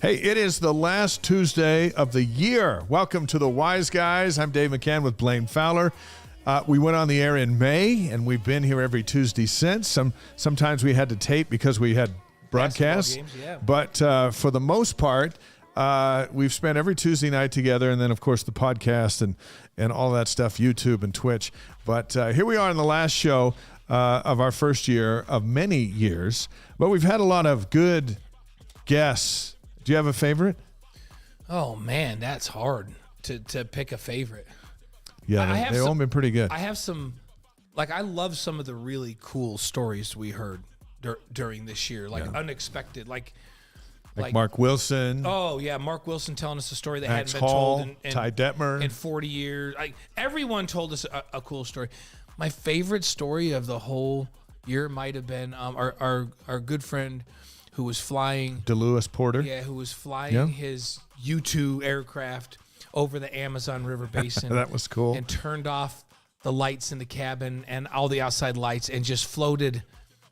Hey, it is the last Tuesday of the year. Welcome to the Wise Guys. I'm Dave McCann with Blaine Fowler. We went on the air in May, and we've been here every Tuesday since. Sometimes we had to tape because we had broadcasts. Games, yeah. But for the most part, we've spent every Tuesday night together, and then, of course, the podcast and all that stuff, YouTube and Twitch. But here we are in the last show of our first year of many years. But we've had a lot of good guests. Do you have a favorite? Oh, man, that's hard to pick a favorite. Yeah, they've all been pretty good. I have some, I love some of the really cool stories we heard during this year, unexpected, like Mark Wilson. Oh, yeah, Mark Wilson telling us a story that Max hadn't been Hall, told in Ty Detmer. in 40 years. Everyone told us a cool story. My favorite story of the whole year might have been our good friend who was flying DeLewis Porter. Yeah, who was flying his U-2 aircraft over the Amazon River Basin. That was cool. And turned off the lights in the cabin and all the outside lights and just floated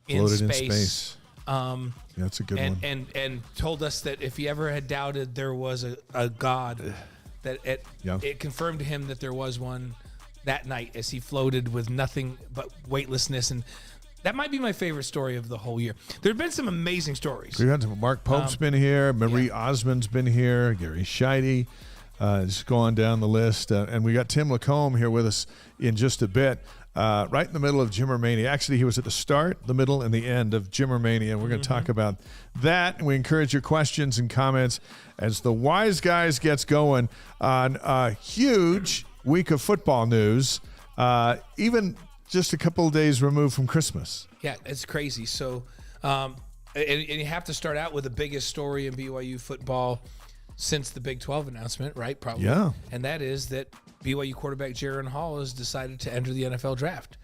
in space. That's a good one. And told us that if he ever had doubted there was a God, that it confirmed to him that there was one that night as he floated with nothing but weightlessness. And that might be my favorite story of the whole year. There have been some amazing stories. We had Mark Pope's been here. Marie Osmond's been here. Gary Scheide. Just go on down the list. And we got Tim Lacombe here with us in just a bit. Right in the middle of Jimmermania. Actually, he was at the start, the middle, and the end of Jimmermania. And we're going to talk about that. And we encourage your questions and comments as the Wise Guys gets going on a huge week of football news. Even just a couple of days removed from Christmas. Yeah, it's crazy. So, and you have to start out with the biggest story in BYU football since the Big 12 announcement, right? Probably. Yeah. And that is that BYU quarterback Jaron Hall has decided to enter the NFL draft.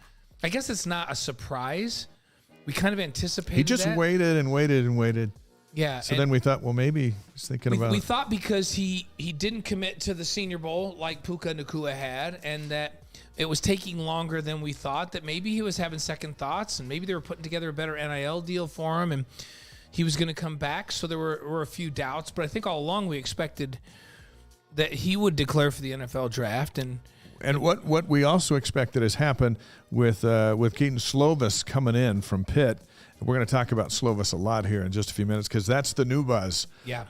I guess it's not a surprise. We kind of anticipated He just waited and waited and waited. Yeah. So then we thought, well, maybe he's thinking about it. We thought because he didn't commit to the Senior Bowl like Puka Nacua had, and that it was taking longer than we thought, that maybe he was having second thoughts, and maybe they were putting together a better NIL deal for him, and he was going to come back. So there were a few doubts, but I think all along we expected that he would declare for the NFL draft. And what we also expected has happened with Keaton Slovis coming in from Pitt. We're going to talk about Slovis a lot here in just a few minutes because that's the new buzz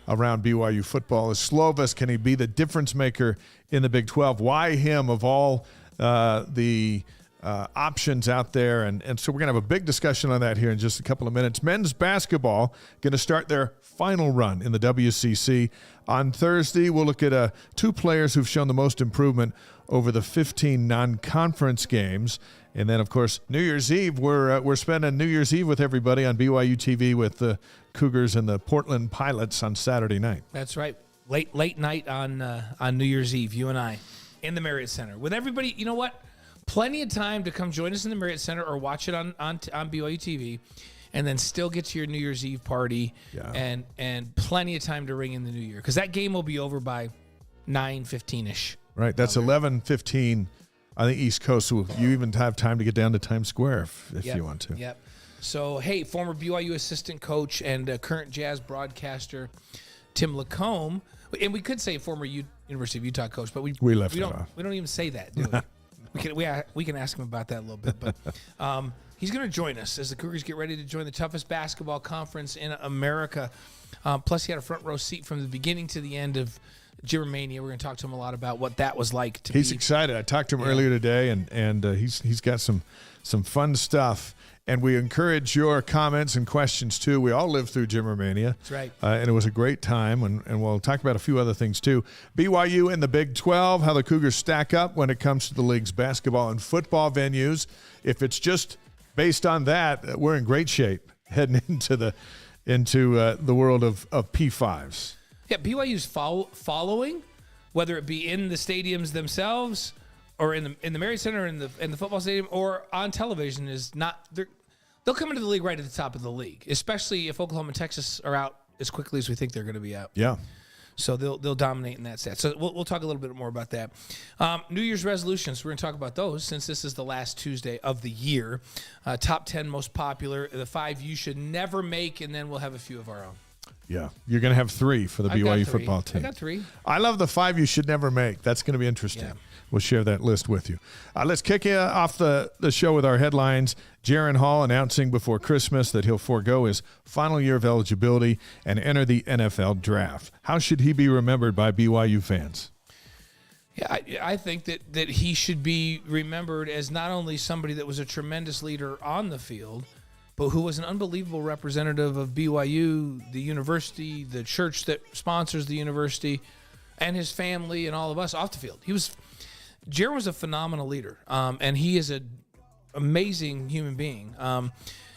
around BYU football. Is Slovis, can he be the difference maker in the Big 12? Why him of all the options out there? And so we're going to have a big discussion on that here in just a couple of minutes. Men's basketball going to start their final run in the WCC. On Thursday, we'll look at two players who've shown the most improvement over the 15 non-conference games. And then, of course, New Year's Eve, we're spending New Year's Eve with everybody on BYU TV with the Cougars and the Portland Pilots on Saturday night. That's right. Late night on New Year's Eve, you and I, in the Marriott Center. With everybody, you know what? Plenty of time to come join us in the Marriott Center or watch it on BYU TV, and then still get to your New Year's Eve party, and plenty of time to ring in the new year. Because that game will be over by 9:15-ish. Right, that's 11:15 on the East Coast, so you even have time to get down to Times Square if you want to. Yep. So, hey, former BYU assistant coach and current Jazz broadcaster Tim Lacombe, and we could say former University of Utah coach, but we left it off. We don't even say that, do we? we can ask him about that a little bit, but he's going to join us as the Cougars get ready to join the toughest basketball conference in America. Plus, he had a front row seat from the beginning to the end of Gymmermania. We're going to talk to him a lot about what that was like to He's be. excited. I talked to him earlier today, and he's got some fun stuff. And we encourage your comments and questions, too. We all lived through Gymmermania. That's right. And it was a great time, and we'll talk about a few other things, too. BYU in the Big 12, how the Cougars stack up when it comes to the league's basketball and football venues. If it's just based on that, we're in great shape heading into the world of P5s. Yeah, BYU's following, whether it be in the stadiums themselves or in the Marriott Center, in the football stadium, or on television, is not. They'll come into the league right at the top of the league, especially if Oklahoma and Texas are out as quickly as we think they're going to be out. Yeah. So they'll dominate in that set. So we'll talk a little bit more about that. New Year's resolutions, we're going to talk about those since this is the last Tuesday of the year. Top 10 most popular, the 5 you should never make, and then we'll have a few of our own. Yeah, you're going to have 3 for the BYU football team. I got 3. I love the 5 you should never make. That's going to be interesting. Yeah. We'll share that list with you. Let's kick off the show with our headlines. Jaren Hall announcing before Christmas that he'll forego his final year of eligibility and enter the NFL draft. How should he be remembered by BYU fans? Yeah, I think that he should be remembered as not only somebody that was a tremendous leader on the field, but who was an unbelievable representative of BYU, the university, the church that sponsors the university, and his family and all of us off the field. Jaren was a phenomenal leader, and he is an amazing human being. And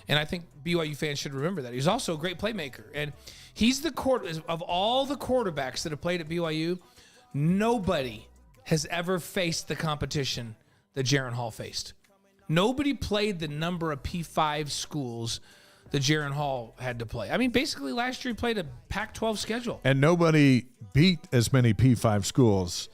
I think BYU fans should remember that. He's also a great playmaker. And he's of all the quarterbacks that have played at BYU, nobody has ever faced the competition that Jaren Hall faced. Nobody played the number of P5 schools that Jaren Hall had to play. I mean, basically last year he played a Pac-12 schedule. And nobody beat as many P5 schools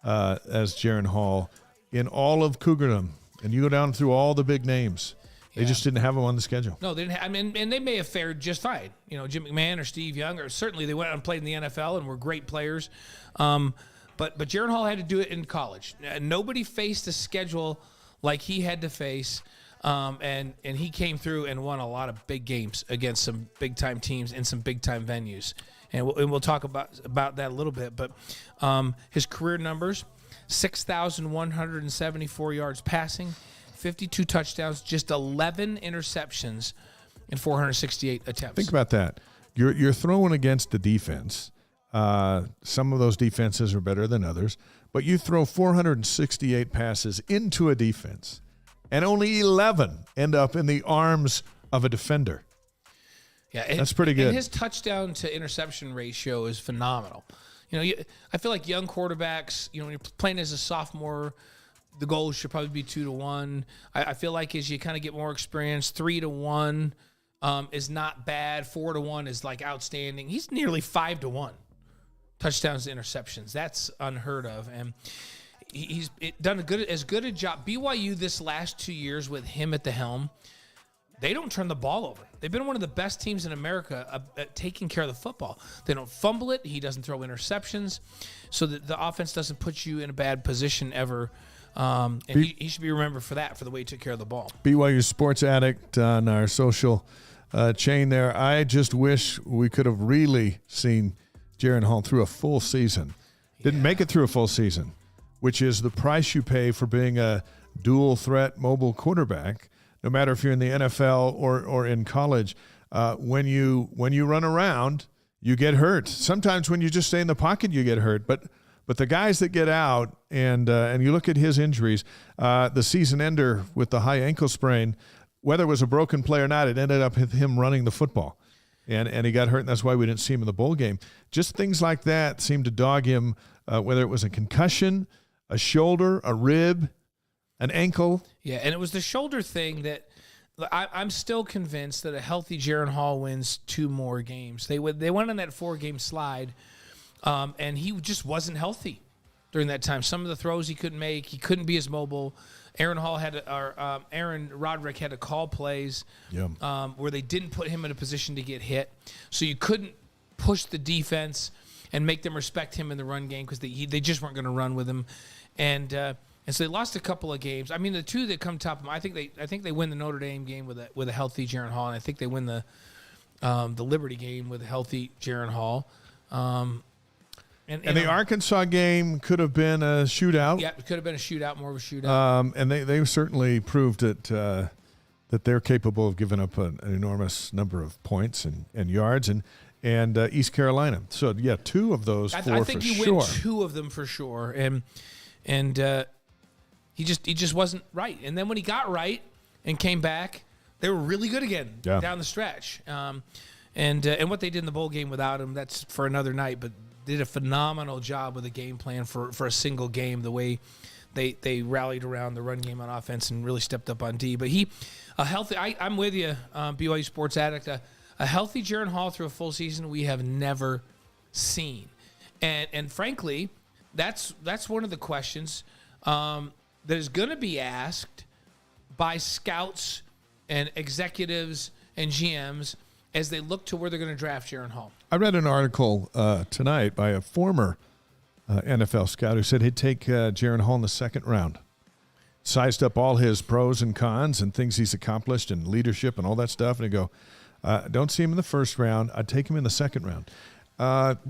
as Jaren Hall in all of Cougardom. And you go down through all the big names. They just didn't have them on the schedule. No, they didn't. And they may have fared just fine. You know, Jim McMahon or Steve Young, or certainly they went out and played in the NFL and were great players. But Jaren Hall had to do it in college. Nobody faced a schedule like he had to face. And he came through and won a lot of big games against some big-time teams in some big-time venues. And we'll talk about that a little bit. But his career numbers, 6,174 yards passing, 52 touchdowns, just 11 interceptions, and 468 attempts. Think about that. You're throwing against the defense. Some of those defenses are better than others. But you throw 468 passes into a defense, and only 11 end up in the arms of a defender. Yeah, that's pretty good. And his touchdown to interception ratio is phenomenal. You know, I feel like young quarterbacks, you know, when you're playing as a sophomore, the goal should probably be 2-1. I feel like as you kind of get more experience, 3-1 is not bad. 4-1 is like outstanding. He's nearly 5-1 touchdowns to interceptions. That's unheard of, and he's done as good a job. BYU this last 2 years with him at the helm, they don't turn the ball over. They've been one of the best teams in America at taking care of the football. They don't fumble it. He doesn't throw interceptions, so that the offense doesn't put you in a bad position ever. And he should be remembered for that, for the way he took care of the ball. BYU Sports Addict on our social chain there. I just wish we could have really seen Jaren Hall through a full season. Didn't make it through a full season, which is the price you pay for being a dual threat mobile quarterback. No matter if you're in the NFL or in college, when you run around, you get hurt. Sometimes when you just stay in the pocket, you get hurt. But the guys that get out, and you look at his injuries, the season ender with the high ankle sprain, whether it was a broken play or not, it ended up with him running the football. And he got hurt, and that's why we didn't see him in the bowl game. Just things like that seemed to dog him, whether it was a concussion, a shoulder, a rib, an ankle. Yeah, and it was the shoulder thing that I'm still convinced that a healthy Jaren Hall wins 2 more games. They went on that 4-game slide, and he just wasn't healthy during that time. Some of the throws he couldn't make. He couldn't be as mobile. Aaron Roderick had to call plays where they didn't put him in a position to get hit. So you couldn't push the defense and make them respect him in the run game because they just weren't going to run with him. And so they lost a couple of games. I mean, the 2 that come top of them, I think they win the Notre Dame game with a healthy Jaren Hall, and I think they win the Liberty game with a healthy Jaren Hall. And And the Arkansas game could have been a shootout. Yeah, it could have been a shootout, more of a shootout. And they certainly proved that they're capable of giving up an enormous number of points and yards. And East Carolina. So, yeah, 2 of those 4 for sure. I think you win 2 of them for sure. And he just wasn't right. And then when he got right and came back, they were really good again down the stretch. And what they did in the bowl game without him, that's for another night. But did a phenomenal job with a game plan for a single game, the way they rallied around the run game on offense and really stepped up on D. But I'm with you, BYU Sports Addict. A healthy Jaron Hall through a full season we have never seen. And frankly, that's one of the questions that is going to be asked by scouts and executives and GMs as they look to where they're going to draft Jaron Hall. I read an article tonight by a former NFL scout who said he'd take Jaron Hall in the 2nd round. Sized up all his pros and cons and things he's accomplished and leadership and all that stuff. And he'd go, don't see him in the 1st round. I'd take him in the 2nd round.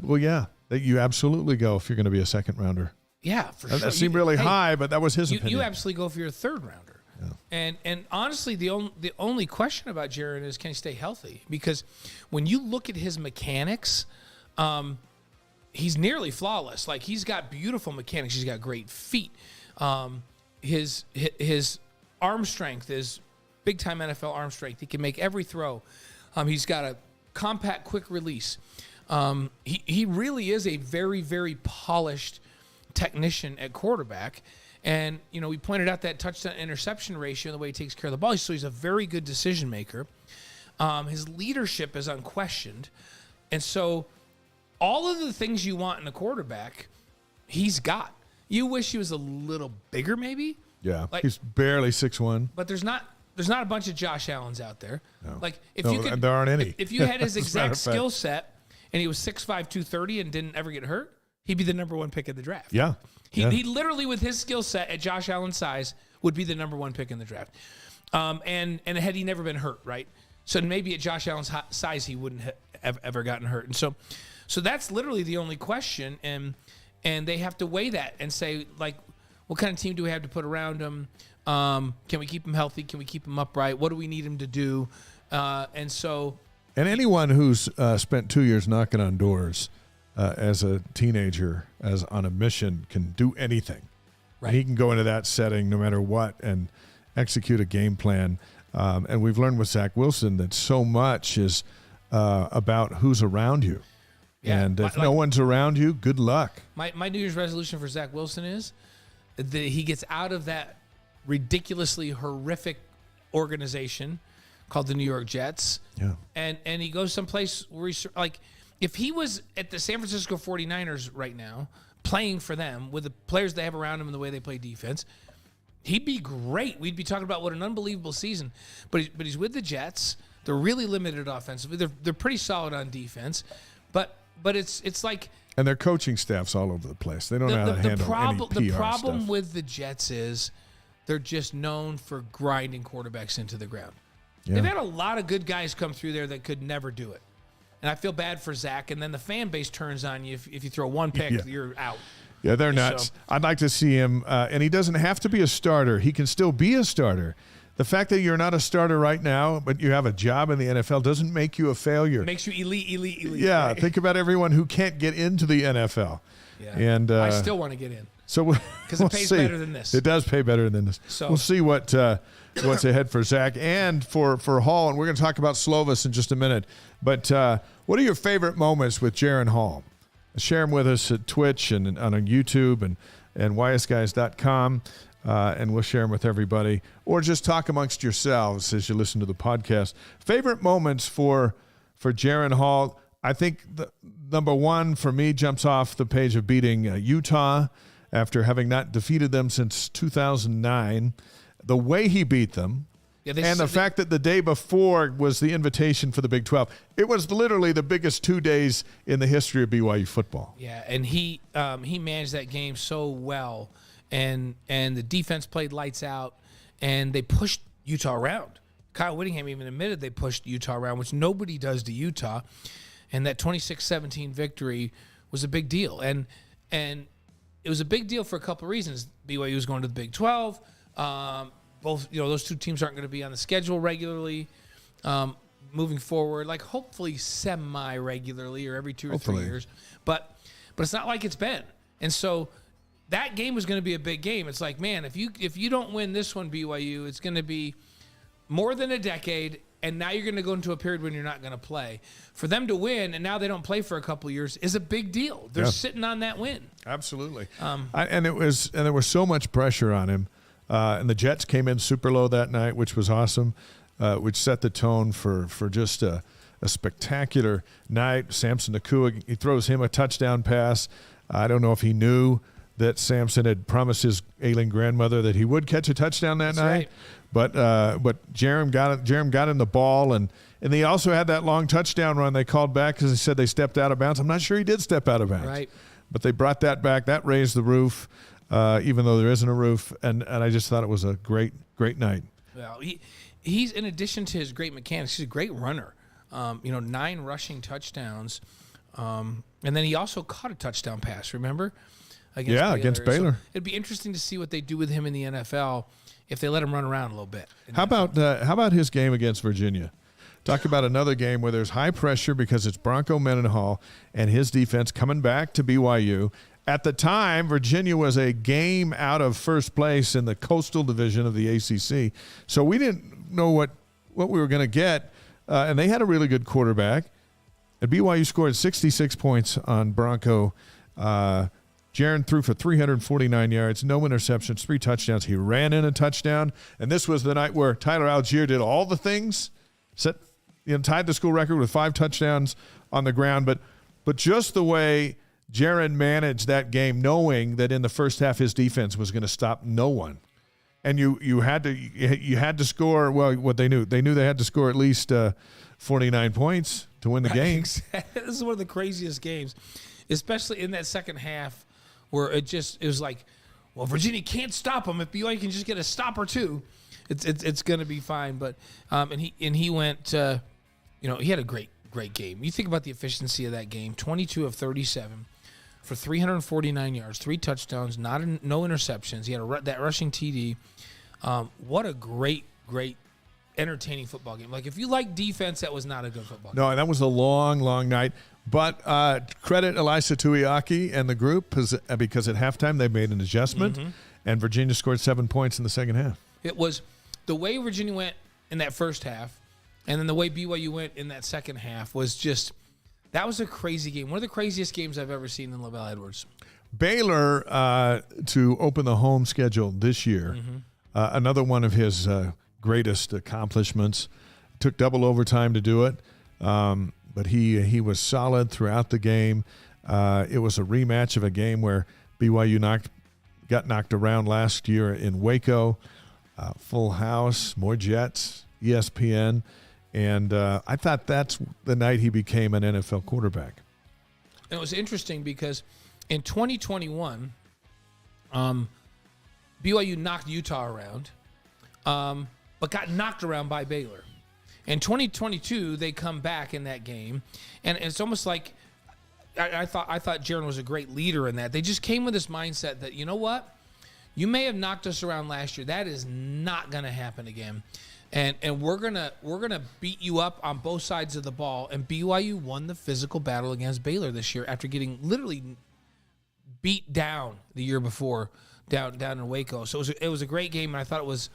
Well, yeah, you absolutely go if you're going to be a 2nd rounder. Yeah, for sure. That seemed really high, but that was his opinion. You absolutely go for your 3rd rounder. Yeah. And honestly, the only question about Jaron is, can he stay healthy? Because when you look at his mechanics, he's nearly flawless. Like, he's got beautiful mechanics. He's got great feet. His arm strength is big-time NFL arm strength. He can make every throw. He's got a compact, quick release. He really is a very, very polished technician at quarterback. And, we pointed out that touchdown-interception ratio and the way he takes care of the ball. So he's a very good decision maker. His leadership is unquestioned. And so all of the things you want in a quarterback, he's got. You wish he was a little bigger maybe. Yeah, he's barely 6'1". But there's not a bunch of Josh Allens out there. No. Like, there aren't any. If you had his exact skill set and he was 6'5", 230 and didn't ever get hurt, he'd be the number 1 pick in the draft. Yeah. He literally, with his skill set at Josh Allen's size, would be the number 1 pick in the draft. And had he never been hurt, right? So maybe at Josh Allen's size, he wouldn't have ever gotten hurt. And so that's literally the only question. And they have to weigh that and say, like, what kind of team do we have to put around him? Can we keep him healthy? Can we keep him upright? What do we need him to do? And anyone who's spent 2 years knocking on doors as a teenager, as on a mission, can do anything. Right. And he can go into that setting no matter what and execute a game plan. And we've learned with Zach Wilson that so much is about who's around you. Yeah, and if no one's around you, good luck. My New Year's resolution for Zach Wilson is that he gets out of that ridiculously horrific organization called the New York Jets. Yeah. And he goes someplace where he's like, if he was at the San Francisco 49ers right now, playing for them with the players they have around him and the way they play defense, he'd be great. We'd be talking about what an unbelievable season. But he's with the Jets. They're really limited offensively. They're pretty solid on defense. But it's like, and their coaching staff's all over the place. They don't know how to handle any PR The problem stuff. with the Jets is they're just known for grinding quarterbacks into the ground. Yeah. They've had a lot of good guys come through there that could never do it. And I feel bad for Zach. And then the fan base turns on you. If you throw one pick, you're out. Yeah, they're nuts. So, I'd like to see him. And he doesn't have to be a starter. He can still be a starter. The fact that you're not a starter right now, but you have a job in the NFL, doesn't make you a failure. It makes you elite. Yeah, right? Think about everyone who can't get into the NFL. Yeah. And I still want to get in. So because it pays better than this. It does pay better than this. So we'll see what's ahead for Zach and for Hall. And we're going to talk about Slovis in just a minute. But what are your favorite moments with Jaron Hall? Share them with us at Twitch and on YouTube and ysguys.com. And we'll share them with everybody. Or just talk amongst yourselves as you listen to the podcast. Favorite moments for Jaron Hall. I think the number one for me jumps off the page of beating Utah after having not defeated them since 2009. The way he beat them, and the fact that the day before was the invitation for the Big 12. It was literally the biggest 2 days in the history of BYU football. Yeah, and he managed that game so well. And the defense played lights out, and they pushed Utah around. Kyle Whittingham even admitted they pushed Utah around, which nobody does to Utah. And that 26-17 victory was a big deal. And it was a big deal for a couple of reasons. BYU was going to the Big 12. Both, those two teams aren't going to be on the schedule regularly moving forward, like hopefully semi-regularly or every 2 or 3 years. But it's not like it's been. And so that game was going to be a big game. It's like, man, if you don't win this one, BYU, it's going to be more than a decade, and now you're going to go into a period when you're not going to play. For them to win, and now they don't play for a couple of years, is a big deal. They're sitting on that win. Absolutely. And there was so much pressure on him. And the Jets came in super low that night, which was awesome, which set the tone for just a spectacular night. Samson Nakua, he throws him a touchdown pass. I don't know if he knew that Samson had promised his ailing grandmother that he would catch a touchdown that night. Right. But Jerem got in the ball, and they also had that long touchdown run they called back because they said they stepped out of bounds. I'm not sure he did step out of bounds. Right. But they brought that back. That raised the roof, even though there isn't a roof. And I just thought it was a great night. Well, he's in addition to his great mechanics, he's a great runner. 9 rushing touchdowns. And then he also caught a touchdown pass, remember? Against Baylor. So it'd be interesting to see what they do with him in the NFL if they let him run around a little bit. How about his game against Virginia? Talk about another game where there's high pressure because it's Bronco Mendenhall and his defense coming back to BYU. At the time, Virginia was a game out of first place in the Coastal Division of the ACC. So we didn't know what we were going to get, and they had a really good quarterback. And BYU scored 66 points on Bronco. Jaron threw for 349 yards, no interceptions, 3 touchdowns. He ran in a touchdown, and this was the night where Tyler Algier did all the things, tied the school record with 5 touchdowns on the ground. But just the way Jaron managed that game, knowing that in the first half his defense was going to stop no one, and you had to score. Well, what they knew they had to score at least 49 points to win the game. This is one of the craziest games, especially in that second half, where it was like, well, Virginia can't stop them. If BYU can just get a stop or two, it's going to be fine. But and he went, he had a great game. You think about the efficiency of that game: 22 of 37 for 349 yards, 3 touchdowns, no interceptions. He had that rushing TD. What a great entertaining football game. Like, if you like defense, that was not a good football game. No, that was a long night. But credit Elisa Tuiaki and the group because at halftime they made an adjustment, and Virginia scored 7 points in the second half. It was the way Virginia went in that first half, and then the way BYU went in that second half was just – that was a crazy game. One of the craziest games I've ever seen in LaVell Edwards. Baylor, to open the home schedule this year, another one of his greatest accomplishments. Took double overtime to do it. But he was solid throughout the game. It was a rematch of a game where BYU got knocked around last year in Waco. Full house, more Jets, ESPN. And I thought that's the night he became an NFL quarterback. And it was interesting because in 2021, BYU knocked Utah around, but got knocked around by Baylor. In 2022, they come back in that game, and it's almost like I thought Jaron was a great leader in that. They just came with this mindset that, you know what, you may have knocked us around last year. That is not going to happen again, and we're gonna beat you up on both sides of the ball. And BYU won the physical battle against Baylor this year after getting literally beat down the year before down in Waco. So it was a great game, and I thought it was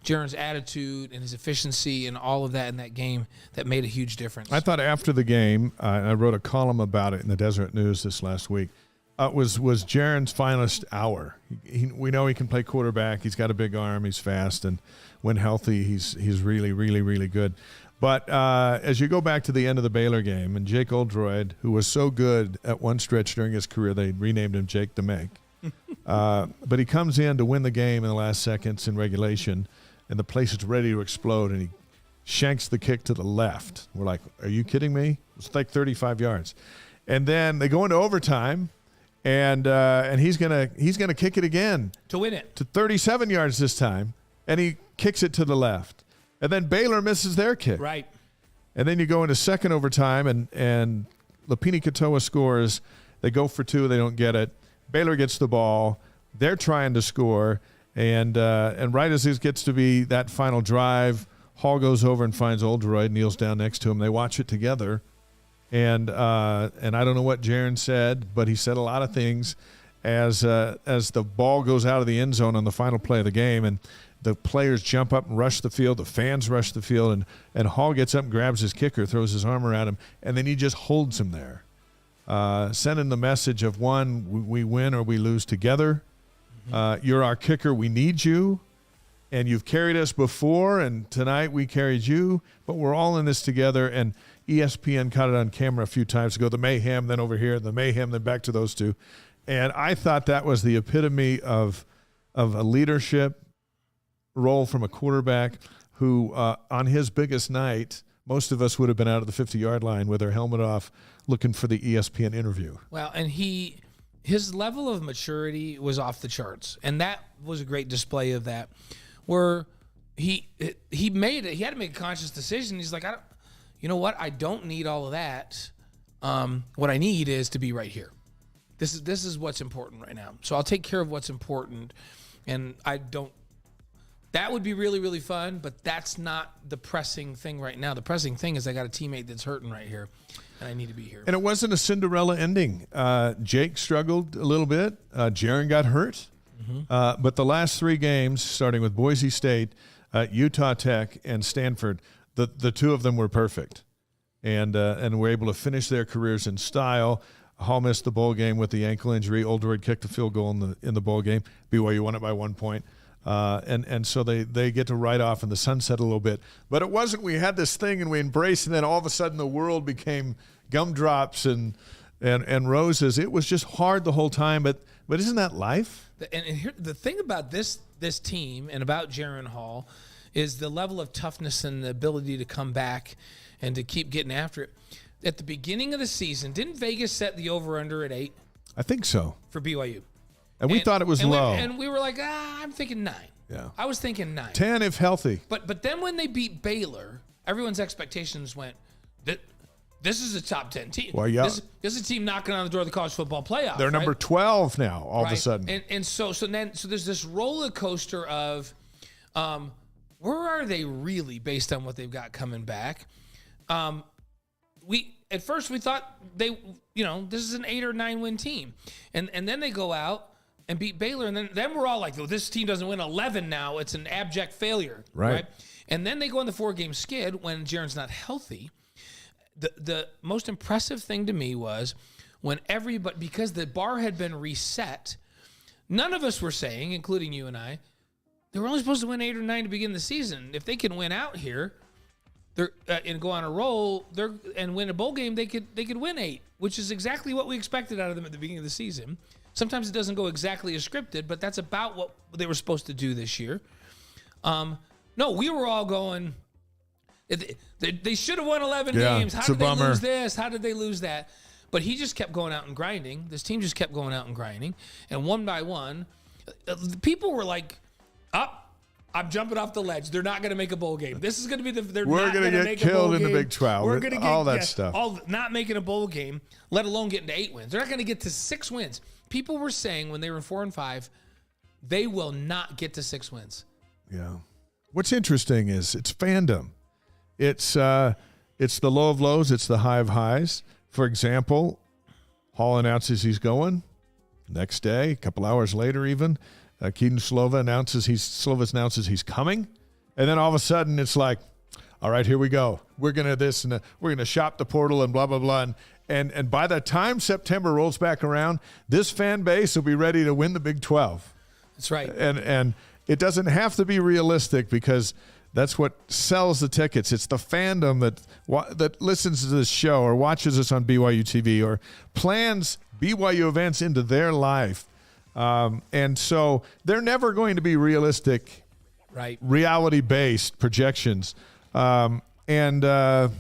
Jaron's attitude and his efficiency and all of that in that game that made a huge difference. I thought after the game, I wrote a column about it in the Deseret News this last week, was Jaron's finest hour. We know he can play quarterback. He's got a big arm. He's fast. And when healthy, he's really, really, really good. But as you go back to the end of the Baylor game, and Jake Oldroyd, who was so good at one stretch during his career, they renamed him Jake the Meg. But he comes in to win the game in the last seconds in regulation, and the place is ready to explode, and he shanks the kick to the left. We're like, are you kidding me? It's like 35 yards. And then they go into overtime, and he's gonna kick it again. To win it. To 37 yards this time, and he kicks it to the left. And then Baylor misses their kick. Right. And then you go into second overtime, and Lapini Katoa scores, They go for two. They don't get it. Baylor gets the ball. They're trying to score. And right as it gets to be that final drive, Hall goes over and finds Oldroyd, kneels down next to him. They watch it together. And I don't know what Jaron said, but he said a lot of things as the ball goes out of the end zone on the final play of the game. And the players jump up and rush the field. The fans rush the field. And Hall gets up and grabs his kicker, throws his arm around him, and then he just holds him there. Sending the message of, one, we win or we lose together. You're our kicker. We need you. And you've carried us before, and tonight we carried you. But we're all in this together. And ESPN caught it on camera a few times ago. The mayhem, then over here. The mayhem, then back to those two. And I thought that was the epitome of a leadership role from a quarterback who, on his biggest night, most of us would have been out at the 50-yard line with our helmet off looking for the ESPN interview. Well, and his level of maturity was off the charts, and that was a great display of that, where he had to make a conscious decision. He's like, you know what? I don't need all of that. What I need is to be right here. This is what's important right now. So I'll take care of what's important, and that would be really, really fun, but that's not the pressing thing right now. The pressing thing is I got a teammate that's hurting right here, and I need to be here. And it wasn't a Cinderella ending. Jake struggled a little bit. Jaron got hurt. But the last three games, starting with Boise State, Utah Tech, and Stanford, the two of them were perfect. And were able to finish their careers in style. Hall missed the bowl game with the ankle injury. Oldroyd kicked a field goal in the bowl game. BYU won it by 1 point. And so they get to ride off in the sunset a little bit. But it wasn't, we had this thing and we embraced, and then all of a sudden the world became gumdrops and roses. It was just hard the whole time, but isn't that life? And here, the thing about this team and about Jaron Hall is the level of toughness and the ability to come back and to keep getting after it. At the beginning of the season, didn't Vegas set the over-under at 8? I think so. For BYU. And we thought it was low. And we were like, I'm thinking 9. Yeah. I was thinking 9. 10 if healthy. But then when they beat Baylor, everyone's expectations went, this is a top 10 team. Well, yeah. This is a team knocking on the door of the college football playoff. They're number 12 now, all of a sudden. And so there's this roller coaster of where are they really based on what they've got coming back? At first we thought this is an 8 or 9 win team. And then they go out and beat Baylor, and then we're all like, well, this team doesn't win 11 now. It's an abject failure. Right? And then they go on the 4-game skid when Jaron's not healthy. The most impressive thing to me was when everybody, because the bar had been reset, none of us were saying, including you and I, they were only supposed to win 8 or 9 to begin the season. If they can win out here, and go on a roll, and win a bowl game, they could win 8, which is exactly what we expected out of them at the beginning of the season. Sometimes it doesn't go exactly as scripted, but that's about what they were supposed to do this year. No, we were all going, they should have won 11 games. How did they lose this? How did they lose that? But he just kept going out and grinding. This team just kept going out and grinding. And one by one, people were like, I'm jumping off the ledge. They're not going to make a bowl game. This is going to be we're going to get killed in the Big 12. We're going to get all that stuff. Not making a bowl game, let alone getting to 8 wins. They're not going to get to 6 wins. People were saying when they were 4 and 5, they will not get to 6 wins. Yeah. What's interesting is it's fandom. It's the low of lows. It's the high of highs. For example, Hall announces he's going. Next day, a couple hours later even, Keaton Slovis announces he's coming. And then all of a sudden it's like, all right, here we go. We're going to we're going to shop the portal and blah, blah, blah. And by the time September rolls back around, this fan base will be ready to win the Big 12. That's right. And it doesn't have to be realistic because that's what sells the tickets. It's the fandom that listens to this show or watches us on BYU TV or plans BYU events into their life. And so they're never going to be realistic, reality-based projections. When you're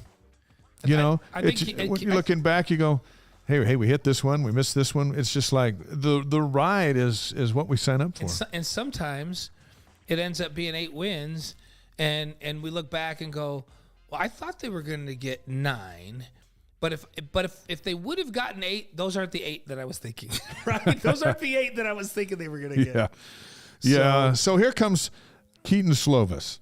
looking back, you go, hey, we hit this one, we missed this one. It's just like the ride is what we sign up for. And sometimes it ends up being 8 wins, and we look back and go, well, I thought they were going to get 9, But if they would have gotten 8, those aren't the 8 that I was thinking. Right? Those aren't the 8 that I was thinking they were going to get. Yeah. Yeah. So here comes Keaton Slovis.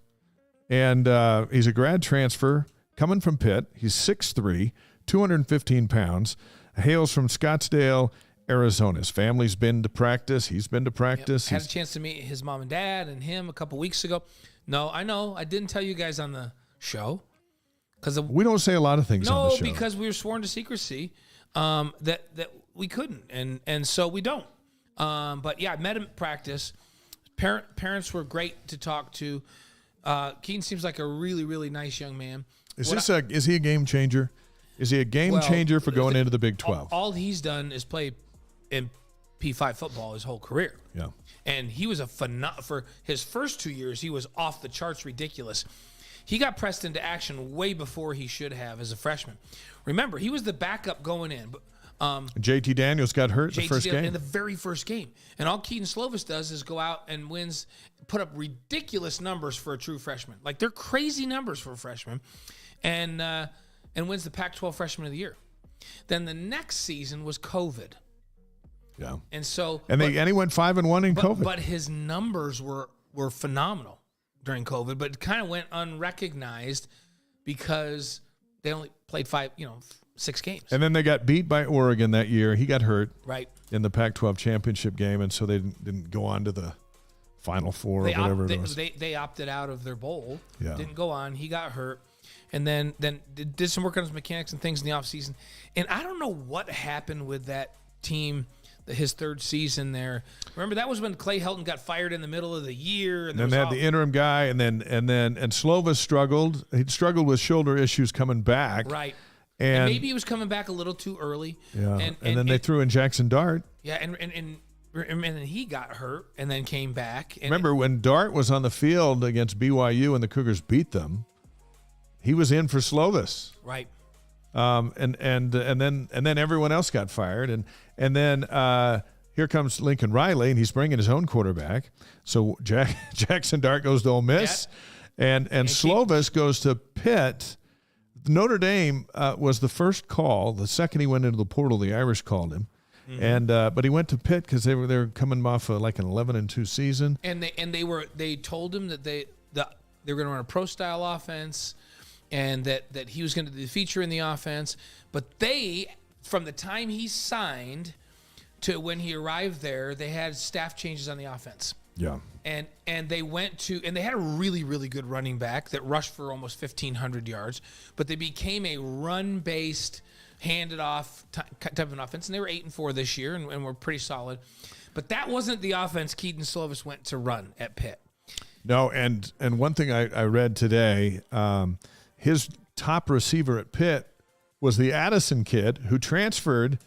And he's a grad transfer coming from Pitt. He's 6'3", 215 pounds, hails from Scottsdale, Arizona. His family's been to practice. He's been to practice. Had a chance to meet his mom and dad and him a couple weeks ago. No, I know. I didn't tell you guys on the show. We don't say a lot of things on the show. No, because we were sworn to secrecy that we couldn't. And so we don't. But, yeah, I met him at practice. Parents were great to talk to. Keaton seems like a really, really nice young man. Is he a game changer? Is he a game changer for going into the Big 12? All he's done is play in P5 football his whole career. Yeah. And he was for his first 2 years, he was off the charts ridiculous. He got pressed into action way before he should have as a freshman. Remember, he was the backup going in. JT Daniels got hurt the first game. In the very first game. And all Keaton Slovis does is go out and put up ridiculous numbers for a true freshman. Like, they're crazy numbers for a freshman. And wins the Pac-12 Freshman of the Year. Then the next season was COVID. Yeah. And so he went 5-1 in COVID. But his numbers were phenomenal during COVID, but it kind of went unrecognized because they only played 6 games. And then they got beat by Oregon that year. He got hurt in the Pac-12 championship game, and so they didn't go on to the Final Four or whatever it was. They opted out of their bowl. Yeah. Didn't go on. He got hurt. And then did some work on his mechanics and things in the offseason. And I don't know what happened with that team, his third season there. Remember, that was when Clay Helton got fired in the middle of the year. And then they had the interim guy, and Slovis struggled. He struggled with shoulder issues coming back. Right. And maybe he was coming back a little too early. Yeah. And then they threw in Jackson Dart. Yeah, and then he got hurt and then came back. Remember when Dart was on the field against BYU and the Cougars beat them? He was in for Slovis. Right. And then everyone else got fired, and then here comes Lincoln Riley, and he's bringing his own quarterback. So Jackson Dart goes to Ole Miss, and Slovis goes to Pitt. Notre Dame was the first call. The second he went into the portal, the Irish called him, but he went to Pitt because they were coming off like an 11-2 season, and they told him that they were going to run a pro style offense. And that he was going to be the feature in the offense. But they, from the time he signed to when he arrived there, they had staff changes on the offense. Yeah. And they they had a really, really good running back that rushed for almost 1,500 yards. But they became a run-based, handed-off type of an offense. And they were 8-4 this year and were pretty solid. But that wasn't the offense Keaton Slovis went to run at Pitt. No, and one thing I read today, his top receiver at Pitt was the Addison kid who transferred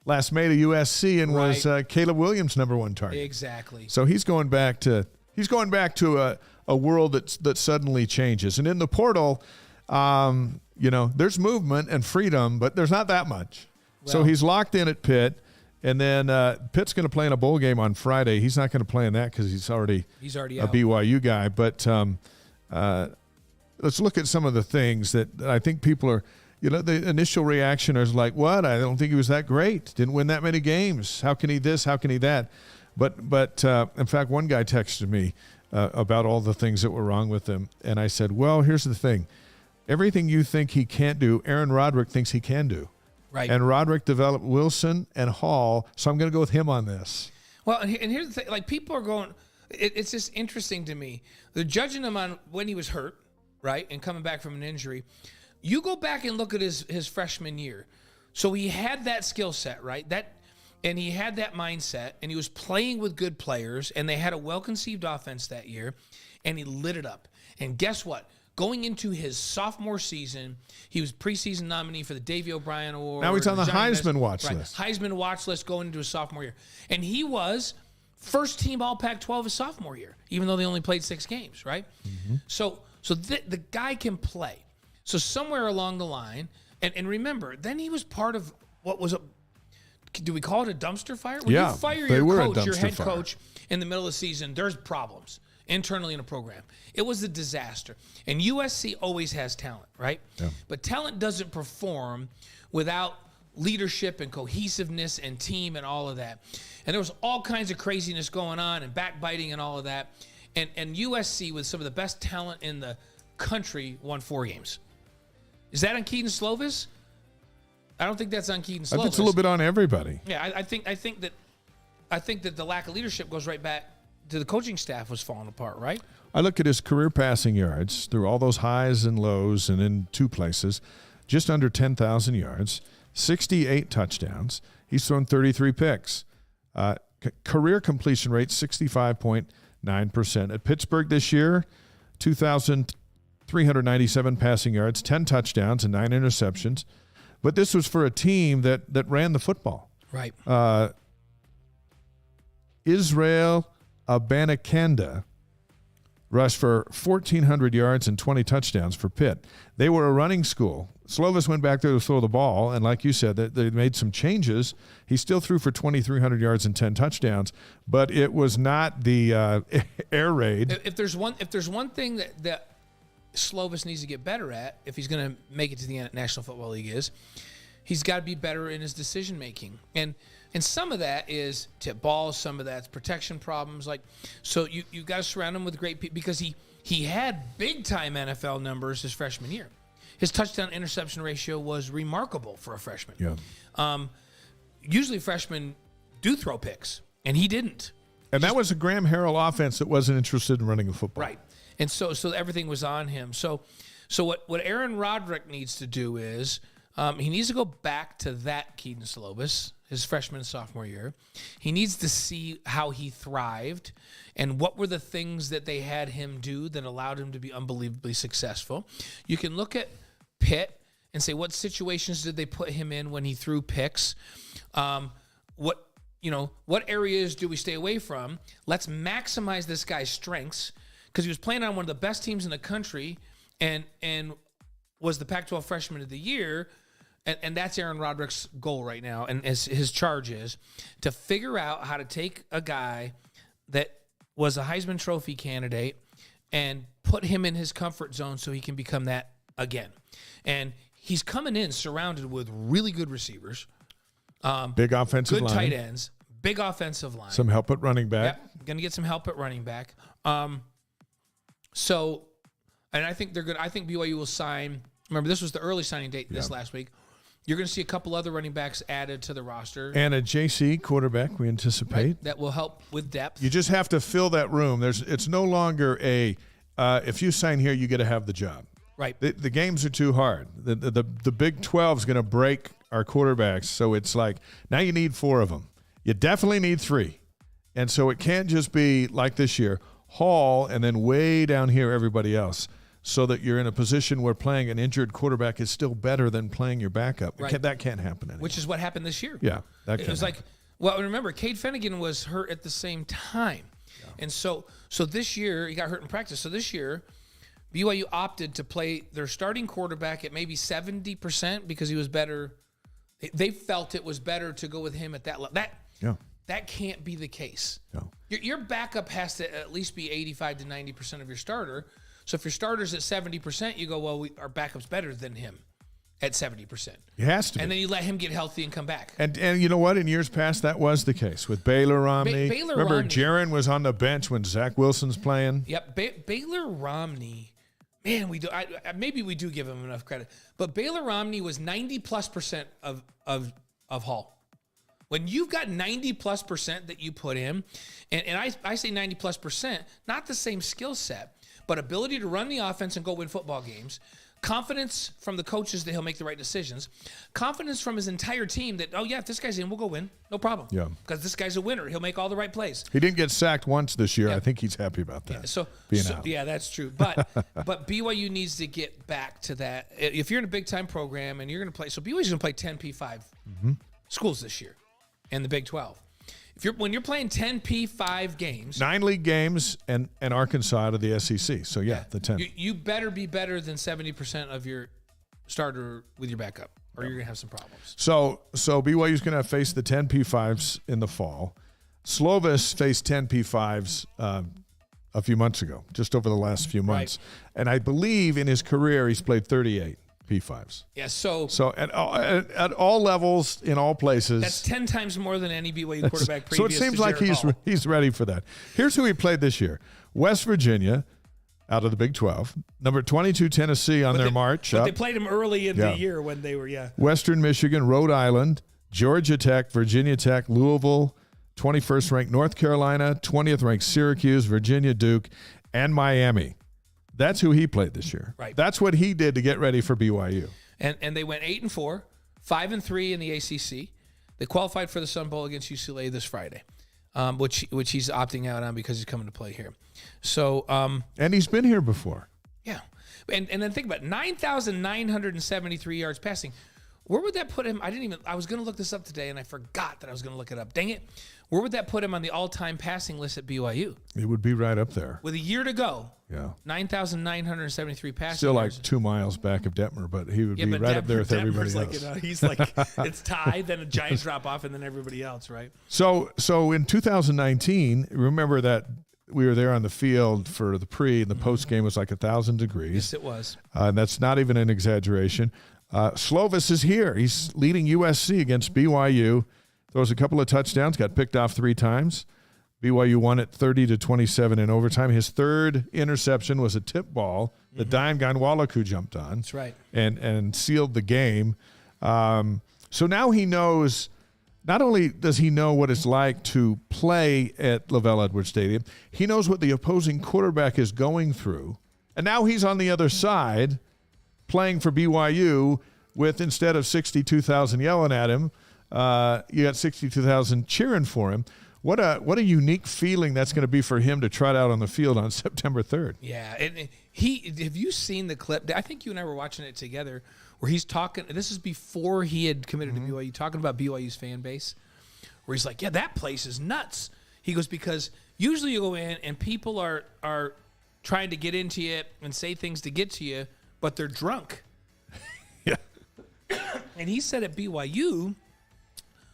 last May to USC and was Caleb Williams' number 1 target. Exactly. So he's going back to a world that suddenly changes. And in the portal, there's movement and freedom, but there's not that much. Well, so he's locked in at Pitt, and then Pitt's going to play in a bowl game on Friday. He's not going to play in that because he's already a out. BYU guy. But let's look at some of the things that I think people are, the initial reaction is like, what? I don't think he was that great. Didn't win that many games. How can he this? How can he that? But in fact, one guy texted me about all the things that were wrong with him. And I said, well, here's the thing. Everything you think he can't do, Aaron Roderick thinks he can do. Right. And Roderick developed Wilson and Hall, so I'm going to go with him on this. Well, and here's the thing. Like, people are going, it's just interesting to me. They're judging him on when he was hurt. Right, and coming back from an injury. You go back and look at his freshman year. So he had that skill set, right? And he had that mindset, and he was playing with good players, and they had a well-conceived offense that year, and he lit it up. And guess what? Going into his sophomore season, he was preseason nominee for the Davey O'Brien Award. Now he's on the Heisman watch list. Heisman watch list going into his sophomore year. And he was first team All Pac-12 his sophomore year, even though they only played 6 games, right? Mm-hmm. So the guy can play. So somewhere along the line, and remember, then he was part of what was do we call it a dumpster fire? When you fire your coach, your head coach, in the middle of the season, there's problems. internally in a program. It was a disaster. And USC always has talent, right? Yeah. But talent doesn't perform without leadership and cohesiveness and team and all of that. And there was all kinds of craziness going on and backbiting and all of that. And USC, with some of the best talent in the country, won 4 games. Is that on Keaton Slovis? I don't think that's on Keaton Slovis. I think it's a little bit on everybody. Yeah, I think that the lack of leadership goes right back to the coaching staff was falling apart, right? I look at his career passing yards through all those highs and lows and in 2 places, just under 10,000 yards, 68 touchdowns. He's thrown 33 picks. Career completion rate, 65.9%. At Pittsburgh this year, 2,397 passing yards, 10 touchdowns, and 9 interceptions. But this was for a team that ran the football. Right. Israel Abanikanda rushed for 1,400 yards and 20 touchdowns for Pitt. They were a running school. Slovis went back there to throw the ball, and like you said, they made some changes. He still threw for 2,300 yards and 10 touchdowns, but it was not the air raid. If there's one thing that Slovis needs to get better at, if he's going to make it to the National Football League, is he's got to be better in his decision making. And some of that is tip balls, some of that's protection problems. So you've got to surround him with great people, because he had big time NFL numbers his freshman year. His touchdown interception ratio was remarkable for a freshman. Yeah. Usually freshmen do throw picks, and he didn't. And that was a Graham Harrell offense that wasn't interested in running the football. Right. And so everything was on him. So what Aaron Roderick needs to do is he needs to go back to that Keaton Slovis, his freshman and sophomore year. He needs to see how he thrived and what were the things that they had him do that allowed him to be unbelievably successful. You can look at Pitt and say, what situations did they put him in when he threw picks? What areas do we stay away from? Let's maximize this guy's strengths, because he was playing on one of the best teams in the country and was the Pac-12 Freshman of the Year. And that's Aaron Roderick's goal right now, and his charge is to figure out how to take a guy that was a Heisman Trophy candidate and put him in his comfort zone so he can become that again. And he's coming in surrounded with really good receivers, big offensive line, good tight ends, big offensive line, some help at running back. Yep, going to get some help at running back. And I think they're good. I think BYU will sign. Remember, this was the early signing date this last week. You're going to see a couple other running backs added to the roster. And a JC quarterback, we anticipate. Right, that will help with depth. You just have to fill that room. It's no longer if you sign here, you get to have the job. Right. The games are too hard. The Big 12 is going to break our quarterbacks, so it's like now you need 4 of them. You definitely need 3. And so it can't just be like this year, Hall, and then way down here everybody else, so that you're in a position where playing an injured quarterback is still better than playing your backup. Right. That can't happen anymore. Which is what happened this year. Yeah. It was like, well, remember, Cade Finnegan was hurt at the same time. Yeah. And so this year, he got hurt in practice. So this year, BYU opted to play their starting quarterback at maybe 70% because he was better. They felt it was better to go with him at that level. That can't be the case. No. Your backup has to at least be 85 to 90% of your starter. So if your starter's at 70%, you go, well, our backup's better than him at 70%. It has to be. And then you let him get healthy and come back. And you know what? In years past, that was the case with Baylor Romney. Remember, Jaron was on the bench when Zach Wilson's playing? Yep. Baylor Romney, man, maybe we do give him enough credit. But Baylor Romney was 90+% of Hall. When you've got 90+% that you put in, and I say 90+%, not the same skill set, but ability to run the offense and go win football games, confidence from the coaches that he'll make the right decisions, confidence from his entire team that, if this guy's in, we'll go win. No problem. Yeah. Because this guy's a winner. He'll make all the right plays. He didn't get sacked once this year. Yeah. I think he's happy about that. Yeah, yeah, that's true. But BYU needs to get back to that. If you're in a big-time program and you're going to play, so BYU's going to play 10 P5 schools this year in the Big 12. When you're playing 10 P5 games, 9 league games and Arkansas out of the SEC. So the 10. You better be better than 70% of your starter with your backup, or you're gonna have some problems. So BYU's gonna face the 10 P5s in the fall. Slovis faced 10 P5s a few months ago, just over the last few months. Right. And I believe in his career he's played 38 P5s. Yeah, so at all levels, in all places. That's 10 times more than any BYU quarterback previous. So it seems like he's ready for that. Here's who he played this year. West Virginia, out of the Big 12. Number 22, Tennessee on their march up. They played him early in the year when they were, Western Michigan, Rhode Island, Georgia Tech, Virginia Tech, Louisville, 21st ranked North Carolina, 20th ranked Syracuse, Virginia, Duke, and Miami. That's who he played this year. Right. That's what he did to get ready for BYU. And they went 8-4, 5-3 in the ACC. They qualified for the Sun Bowl against UCLA this Friday, which he's opting out on because he's coming to play here. So and he's been here before. Yeah, and then think about it, 9,973 yards passing. Where would that put him? I was going to look this up today, and I forgot that I was going to look it up. Dang it. Where would that put him on the all-time passing list at BYU? It would be right up there. With a year to go. Yeah. 9,973 passing Still yards. like 2 miles back of Detmer, but he would be right up there with everybody else. He's like, it's tied, then a giant drop off, and then everybody else, right? So in 2019, remember that we were there on the field for the pre, and the post game was like 1,000 degrees. Yes, it was. And that's not even an exaggeration. Slovis is here. He's leading USC against BYU. Throws a couple of touchdowns, got picked off 3 times. BYU won it 30-27 in overtime. His third interception was a tip ball that Diane Ganwalaku jumped on. That's right. And sealed the game. So now he knows, not only does he know what it's like to play at LaVell Edwards Stadium, he knows what the opposing quarterback is going through. And now he's on the other side playing for BYU with, instead of 62,000 yelling at him, you got 62,000 cheering for him. What a unique feeling that's going to be for him to trot out on the field on September 3rd. Yeah, and have you seen the clip? I think you and I were watching it together where he's talking. This is before he had committed to BYU, talking about BYU's fan base, where he's like, "Yeah, that place is nuts." He goes, because usually you go in and people are trying to get into you and say things to get to you, but they're drunk. Yeah. And he said at BYU,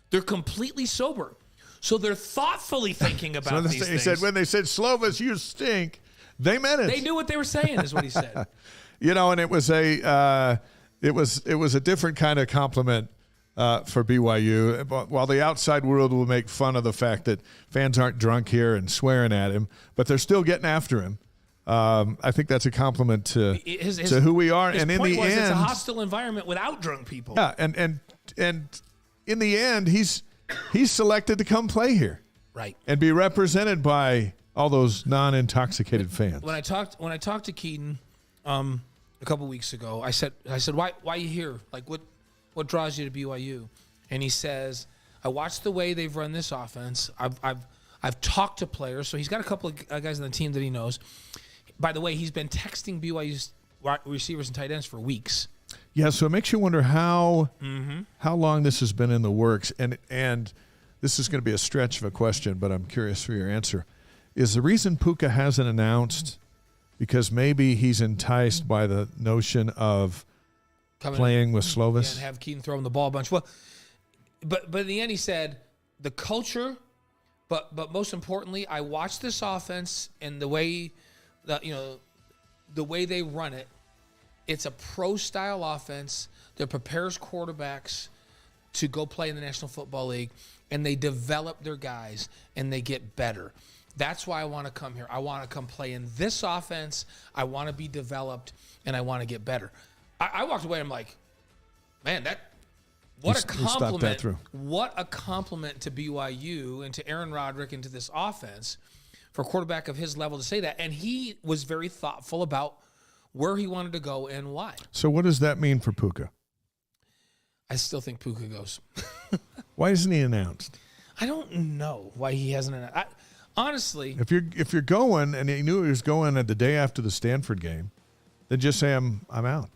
they're completely sober. So they're thoughtfully thinking about these things. He said, when they said, Slovis, you stink, they meant it. They knew what they were saying, is what he said. And it was a different kind of compliment for BYU. While the outside world will make fun of the fact that fans aren't drunk here and swearing at him, but they're still getting after him. I think that's a compliment to who we are. His and in point the was, end, it's a hostile environment without drunk people. Yeah, and in the end, he's selected to come play here, right, and be represented by all those non-intoxicated fans. When I talked to Keaton a couple weeks ago, I said, why are you here? Like, what draws you to BYU? And he says, I watched the way they've run this offense. I've talked to players, so he's got a couple of guys on the team that he knows. By the way, he's been texting BYU's receivers and tight ends for weeks. Yeah, so it makes you wonder how long this has been in the works, and this is going to be a stretch of a question, but I'm curious for your answer. Is the reason Puka hasn't announced because maybe he's enticed by the notion of playing with Slovis? And have Keaton throw him the ball a bunch. Well, but in the end, he said the culture, but most importantly, I watched this offense and the way the way they run it. It's a pro-style offense that prepares quarterbacks to go play in the National Football League, and they develop their guys, and they get better. That's why I want to come here. I want to come play in this offense. I want to be developed, and I want to get better. I walked away, I'm like, man, what a compliment. What a compliment to BYU and to Aaron Roderick and to this offense for a quarterback of his level to say that. And he was very thoughtful about where he wanted to go and why. So what does that mean for Puka? I still think Puka goes. Why isn't he announced? I don't know why he hasn't announced. Honestly, if you're going, and he knew he was going at the day after the Stanford game, then just say I'm out.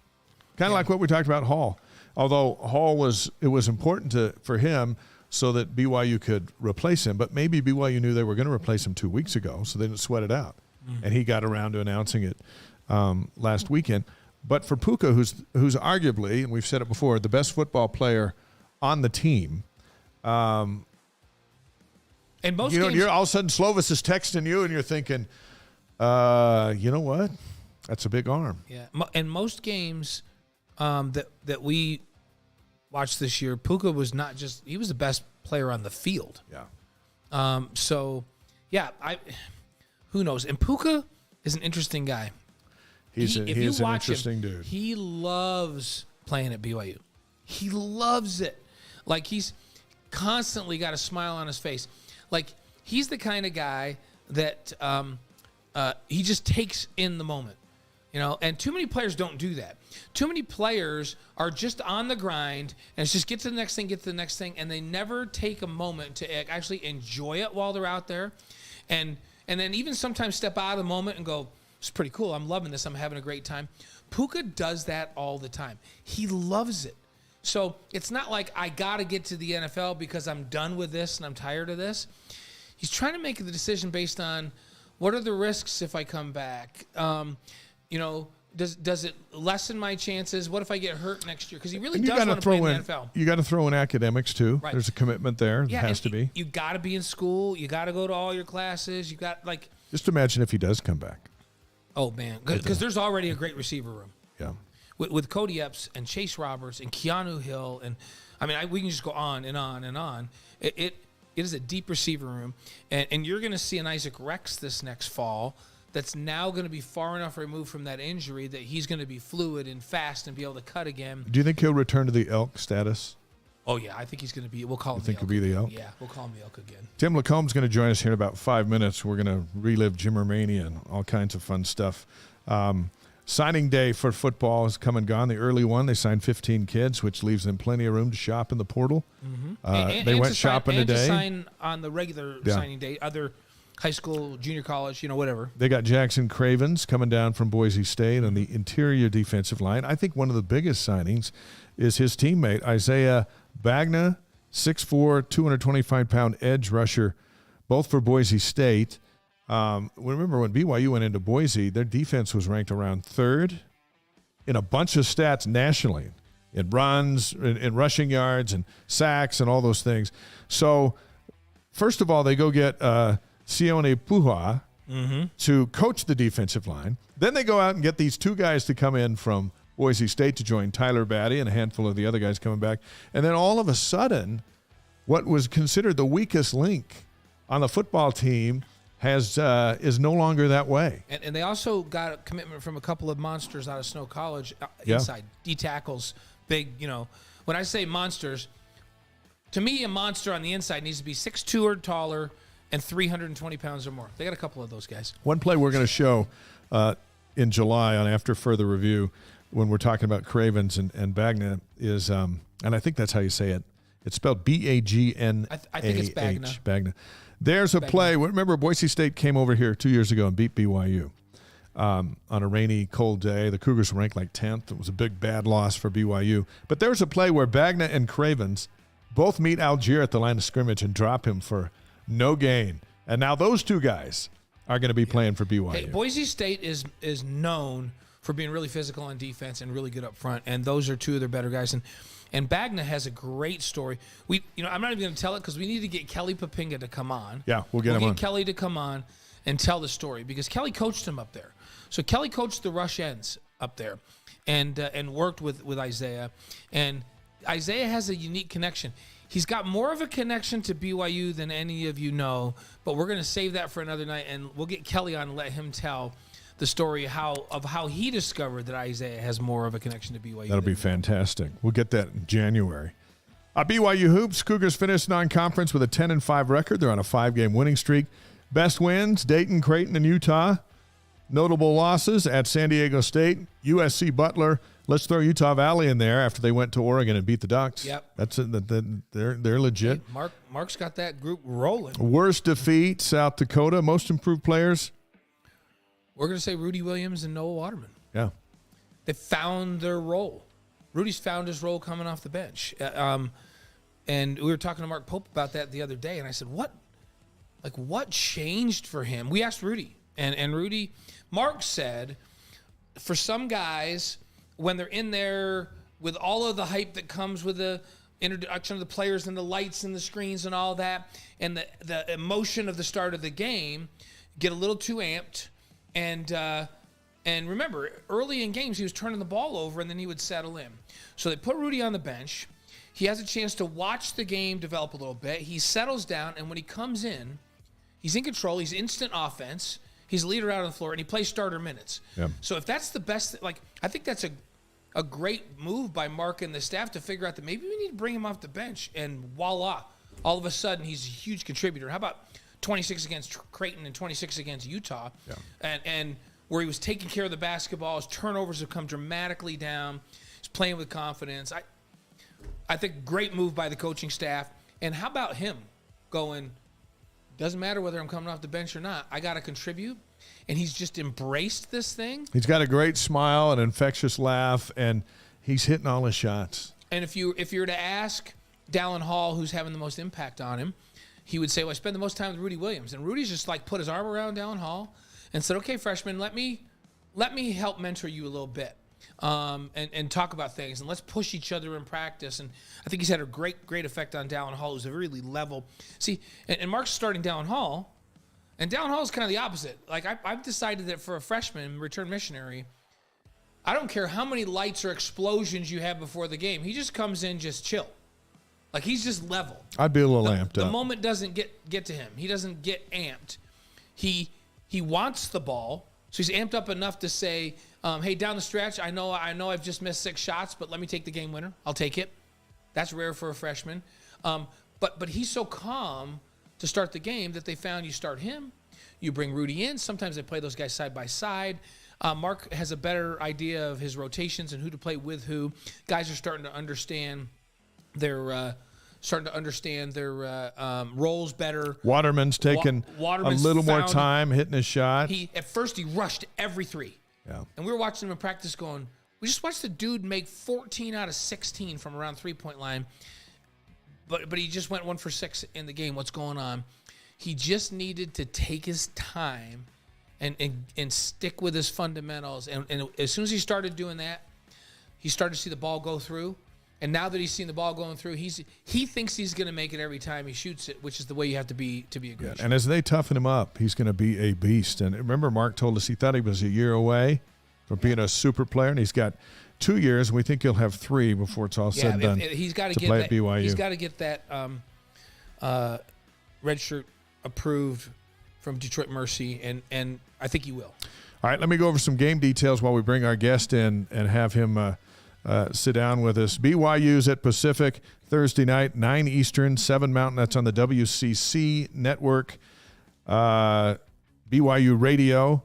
Kind of like what we talked about Hall. Although Hall was important for him so that BYU could replace him, but maybe BYU knew they were going to replace him 2 weeks ago, so they didn't sweat it out. And he got around to announcing it last weekend. But for Puka, who's arguably, and we've said it before, the best football player on the team. And most games, you're all of a sudden Slovis is texting you, and you're thinking, You know what? That's a big arm. Yeah, and most games that we watched this year, Puka was not just he was the best player on the field. Yeah. So, yeah, who knows? And Puka is an interesting guy. He's an interesting dude. He loves playing at BYU. He loves it. Like, he's constantly got a smile on his face. Like, he's the kind of guy that he just takes in the moment. You know, and too many players don't do that. Too many players are just on the grind, and it's just get to the next thing, and they never take a moment to actually enjoy it while they're out there. And then even sometimes step out of the moment and go, it's pretty cool. I'm loving this. I'm having a great time. Puka does that all the time. He loves it. So it's not like I got to get to the NFL because I'm done with this and I'm tired of this. He's trying to make the decision based on what are the risks if I come back. You know, does it lessen my chances? What if I get hurt next year? Because he really does want to play in the NFL. You got to throw in academics too. Right. There's a commitment there. Yeah, it has to be. You got to be in school. You got to go to all your classes. You got like. Just imagine if he does come back. Oh man, because there's already a great receiver room. Yeah. With Cody Epps and Chase Roberts and Keanu Hill and I mean we can just go on and on and on. It is a deep receiver room, and you're going to see an Isaac Rex this next fall. That's now going to be far enough removed from that injury that he's going to be fluid and fast and be able to cut again. Do you think he'll return to the elk status? Oh, yeah. I think he's going to be – we'll call him the elk. You think he'll be the elk? Yeah, we'll call him the elk again. Tim Lacomb's going to join us here in about 5 minutes. We're going to relive Jimmermania and all kinds of fun stuff. Signing day for football has come and gone. The early one, they signed 15 kids, which leaves them plenty of room to shop in the portal. Mm-hmm. They went shopping today. And to sign on the regular signing day, other – high school, junior college, you know, whatever. They got Jackson Cravens coming down from Boise State on the interior defensive line. I think one of the biggest signings is his teammate, Isaiah Bagna, 6'4", 225-pound edge rusher, both for Boise State. Remember when BYU went into Boise, their defense was ranked around third in a bunch of stats nationally, in runs, in rushing yards, and sacks, and all those things. So, first of all, they go get Sione Puha to coach the defensive line. Then they go out and get these two guys to come in from Boise State to join Tyler Batty and a handful of the other guys coming back. And then all of a sudden, what was considered the weakest link on the football team is no longer that way. And they also got a commitment from a couple of monsters out of Snow College inside. D tackles, big, you know. When I say monsters, to me, a monster on the inside needs to be 6'2" or taller and 320 pounds or more. They got a couple of those guys. One play we're going to show in July on After Further Review when we're talking about Cravens and Bagna is, and I think that's how you say it. It's spelled B-A-G-N-A-H. I think it's Bagna. Bagna. There's a play. Remember, Boise State came over here 2 years ago and beat BYU on a rainy, cold day. The Cougars were ranked like 10th. It was a big, bad loss for BYU. But there's a play where Bagna and Cravens both meet Algier at the line of scrimmage and drop him for no gain. And now those two guys are going to be playing for BYU. Hey, Boise State is known for being really physical on defense and really good up front, and those are two of their better guys. And Bagna has a great story. I'm not even going to tell it because we need to get Kelly Papinga to come on. Yeah, we'll get him on. Kelly to come on and tell the story because Kelly coached him up there. So Kelly coached the rush ends up there and worked with Isaiah. And Isaiah has a unique connection. He's got more of a connection to BYU than any of you know, but we're going to save that for another night, and we'll get Kelly on and let him tell the story of how he discovered that Isaiah has more of a connection to BYU. That'll be fantastic. We'll get that in January. BYU Hoops, Cougars finished non-conference with a 10-5 record. They're on a 5-game winning streak. Best wins, Dayton, Creighton, and Utah. Notable losses at San Diego State, USC Butler. Let's throw Utah Valley in there after they went to Oregon and beat the Ducks. Yep. That's they're legit. Hey, Mark's got that group rolling. Worst defeat, South Dakota. Most improved players. We're going to say Rudy Williams and Noah Waterman. Yeah. They found their role. Rudy's found his role coming off the bench. And we were talking to Mark Pope about that the other day, and I said, what changed for him? We asked Rudy, and Rudy, Mark said, for some guys, when they're in there with all of the hype that comes with the introduction of the players and the lights and the screens and all that, and the emotion of the start of the game, get a little too amped, And remember, early in games, he was turning the ball over, and then he would settle in. So they put Rudy on the bench. He has a chance to watch the game develop a little bit. He settles down, and when he comes in, he's in control. He's instant offense. He's a leader out on the floor, and he plays starter minutes. Yep. So if that's the best, I think that's a great move by Mark and the staff to figure out that maybe we need to bring him off the bench, and voila, all of a sudden he's a huge contributor. How about 26 against Creighton and 26 against Utah? Yeah. And where he was taking care of the basketball, his turnovers have come dramatically down. He's playing with confidence. I think great move by the coaching staff. And how about him going, doesn't matter whether I'm coming off the bench or not, I got to contribute. And he's just embraced this thing. He's got a great smile, an infectious laugh, and he's hitting all his shots. And if you were to ask Dallin Hall, who's having the most impact on him, he would say, well, I spend the most time with Rudy Williams. And Rudy's just put his arm around Dallin Hall and said, okay, freshman, let me help mentor you a little bit. And talk about things, and let's push each other in practice. And I think he's had a great effect on Dallin Hall, who's a really level. See, and Mark's starting Dallin Hall, and Dallin Hall is kind of the opposite. I've decided that for a freshman, return missionary, I don't care how many lights or explosions you have before the game. He just comes in just chill. He's just level. I'd be a little amped up. The moment doesn't get to him. He doesn't get amped. He wants the ball, so he's amped up enough to say, hey, down the stretch, I know I've just missed 6 shots, but let me take the game winner. I'll take it. That's rare for a freshman. But he's so calm to start the game that they found you start him, you bring Rudy in. Sometimes they play those guys side by side. Mark has a better idea of his rotations and who to play with who. Guys are starting to understand their roles better. Waterman's taking a little more time hitting his shot. At first he rushed every 3. Yeah. And we were watching him in practice going, we just watched the dude make 14 out of 16 from around 3-point line. But he just went 1 for 6 in the game. What's going on? He just needed to take his time and stick with his fundamentals. And as soon as he started doing that, he started to see the ball go through. And now that he's seen the ball going through, he thinks he's going to make it every time he shoots it, which is the way you have to be a great shooter. And as they toughen him up, he's going to be a beast. And remember, Mark told us he thought he was a year away from being a super player, and he's got 2 years, and we think he'll have 3 before it's all said and done. He's got to play at BYU. He's got to get that red shirt approved from Detroit Mercy, and I think he will. All right, let me go over some game details while we bring our guest in and have him sit down with us. BYU's at Pacific Thursday night, 9 Eastern, 7 Mountain. That's on the WCC network. BYU Radio.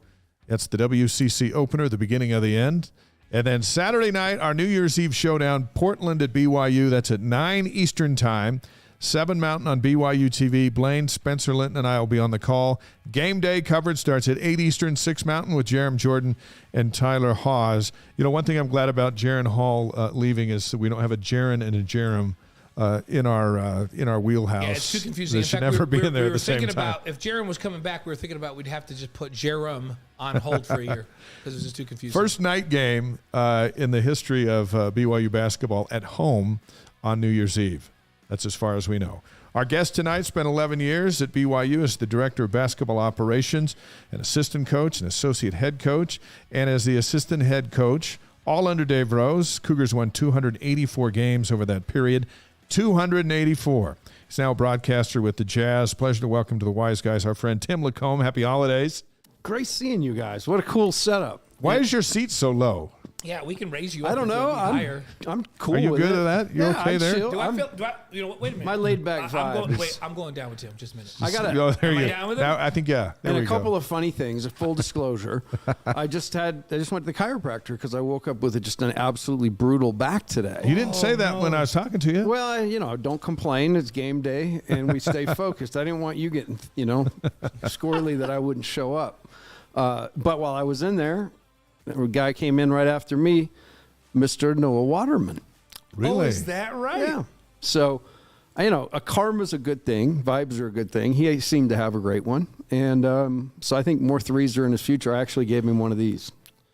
That's the WCC opener, the beginning of the end. And then Saturday night, our New Year's Eve showdown, Portland at BYU. That's at 9 Eastern time. 7 Mountain on BYU TV. Blaine, Spencer Linton, and I will be on the call. Game day coverage starts at 8 Eastern, 6 Mountain with Jerem Jordan and Tyler Hawes. You know, one thing I'm glad about Jaron Hall leaving is that we don't have a Jaron and a Jerem in our wheelhouse. Yeah, it's too confusing. They should never be in there at the same time. If Jerem was coming back, we were thinking about we'd have to just put Jerem on hold for a year because it was just too confusing. First night game in the history of BYU basketball at home on New Year's Eve. That's as far as we know. Our guest tonight spent 11 years at BYU as the Director of Basketball Operations, an assistant coach, an associate head coach, and as the assistant head coach, all under Dave Rose. Cougars won 284 games over that period. 284. He's now a broadcaster with the Jazz. Pleasure to welcome to the Wise Guys our friend Tim Lacombe. Happy holidays. Great seeing you guys. What a cool setup. Why is your seat so low? Yeah, we can raise you up. I don't know. I'm cool. Are you with good it. at that? You okay there? Do I feel? You know what? Wait a minute. My laid back vibe. I'm going down with Tim. Just a minute. I got Oh, there you down with it? Now, I think yeah. There and we a couple go. of funny things. Full disclosure, I just went to the chiropractor because I woke up with just an absolutely brutal back today. You didn't say that when I was talking to you. Well, don't complain. It's game day, and we stay focused. I didn't want you getting, squirrely that I wouldn't show up. But while I was in there, a guy came in right after me, Mr. Noah Waterman. Really? Oh, is that right? Yeah. So, a karma's a good thing. Vibes are a good thing. He seemed to have a great one. And so I think more threes are in his future. I actually gave him one of these.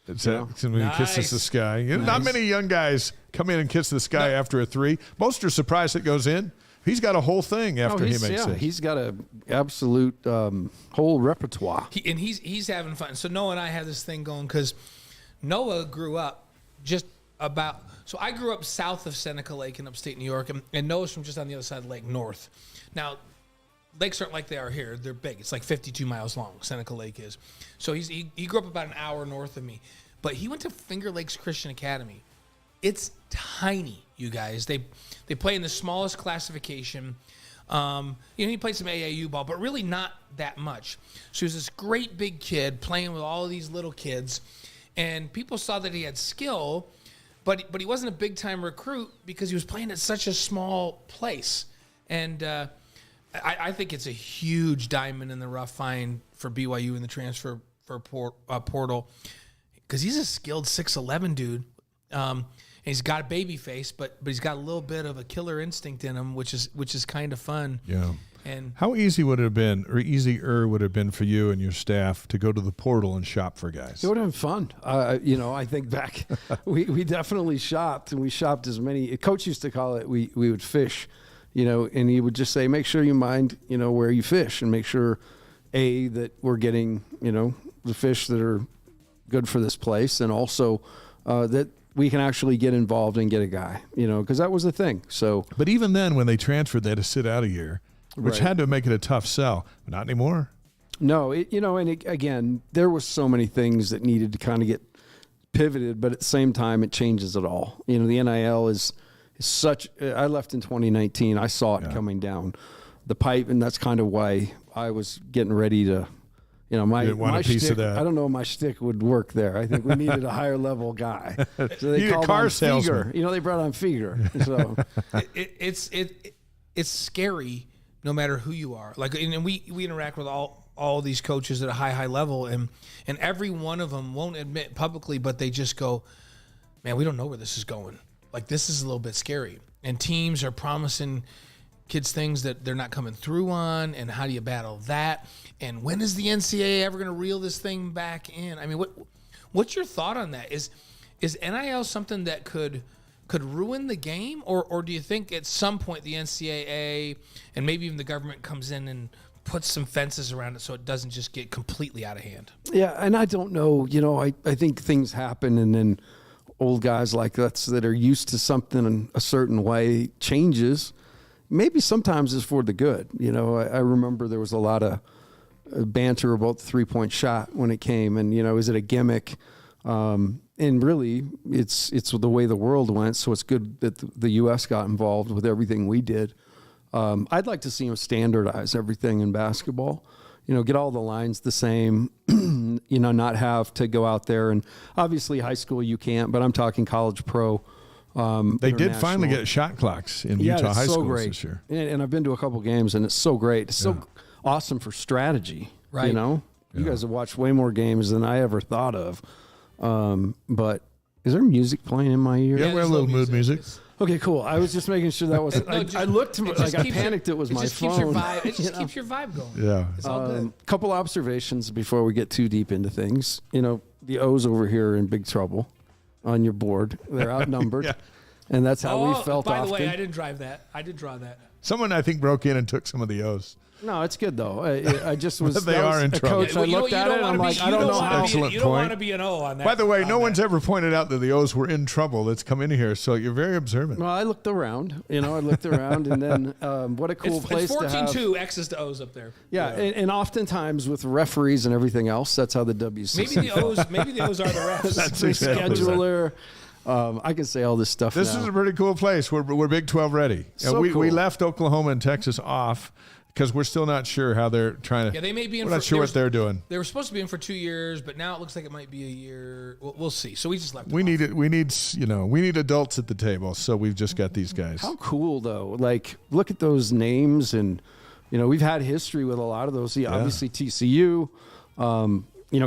It's when he kisses the sky. Not many young guys come in and kiss the sky after a 3. Most are surprised it goes in. He's got a whole thing after he makes it. He's got a absolute whole repertoire. He's having fun. So Noah and I have this thing going because Noah grew up just about. So I grew up south of Seneca Lake in upstate New York, and Noah's from just on the other side of the lake, north. Now, lakes aren't like they are here. They're big. It's like 52 miles long, Seneca Lake is. So he grew up about an hour north of me. But he went to Finger Lakes Christian Academy. It's tiny, you guys. They play in the smallest classification. He played some AAU ball, but really not that much. So he was this great big kid playing with all of these little kids, and people saw that he had skill, but he wasn't a big-time recruit because he was playing at such a small place. And I think it's a huge diamond in the rough find for BYU in the transfer portal because he's a skilled 6'11" dude. And he's got a baby face, but he's got a little bit of a killer instinct in him, which is kind of fun. Yeah. And how easy would it have been, or easier would it have been for you and your staff to go to the portal and shop for guys? It would have been fun. I think back, we definitely shopped, and we shopped as many. Coach used to call it we would fish, and he would just say, make sure you mind, where you fish, and make sure that we're getting, the fish that are good for this place, and also that we can actually get involved and get a guy, because that was the thing. So, but even then, when they transferred, they had to sit out a year, which had to make it a tough sell. But not anymore. No, again, there was so many things that needed to kind of get pivoted, but at the same time, it changes it all. The NIL is such. I left in 2019. I saw it coming down the pipe, and that's kind of why I was getting ready to. My shtick, I don't know if my shtick would work there. I think we needed a higher level guy. So they called on Fieger. They brought on Fieger. So it's scary no matter who you are. Like, and we interact with all these coaches at a high level, and every one of them won't admit publicly, but they just go, man, we don't know where this is going. Like, this is a little bit scary. And teams are promising kids things that they're not coming through on, and how do you battle that? And when is the NCAA ever going to reel this thing back in? I mean, what's your thought on that? Is NIL something that could ruin the game, or do you think at some point the NCAA and maybe even the government comes in and puts some fences around it so it doesn't just get completely out of hand? Yeah, and I don't know. I think things happen, and then old guys like us that are used to something in a certain way changes. Maybe sometimes it's for the good. I remember there was a lot of banter about the 3-point shot when it came, and is it a gimmick? And really, it's the way the world went. So it's good that the U.S. got involved with everything we did. I'd like to see them standardize everything in basketball. Get all the lines the same. Not have to go out there, and obviously high school you can't, but I'm talking college, pro. They did finally get shot clocks in Utah high schools this year. And I've been to a couple games, and it's so great. It's so awesome for strategy. Right. You guys have watched way more games than I ever thought of. But is there music playing in my ear? Yeah, we have a little mood music. Okay, cool. I was just making sure that was. I looked like I panicked. It was my phone. It just keeps your vibe going. Yeah, it's all good. Couple observations before we get too deep into things. The O's over here are in big trouble on your board. They're outnumbered. And that's how we felt by often. the way, I didn't drive that. I did draw that. Someone, I think, broke in and took some of the O's. No, it's good, though. I just was. They are in trouble. Coach, I looked at it, and I'm like, I don't know how. You don't want to be an O on that. By the way, no one's ever pointed out that the O's were in trouble that's come in here, so you're very observant. Well, I looked around. I looked around, and then what a cool place to have. It's 14-2, X's to O's up there. Yeah, and oftentimes with referees and everything else, that's how the W's. Maybe the O's are the refs. That's the scheduler. I can say all this stuff. This is a pretty cool place. We're Big 12 ready. So we cool. left Oklahoma and Texas off because we're still not sure how they're trying to. Yeah, they may be in. We're not sure what they're doing. They were supposed to be in for 2 years, but now it looks like it might be a year. We'll see. So we just left. We need adults at the table. So we've just got these guys. How cool though! Like, look at those names, and we've had history with a lot of those. Obviously TCU.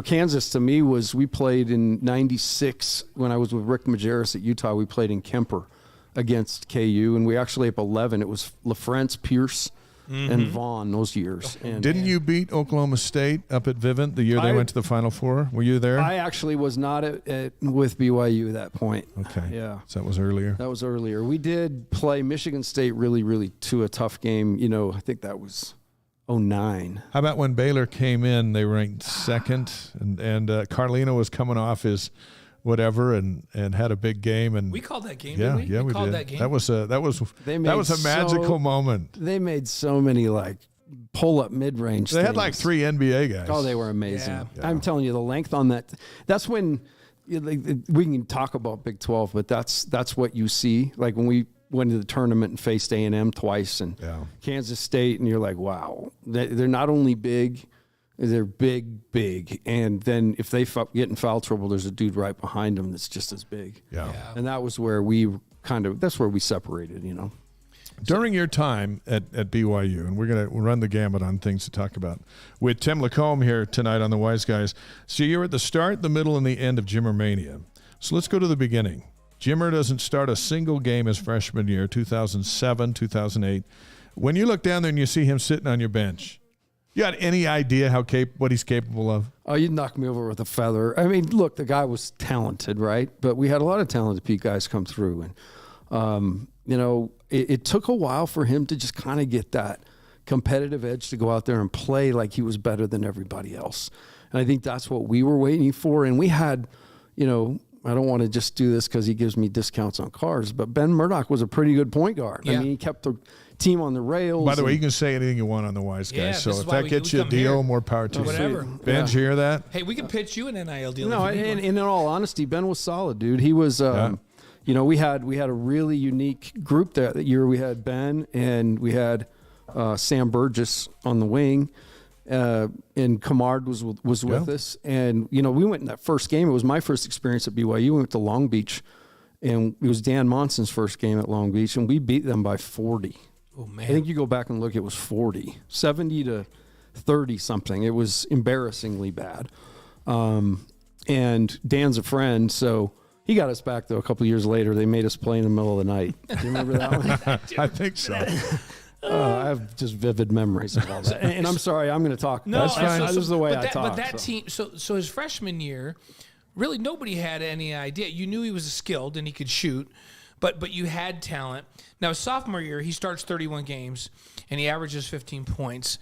Kansas to me we played in '96 when I was with Rick Majerus at Utah. We played in Kemper against KU, and we actually up 11. It was LaFrance, Pierce, and Vaughn those years. And Didn't you beat Oklahoma State up at Vivint the year they went to the Final Four? Were you there? I actually was not with BYU at that point. Okay. Yeah. So that was earlier. That was earlier. We did play Michigan State really, really to a tough game. You know, I think that was 2009. How about when Baylor came in? They ranked second, and Carlino was coming off his whatever and had a big game. And we called that game. Yeah, didn't we? we called did. that game. That was a magical moment. They made so many like pull up mid range. They had like 3 NBA guys. Oh, they were amazing. Yeah. I'm telling you, the length on that. That's when we can talk about Big 12, but that's what you see. Like when we went to the tournament and faced A&M twice and Kansas State, and you're like, wow, they're not only big. They're big, and then if they get in foul trouble, there's a dude right behind them that's just as big. Yeah. And that was where that's where we separated, you know. During your time at BYU, and we're going to run the gamut on things to talk about, with Tim Lacombe here tonight on the Wise Guys. So you're at the start, the middle, and the end of Jimmer Mania. So let's go to the beginning. Jimmer doesn't start a single game his freshman year, 2007, 2008. When you look down there and you see him sitting on your bench, you got any idea what he's capable of? Oh, you'd knock me over with a feather. I mean, look, the guy was talented, right? But we had a lot of talented guys come through. And, you know, it took a while for him to just kind of get that competitive edge to go out there and play like he was better than everybody else. And I think that's what we were waiting for. And we had, you know, I don't want to just do this because he gives me discounts on cars, but Ben Murdoch was a pretty good point guard. Yeah. I mean, he kept the team on the rails. By the way, you can say anything you want on the Wise Guys. Yeah, so this is if why that gets you a deal, here. more power to you. Whatever. Ben, did you hear that? Hey, we can pitch you an NIL deal. No, if you need and one. in all honesty, Ben was solid, dude. He was, you know, we had a really unique group that year. We had Ben and we had Sam Burgess on the wing, and Kamard was with us. And you know, we went in that first game. It was my first experience at BYU. We went to Long Beach, and it was Dan Monson's first game at Long Beach, and we beat them by 40. Oh man! I think you go back and look, it was 40, 70 to 30 something. It was embarrassingly bad. And Dan's a friend, so he got us back though. A couple of years later, they made us play in the middle of the night. Do you remember that one? I think so. I have just vivid memories of all that. And I'm sorry, I'm going to talk. No, That's fine. This is the way I talk. But that team, so his freshman year, really nobody had any idea. You knew he was skilled and he could shoot, but you had talent. Now, his sophomore year, he starts 31 games and he averages 15 points.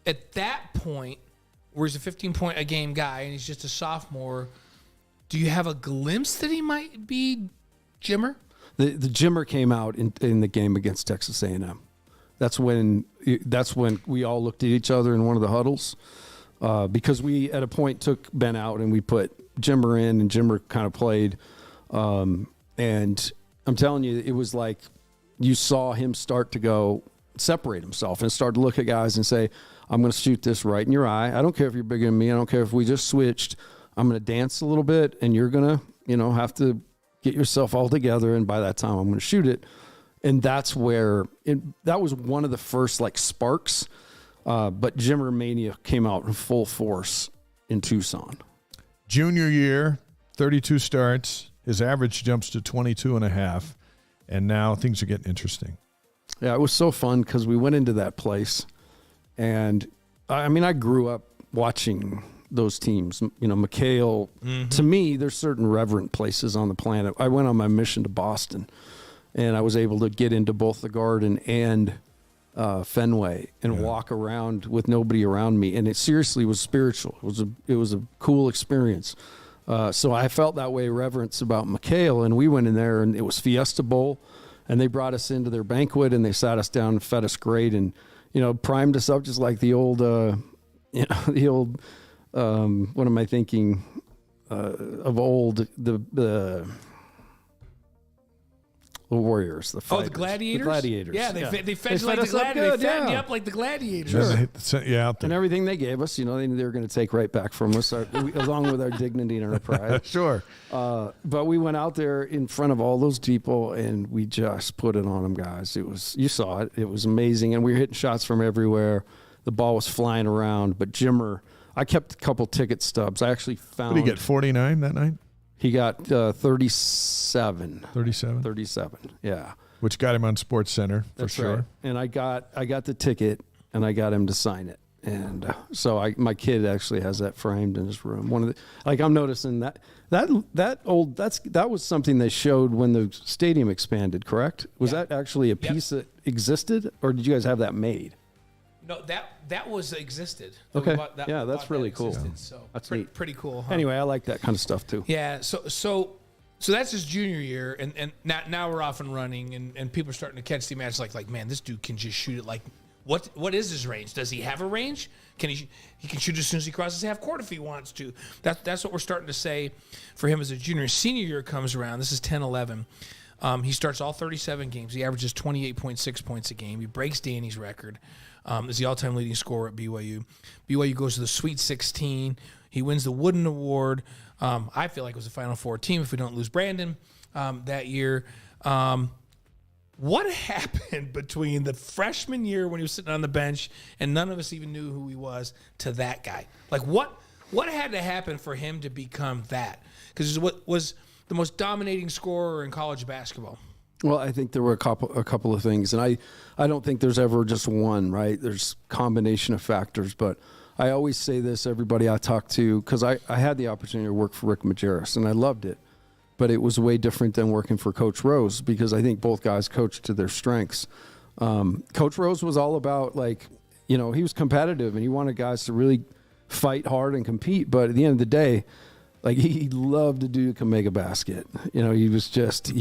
At that point, where he's a 15-point-a-game guy and he's just a sophomore, do you have a glimpse that he might be Jimmer? The Jimmer came out in the game against Texas A&M. That's when we all looked at each other in one of the huddles, because we at a point took Ben out and we put Jimmer in, and Jimmer kind of played. And I'm telling you, it was like you saw him start to go separate himself and start to look at guys and say, I'm going to shoot this right in your eye. I don't care if you're bigger than me. I don't care if we just switched. I'm going to dance a little bit, and you're going to, you know, have to get yourself all together. And by that time, I'm going to shoot it. And that's where that was one of the first like sparks. But Jimmer Mania came out in full force in Tucson. Junior year, 32 starts. His average jumps to 22.5. And now things are getting interesting. Yeah, it was so fun because we went into that place. And I mean, I grew up watching those teams. You know, McHale, to me, there's certain reverent places on the planet. I went on my mission to Boston, and I was able to get into both the Garden and Fenway and walk around with nobody around me. And it seriously was spiritual. It was a cool experience. So I felt that way, reverence about McHale. And we went in there, and it was Fiesta Bowl, and they brought us into their banquet, and they sat us down and fed us great, and you know, primed us up just like the old, what am I thinking of old, the Warriors, the fighters. The Gladiators? The Gladiators. Yeah, they fed you like the us up Gladiators. good, They fed you yeah. up like the Gladiators. Then they sent you out And there. everything they gave us, you know, they knew they were going to take right back from us, along with our dignity and our pride. Sure. But we went out there in front of all those people, and we just put it on them, guys. You saw it. It was amazing. And we were hitting shots from everywhere. The ball was flying around. But Jimmer, I kept a couple ticket stubs. I actually found. What did he get, 49 that night? He got 37. 37? Yeah. Which got him on Sports Center, for That's sure. right. And I got the ticket, and I got him to sign it. And so my kid actually has that framed in his room. I'm noticing that was something they showed when the stadium expanded, correct? Was that actually a piece that existed, or did you guys have that made? No, that was existed. Okay. That's really cool. So that's pretty cool. Huh? Anyway, I like that kind of stuff too. Yeah. So that's his junior year, and now we're off and running, and people are starting to catch the match like, man, this dude can just shoot it like. What is his range? Does he have a range? He can shoot as soon as he crosses half court if he wants to. That's what we're starting to say for him as a junior. Senior year comes around. This is 10-11. He starts all 37 games. He averages 28.6 points a game. He breaks Danny's record. Is the all-time leading scorer at BYU. BYU goes to the Sweet 16. He wins the Wooden Award. I feel like it was a Final Four team if we don't lose Brandon that year. What happened between the freshman year when he was sitting on the bench and none of us even knew who he was to that guy? Like what had to happen for him to become that? Because what was the most dominating scorer in college basketball? Well, I think there were a couple of things, and I don't think there's ever just one, right? There's a combination of factors, but I always say this, everybody I talk to, because I had the opportunity to work for Rick Majerus, and I loved it. But it was way different than working for Coach Rose, because I think both guys coached to their strengths. Coach Rose was all about, he was competitive and he wanted guys to really fight hard and compete. But at the end of the day, he loved to make a basket. He was just,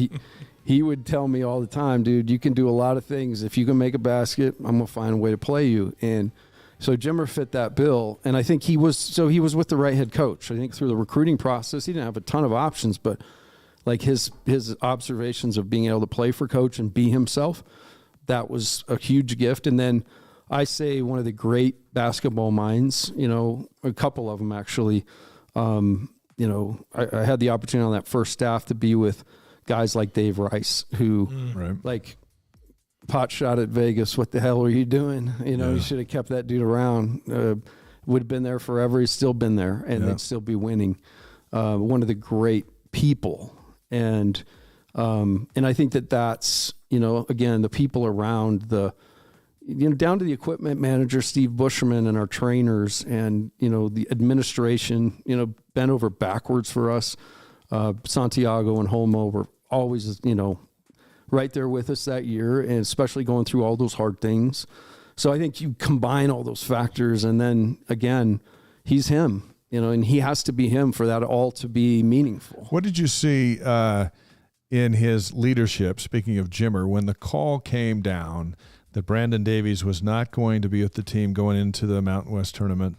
he would tell me all the time, dude, you can do a lot of things. If you can make a basket, I'm going to find a way to play you. And so Jimmer fit that bill. And I think he was with the right head coach. I think through the recruiting process, he didn't have a ton of options, but his observations of being able to play for coach and be himself, that was a huge gift. And then I say one of the great basketball minds, a couple of them actually, I had the opportunity on that first staff to be with guys like Dave Rice, who pot shot at Vegas. What the hell were you doing? You should have kept that dude around. Would have been there forever. He's still been there, and they'd still be winning. One of the great people. And I think that's, again, the people around down to the equipment manager, Steve Bushman, and our trainers, and, the administration, bent over backwards for us. Santiago and Holmo were always, right there with us that year, and especially going through all those hard things. So I think you combine all those factors, and then again, he's him. And he has to be him for that all to be meaningful. What did you see in his leadership, speaking of Jimmer, when the call came down that Brandon Davies was not going to be with the team going into the Mountain West tournament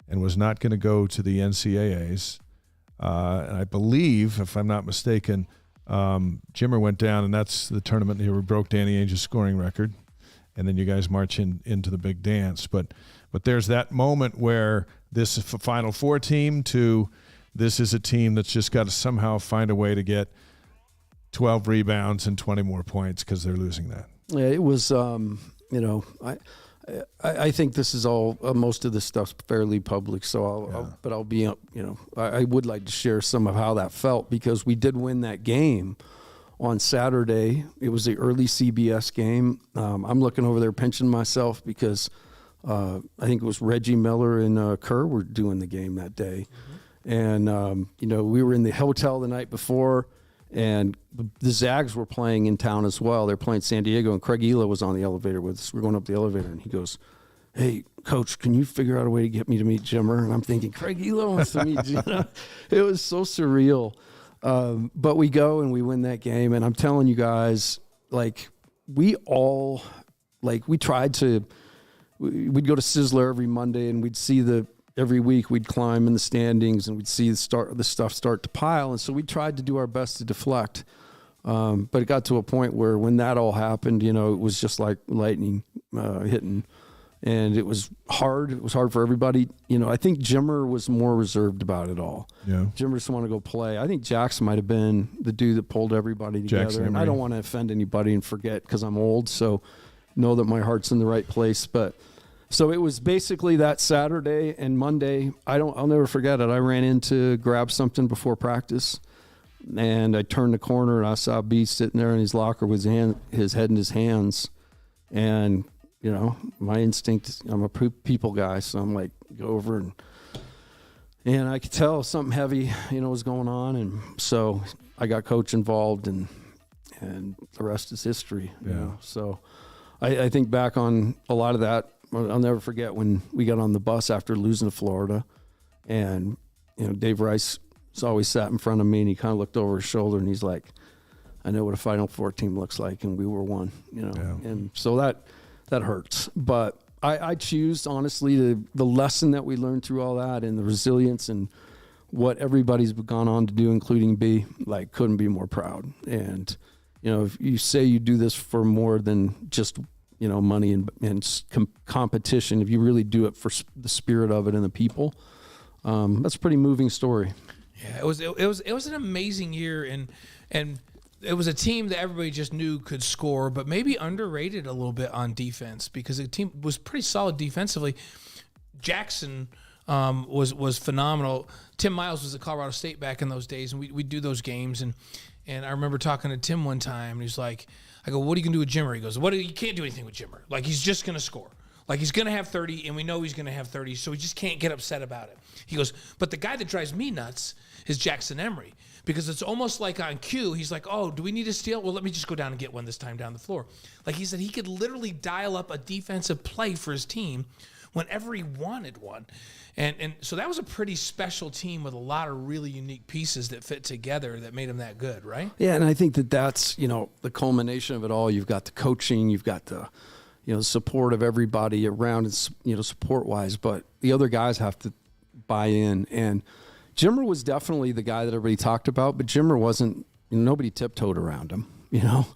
and was not going to go to the NCAAs? And I believe, if I'm not mistaken, Jimmer went down, and that's the tournament where we broke Danny Ainge's scoring record. And then you guys march into the big dance. But there's that moment where this is a Final Four team to this is a team that's just got to somehow find a way to get 12 rebounds and 20 more points because they're losing that. Yeah, it was, I think this is all, most of this stuff's fairly public, so I'll be, I would like to share some of how that felt, because we did win that game on Saturday. It was the early CBS game. I'm looking over there pinching myself because I think it was Reggie Miller and Kerr were doing the game that day. Mm-hmm. And, we were in the hotel the night before, and the Zags were playing in town as well. They're playing San Diego, and Craig Ela was on the elevator with us. We're going up the elevator, and he goes, "Hey, Coach, can you figure out a way to get me to meet Jimmer?" And I'm thinking, Craig Ela wants to meet Jimmer. It was so surreal. But we go and we win that game, and I'm telling you guys, we tried to. We'd go to Sizzler every Monday, and we'd see every week we'd climb in the standings, and we'd see the stuff start to pile. And so we tried to do our best to deflect. But it got to a point where when that all happened, it was just like lightning hitting. And it was hard. It was hard for everybody. I think Jimmer was more reserved about it all. Yeah. Jimmer just wanted to go play. I think Jackson might have been the dude that pulled everybody together. Jackson, and I don't want to offend anybody and forget, because I'm old, so know that my heart's in the right place. But so it was basically that Saturday and Monday. I'll never forget it. I ran in to grab something before practice, and I turned the corner, and I saw B sitting there in his locker with his head in his hands. And You know, my instinct, I'm a people guy, so I'm like, go over and I could tell something heavy, you know, was going on. And so I got coach involved, and the rest is history. You know? So I think back on a lot of that. I'll never forget when we got on the bus after losing to Florida, and, you know, Dave Rice always sat in front of me, and he kind of looked over his shoulder, and he's like, I know what a Final Four team looks like, and we were one, you know. Yeah. And so that hurts. But I choose, honestly, the lesson that we learned through all that, and the resilience and what everybody's gone on to do, including B, like, couldn't be more proud. And, you know, if you say you do this for more than just, you know, money and competition, if you really do it for the spirit of it and the people, that's a pretty moving story. Yeah, it was an amazing year, and it was a team that everybody just knew could score, but maybe underrated a little bit on defense, because the team was pretty solid defensively. Jackson was phenomenal. Tim Miles was at Colorado State back in those days, and we'd do those games, and I remember talking to Tim one time, and he's like, I go, what are you going to do with Jimmer? He goes, you can't do anything with Jimmer. Like, he's just going to score. Like, he's going to have 30, and we know he's going to have 30, so we just can't get upset about it. He goes, but the guy that drives me nuts is Jackson Emery, because it's almost like on cue, he's like, oh, do we need a steal? Well, let me just go down and get one this time down the floor. Like, he said he could literally dial up a defensive play for his team whenever he wanted one. And so that was a pretty special team with a lot of really unique pieces that fit together that made him that good, right? Yeah, and I think that's, you know, the culmination of it all. You've got the coaching, you've got the, you know, support of everybody around, and, you know, support-wise, but the other guys have to buy in. And Jimmer was definitely the guy that everybody talked about, but Jimmer wasn't, you know, nobody tiptoed around him, you know.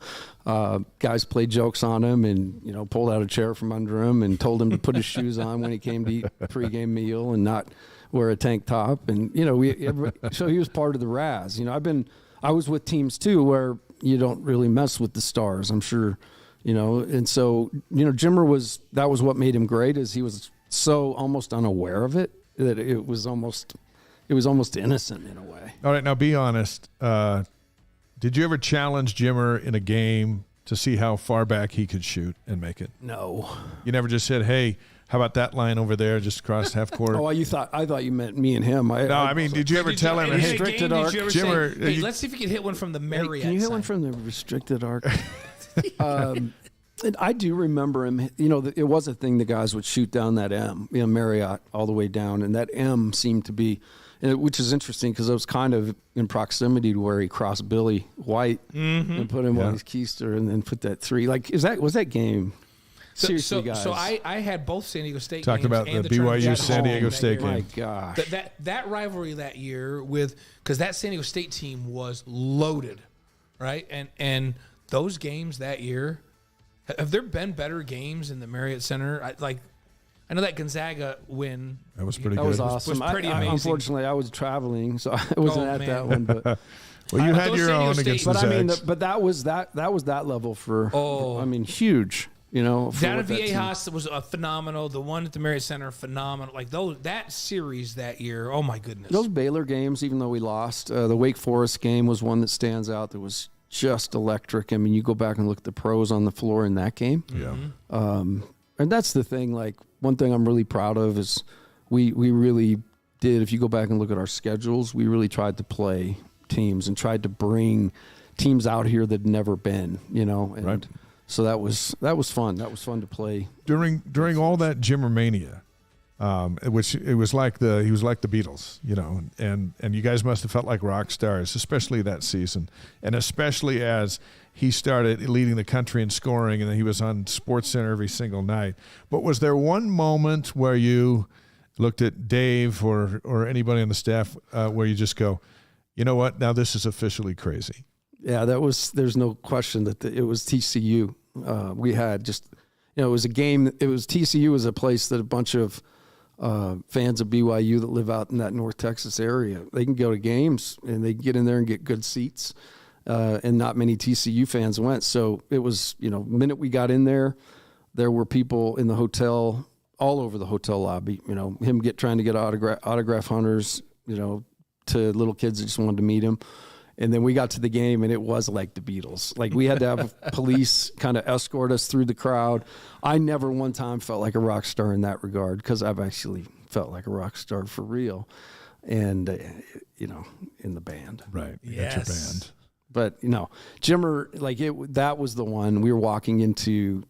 Guys played jokes on him and, you know, pulled out a chair from under him and told him to put his shoes on when he came to eat a pregame meal and not wear a tank top. And, you know, so he was part of the Raz. You know, I was with teams too where you don't really mess with the stars, I'm sure, you know. And so, you know, Jimmer that was what made him great, is he was so almost unaware of it that it was almost innocent in a way. All right, now be honest. Did you ever challenge Jimmer in a game to see how far back he could shoot and make it? No. You never just said, hey, how about that line over there just across half court? Oh, I thought you meant me and him. I mean, did you ever tell him, hey, restricted arc? Jimmer, hey, let's see if you can hit one from the Marriott. Can you hit one from the restricted arc? And I do remember him, you know, it was a thing the guys would shoot down that M, you know, Marriott all the way down, and that M seemed to be, which is interesting because I was kind of in proximity to where he crossed Billy White and put him on his keister and then put that three. Like, was that game? Seriously, guys. So I had both San Diego State Talked games about and the the BYU San Diego State game. My gosh. That rivalry that year because that San Diego State team was loaded, right? And those games that year, have there been better games in the Marriott Center? I know that Gonzaga win. That was pretty good. That was awesome. Was pretty amazing. Unfortunately, I was traveling, so I wasn't at that one. But well, you had your own against the Zags. I mean, but that was that level for. I mean, huge. You know, down at Viejas was phenomenal. The one at the Marriott Center, phenomenal. Like that series that year, oh my goodness. Those Baylor games, even though we lost, the Wake Forest game was one that stands out. That was just electric. I mean, you go back and look at the pros on the floor in that game. Yeah. And that's the thing. Like, one thing I'm really proud of is we really did. If you go back and look at our schedules, we really tried to play teams and tried to bring teams out here that had never been. You know, and right. So that was fun. That was fun to play during all that Jimmermania, which he was like the Beatles, you know, and you guys must have felt like rock stars, especially that season, and especially as he started leading the country in scoring, and then he was on SportsCenter every single night. But was there one moment where you looked at Dave or anybody on the staff where you just go, you know what, now this is officially crazy? Yeah, there's no question that it was TCU. We had just, you know, it was a game. It was TCU was a place that a bunch of fans of BYU that live out in that North Texas area, they can go to games and they can get in there and get good seats. And not many TCU fans went. So it was, you know, the minute we got in there were people in the hotel, all over the hotel lobby, you know, trying to get autograph hunters, you know, to little kids that just wanted to meet him. And then we got to the game, and it was like the Beatles. Like, we had to have police kind of escort us through the crowd. I never one time felt like a rock star in that regard, because I've actually felt like a rock star for real. And, in the band. Right. Yes. That's your band. But, Jimmer, that was the one. We were walking into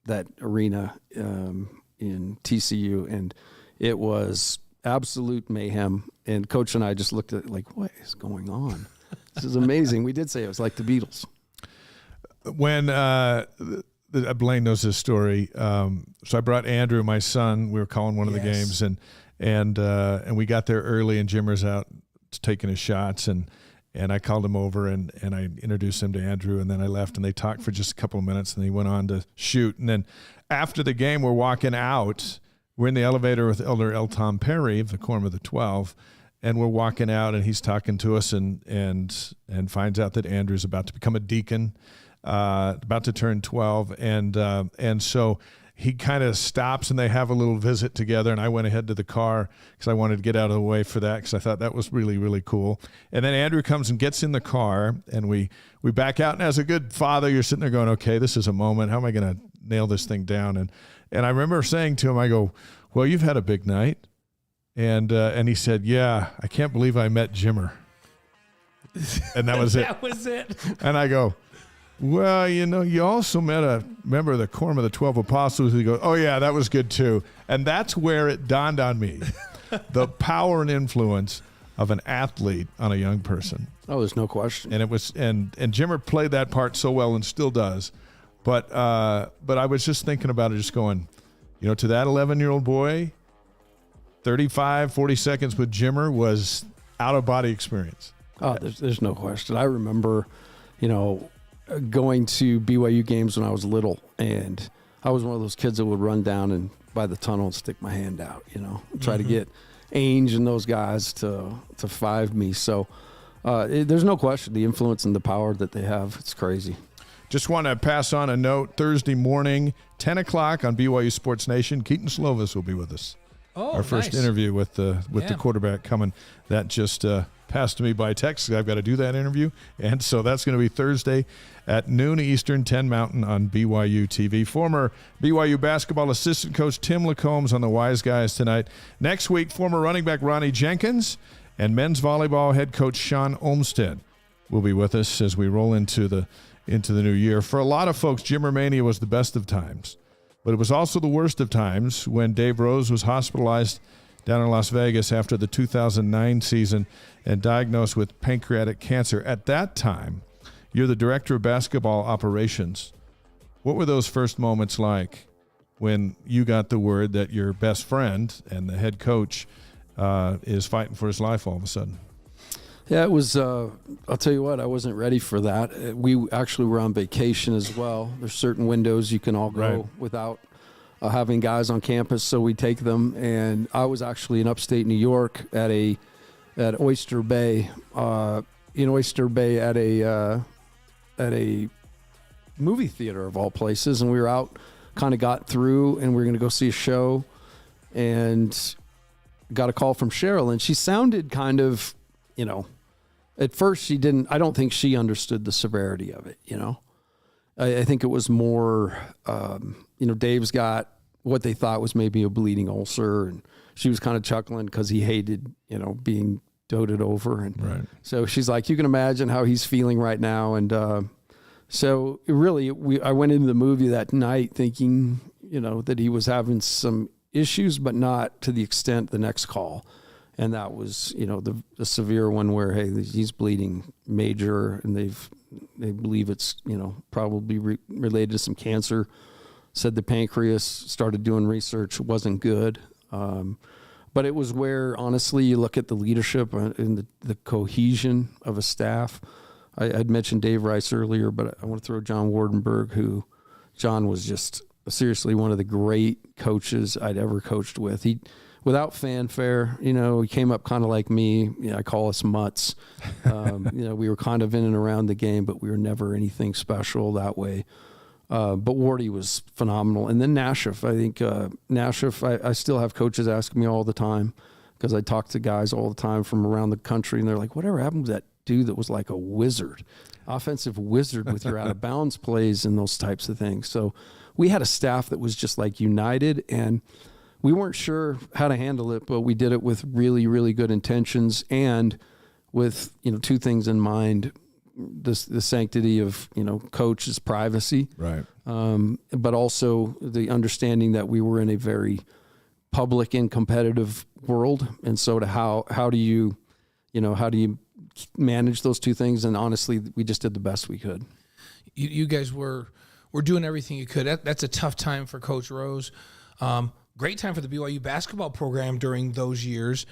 that arena in TCU, and it was absolute mayhem. And Coach and I just looked at it like, what is going on? This is amazing. We did say it was like the Beatles. When Blaine knows this story, so I brought Andrew, my son. We were calling one of the games, and we got there early, and Jimmer's out taking his shots, and I called him over, and I introduced him to Andrew, and then I left, and they talked for just a couple of minutes, and he went on to shoot. And then after the game, we're walking out. We're in the elevator with Elder L. Tom Perry of the Quorum of the 12, and we're walking out, and he's talking to us, and finds out that Andrew's about to become a deacon, about to turn 12, and so he kind of stops, and they have a little visit together, and I went ahead to the car because I wanted to get out of the way for that, because I thought that was really, really cool. And then Andrew comes and gets in the car, and we back out, and as a good father, you're sitting there going, okay, this is a moment. How am I going to nail this thing down? And I remember saying to him, I go, well, you've had a big night. And he said, yeah, I can't believe I met Jimmer. And that was it. That was it. And I go, well, you also met a member of the Quorum of the 12 Apostles. He goes, oh, yeah, that was good too. And that's where it dawned on me, the power and influence of an athlete on a young person. Oh, there's no question. And it was, and Jimmer played that part so well and still does. But I was just thinking about it, just going, to that 11-year-old boy, 35, 40 seconds with Jimmer was out-of-body experience. Oh, there's no question. I remember, going to BYU games when I was little, and I was one of those kids that would run down and by the tunnel and stick my hand out, try to get Ainge and those guys to five me. So there's no question the influence and the power that they have. It's crazy. Just want to pass on a note. Thursday morning, 10 o'clock on BYU Sports Nation, Keaton Slovis will be with us. Oh, our first interview with the quarterback coming. That just passed to me by text. I've got to do that interview. And so that's going to be Thursday at noon Eastern, 10 Mountain on BYU TV. Former BYU basketball assistant coach Tim LaCombs on the Wise Guys tonight. Next week, former running back Ronnie Jenkins and men's volleyball head coach Sean Olmstead will be with us as we roll into the new year. For a lot of folks, Jimmer Mania was the best of times, but it was also the worst of times when Dave Rose was hospitalized down in Las Vegas after the 2009 season and diagnosed with pancreatic cancer. At that time, you're the director of basketball operations. What were those first moments like when you got the word that your best friend and the head coach is fighting for his life all of a sudden? Yeah, it was, I'll tell you what, I wasn't ready for that. We actually were on vacation as well. There's certain windows you can all go without having guys on campus, so we take them. And I was actually in upstate New York at Oyster Bay, at a movie theater of all places. And we were out, kind of got through, and we were going to go see a show, and got a call from Cheryl, and she sounded kind of, at first I don't think she understood the severity of it, I think it was more, Dave's got what they thought was maybe a bleeding ulcer, and she was kind of chuckling because he hated, being doted over. And so she's like, you can imagine how he's feeling right now. And so I went into the movie that night thinking, that he was having some issues, but not to the extent the next call. And that was, the severe one where, hey, he's bleeding major, and they believe it's, probably related to some cancer. Said the pancreas, started doing research, wasn't good. But it was where, honestly, you look at the leadership and the cohesion of a staff. I'd mentioned Dave Rice earlier, but I want to throw John Wardenberg, John was just seriously one of the great coaches I'd ever coached with. Without fanfare, he came up kind of like me. I call us mutts. We were kind of in and around the game, but we were never anything special that way. But Wardy was phenomenal. And then Nashif. I think Nashif, I still have coaches asking me all the time, because I talk to guys all the time from around the country, and they're like, whatever happened with that dude that was like a wizard, offensive wizard with your out of bounds plays and those types of things. So we had a staff that was just like united, and we weren't sure how to handle it, but we did it with really, really good intentions and with, two things in mind: the sanctity of, coach's privacy, right? But also the understanding that we were in a very public and competitive world, and so how do you manage those two things? And honestly, we just did the best we could. You guys were doing everything you could. That's a tough time for Coach Rose. Great time for the BYU basketball program during those years.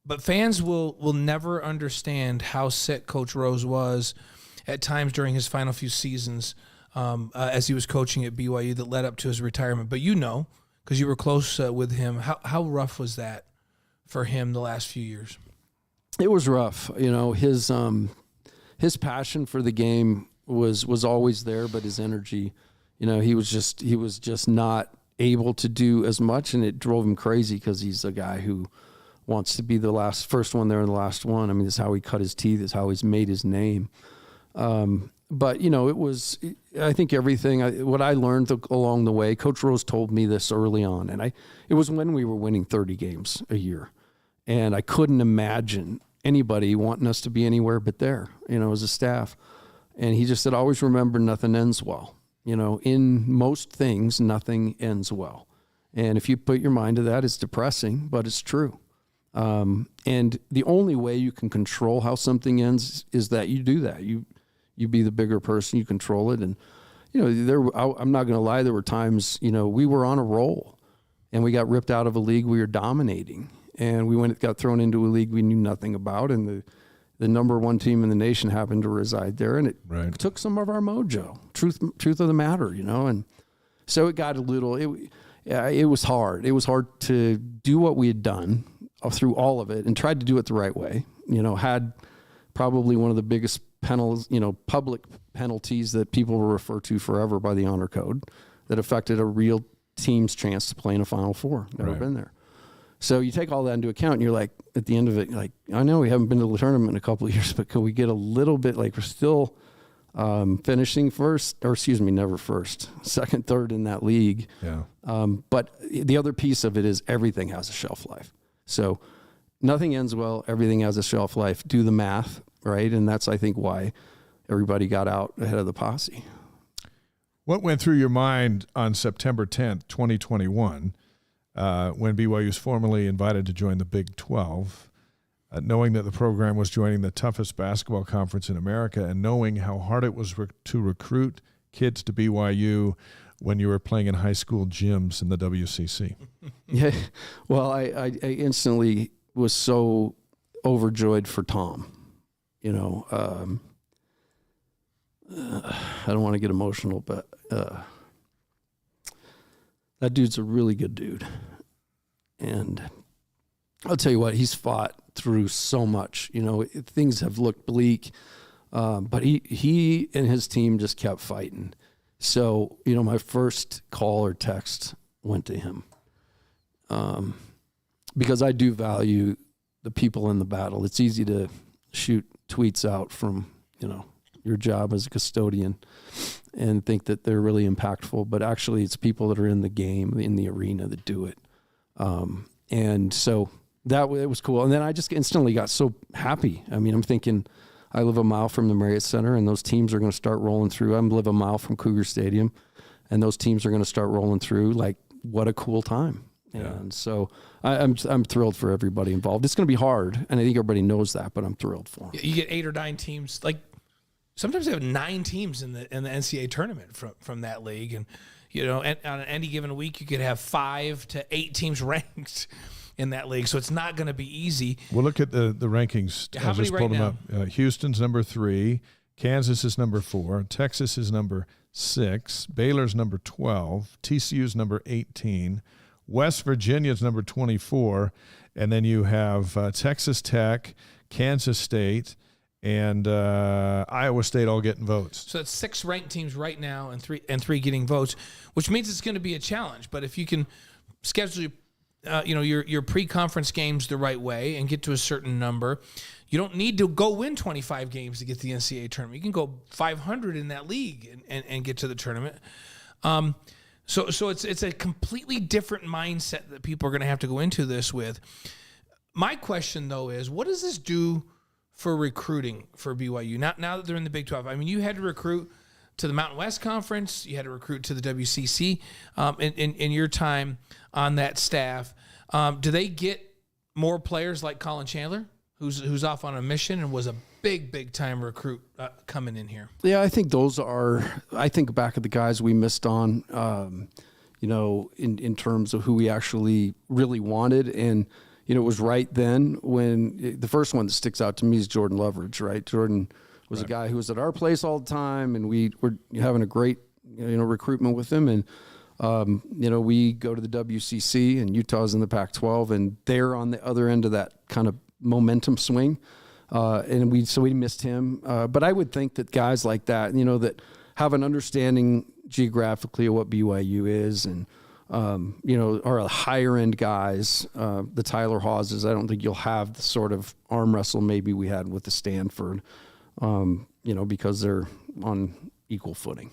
But fans will never understand how sick Coach Rose was at times during his final few seasons as he was coaching at BYU that led up to his retirement. But because you were close with him, how rough was that for him the last few years? It was rough. His passion for the game was always there, but his energy, he was just not able to do as much, and it drove him crazy because he's a guy who wants to be the first one there and the last one. I mean, this is how he cut his teeth. It's how he's made his name. But it was, I think what I learned along the way, Coach Rose told me this early on, and it was when we were winning 30 games a year, and I couldn't imagine anybody wanting us to be anywhere but there, as a staff. And he just said, always remember, nothing ends well. In most things, nothing ends well. And if you put your mind to that, it's depressing, but it's true. And the only way you can control how something ends is that you do that. You be the bigger person, you control it. And, I'm not going to lie, there were times, we were on a roll and we got ripped out of a league we were dominating. And we got thrown into a league we knew nothing about. And the number one team in the nation happened to reside there. And it took some of our mojo, truth of the matter, And so it got it was hard. It was hard to do what we had done through all of it and tried to do it the right way. Had probably one of the biggest public penalties that people will refer to forever by the honor code that affected a real team's chance to play in a Final Four. Never been there. So you take all that into account and you're like, at the end of it, like, I know we haven't been to the tournament in a couple of years, but could we get a little bit, like we're still finishing never first, second, third in that league. Yeah. But the other piece of it is everything has a shelf life. So nothing ends well. Everything has a shelf life. Do the math, right? And that's, I think, why everybody got out ahead of the posse. What went through your mind on September 10th, 2021, when BYU was formally invited to join the Big 12, knowing that the program was joining the toughest basketball conference in America and knowing how hard it was to recruit kids to BYU when you were playing in high school gyms in the WCC? Yeah, well, I instantly was so overjoyed for Tom. I don't want to get emotional, but that dude's a really good dude. And I'll tell you what, he's fought through so much. Things have looked bleak, but he and his team just kept fighting. So, my first call or text went to him because I do value the people in the battle. It's easy to shoot tweets out from, your job as a custodian and think that they're really impactful, but actually it's people that are in the game, in the arena, that do it. And so it was cool. And then I just instantly got so happy. I mean, I'm thinking, I live a mile from the Marriott Center, and those teams are going to start rolling through. I live a mile from Cougar Stadium, and those teams are going to start rolling through. Like, what a cool time. Yeah. And so I'm thrilled for everybody involved. It's going to be hard, and I think everybody knows that, but I'm thrilled for them. You get 8 or 9 teams. Like, sometimes they have 9 teams in the NCAA tournament from that league. And, on any given week, you could have 5 to 8 teams ranked in that league. So it's not going to be easy. Well, look at the rankings. How many right now? Houston's number 3. Kansas is number 4. Texas is number 6. Baylor's number 12. TCU's number 18. West Virginia's number 24. And then you have Texas Tech, Kansas State, and Iowa State all getting votes. So that's 6 ranked teams right now and 3 getting votes, which means it's going to be a challenge. But if you can schedule your pre-conference games the right way and get to a certain number. You don't need to go win 25 games to get to the NCAA tournament. You can go 500 in that league and get to the tournament. So it's a completely different mindset that people are going to have to go into this with. My question, though, is what does this do for recruiting for BYU? Now that they're in the Big 12. I mean, you had to recruit to the Mountain West Conference. You had to recruit to the WCC in your time on that staff. Do they get more players like Colin Chandler, who's off on a mission and was a big time recruit coming in here? Yeah, I think those are. I think back at the guys we missed on, in terms of who we actually really wanted, and it was right then when the first one that sticks out to me is Jordan Loveridge. Right, Jordan was a guy who was at our place all the time, and we were having a great recruitment with him, and we go to the WCC, and Utah's in the Pac-12, and they're on the other end of that kind of momentum swing. And we missed him. But I would think that guys like that, that have an understanding geographically of what BYU is and, are higher end guys, the Tyler Hawes, I don't think you'll have the sort of arm wrestle maybe we had with the Stanford, because they're on equal footing.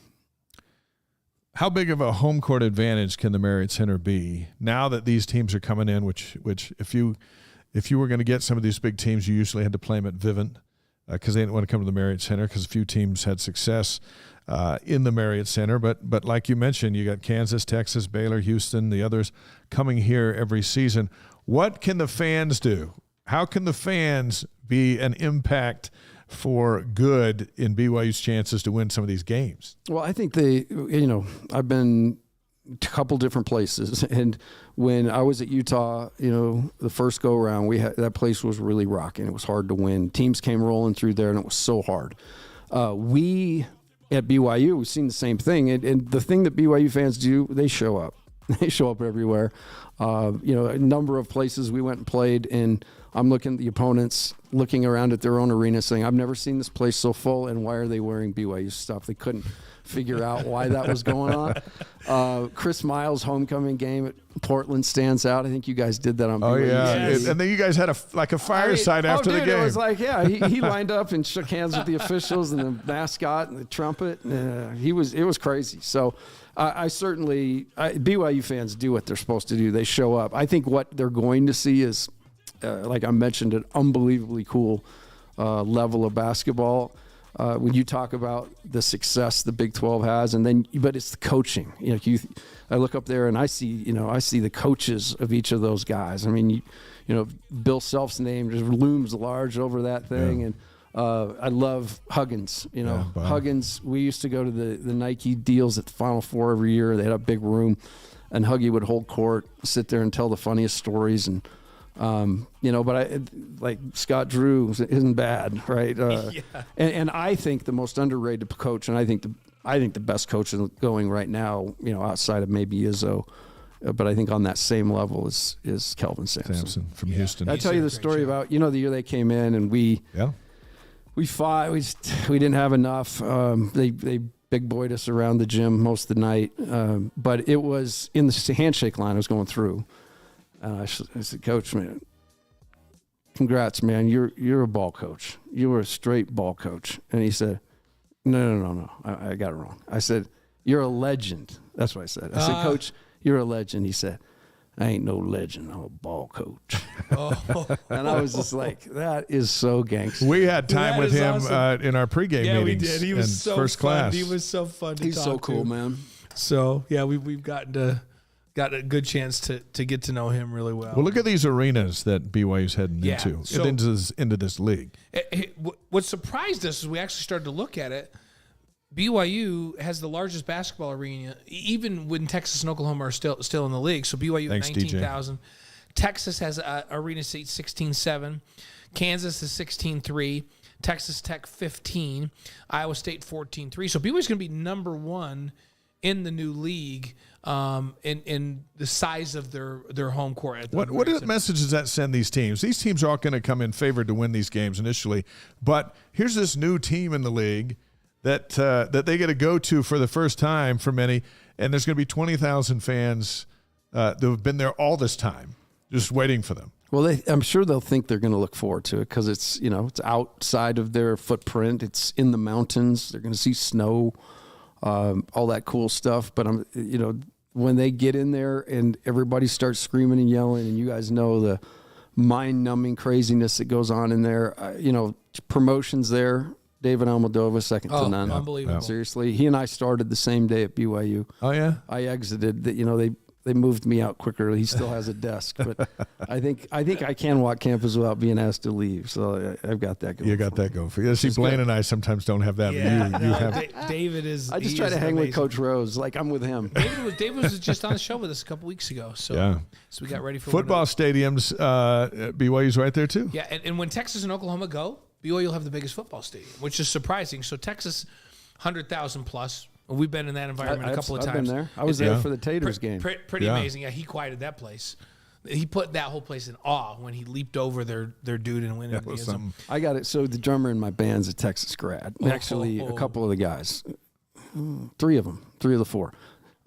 How big of a home court advantage can the Marriott Center be now that these teams are coming in, which if you were going to get some of these big teams, you usually had to play them at Vivint because they didn't want to come to the Marriott Center because a few teams had success in the Marriott Center. But like you mentioned, you got Kansas, Texas, Baylor, Houston, the others coming here every season. What can the fans do? How can the fans be an impact for good in BYU's chances to win some of these games? Well, I think I've been a couple different places, and when I was at Utah, the first go around, that place was really rocking. It was hard to win. Teams came rolling through there, and it was so hard. We at BYU, we've seen the same thing, and the thing that BYU fans do, they show up. They show up everywhere. A number of places we went and played, and I'm looking at the opponents, looking around at their own arena, saying, "I've never seen this place so full, and why are they wearing BYU stuff?" They couldn't figure out why that was going on. Chris Miles' homecoming game at Portland stands out. I think you guys did that on BYU. Oh, yeah. Yes. And then you guys had a fireside after the game. It was like, he lined up and shook hands with the officials and the mascot and the trumpet. It was crazy. So BYU fans do what they're supposed to do. They show up. I think what they're going to see is, like I mentioned, an unbelievably cool level of basketball. When you talk about the success the Big 12 has, but it's the coaching. I look up there and I see the coaches of each of those guys. I mean, Bill Self's name just looms large over that thing, and I love Huggins. Huggins. We used to go to the Nike deals at the Final Four every year. They had a big room, and Huggy would hold court, sit there and tell the funniest stories and. But I like Scott Drew isn't bad, right? And I think the most underrated coach, and I think the best coach going right now, outside of maybe Izzo, but I think on that same level is Kelvin Sampson from Houston. I tell you the story about the year they came in and we fought. We didn't have enough. They big boyed us around the gym most of the night, but it was in the handshake line I was going through. I said, "Coach, man, congrats, man. You're a ball coach. You were a straight ball coach." And he said, No. I got it wrong. I said, "You're a legend." That's what I said. I said, "Coach, you're a legend." He said, "I ain't no legend. I'm a ball coach." And I was just like, that is so gangster. We had time with him awesome. In our pregame meetings. Yeah, we did. He was so first fun. class. He was so fun to He's talk so to. cool, man. So, yeah, we've got a good chance to get to know him really well. Well, look at these arenas that BYU's heading into this league. What surprised us is we actually started to look at it. BYU has the largest basketball arena, even when Texas and Oklahoma are still in the league. So BYU at 19,000. Texas has arena seats 16,700. Kansas is 16,300. Texas Tech 15,000. Iowa State 14,300. So BYU's going to be number one in the new league in the size of their home court. What message does that send these teams? These teams are all going to come in favored to win these games initially, but here's this new team in the league that they get to go to for the first time for many, and there's going to be 20,000 fans that have been there all this time. just waiting for them. Well, I'm sure they'll think they're going to look forward to it because it's it's outside of their footprint. It's in the mountains. They're going to see snow, all that cool stuff. But when they get in there and everybody starts screaming and yelling, and you guys know the mind-numbing craziness that goes on in there. Promotions there. David Almodovar, second to none. Unbelievable. Seriously, he and I started the same day at BYU. Oh yeah. I exited. They moved me out quicker. He still has a desk, but I think I can walk campus without being asked to leave. So I've got that going. You got that going for you. See, Blaine and I sometimes don't have that. Yeah, you have. David is. I just try to hang with Coach Rose, like I'm with him. David was just on the show with us a couple weeks ago. So so we got ready for football stadiums. BYU's right there too. Yeah, and when Texas and Oklahoma go, BYU will have the biggest football stadium, which is surprising. So Texas, 100,000 plus. We've been in that environment a couple of times. I've been there. I was there for the Taters game. Pretty amazing. Yeah, he quieted that place. He put that whole place in awe when he leaped over their dude and went against him. I got it. So the drummer in my band's a Texas grad. Actually, a couple of the guys, three of the four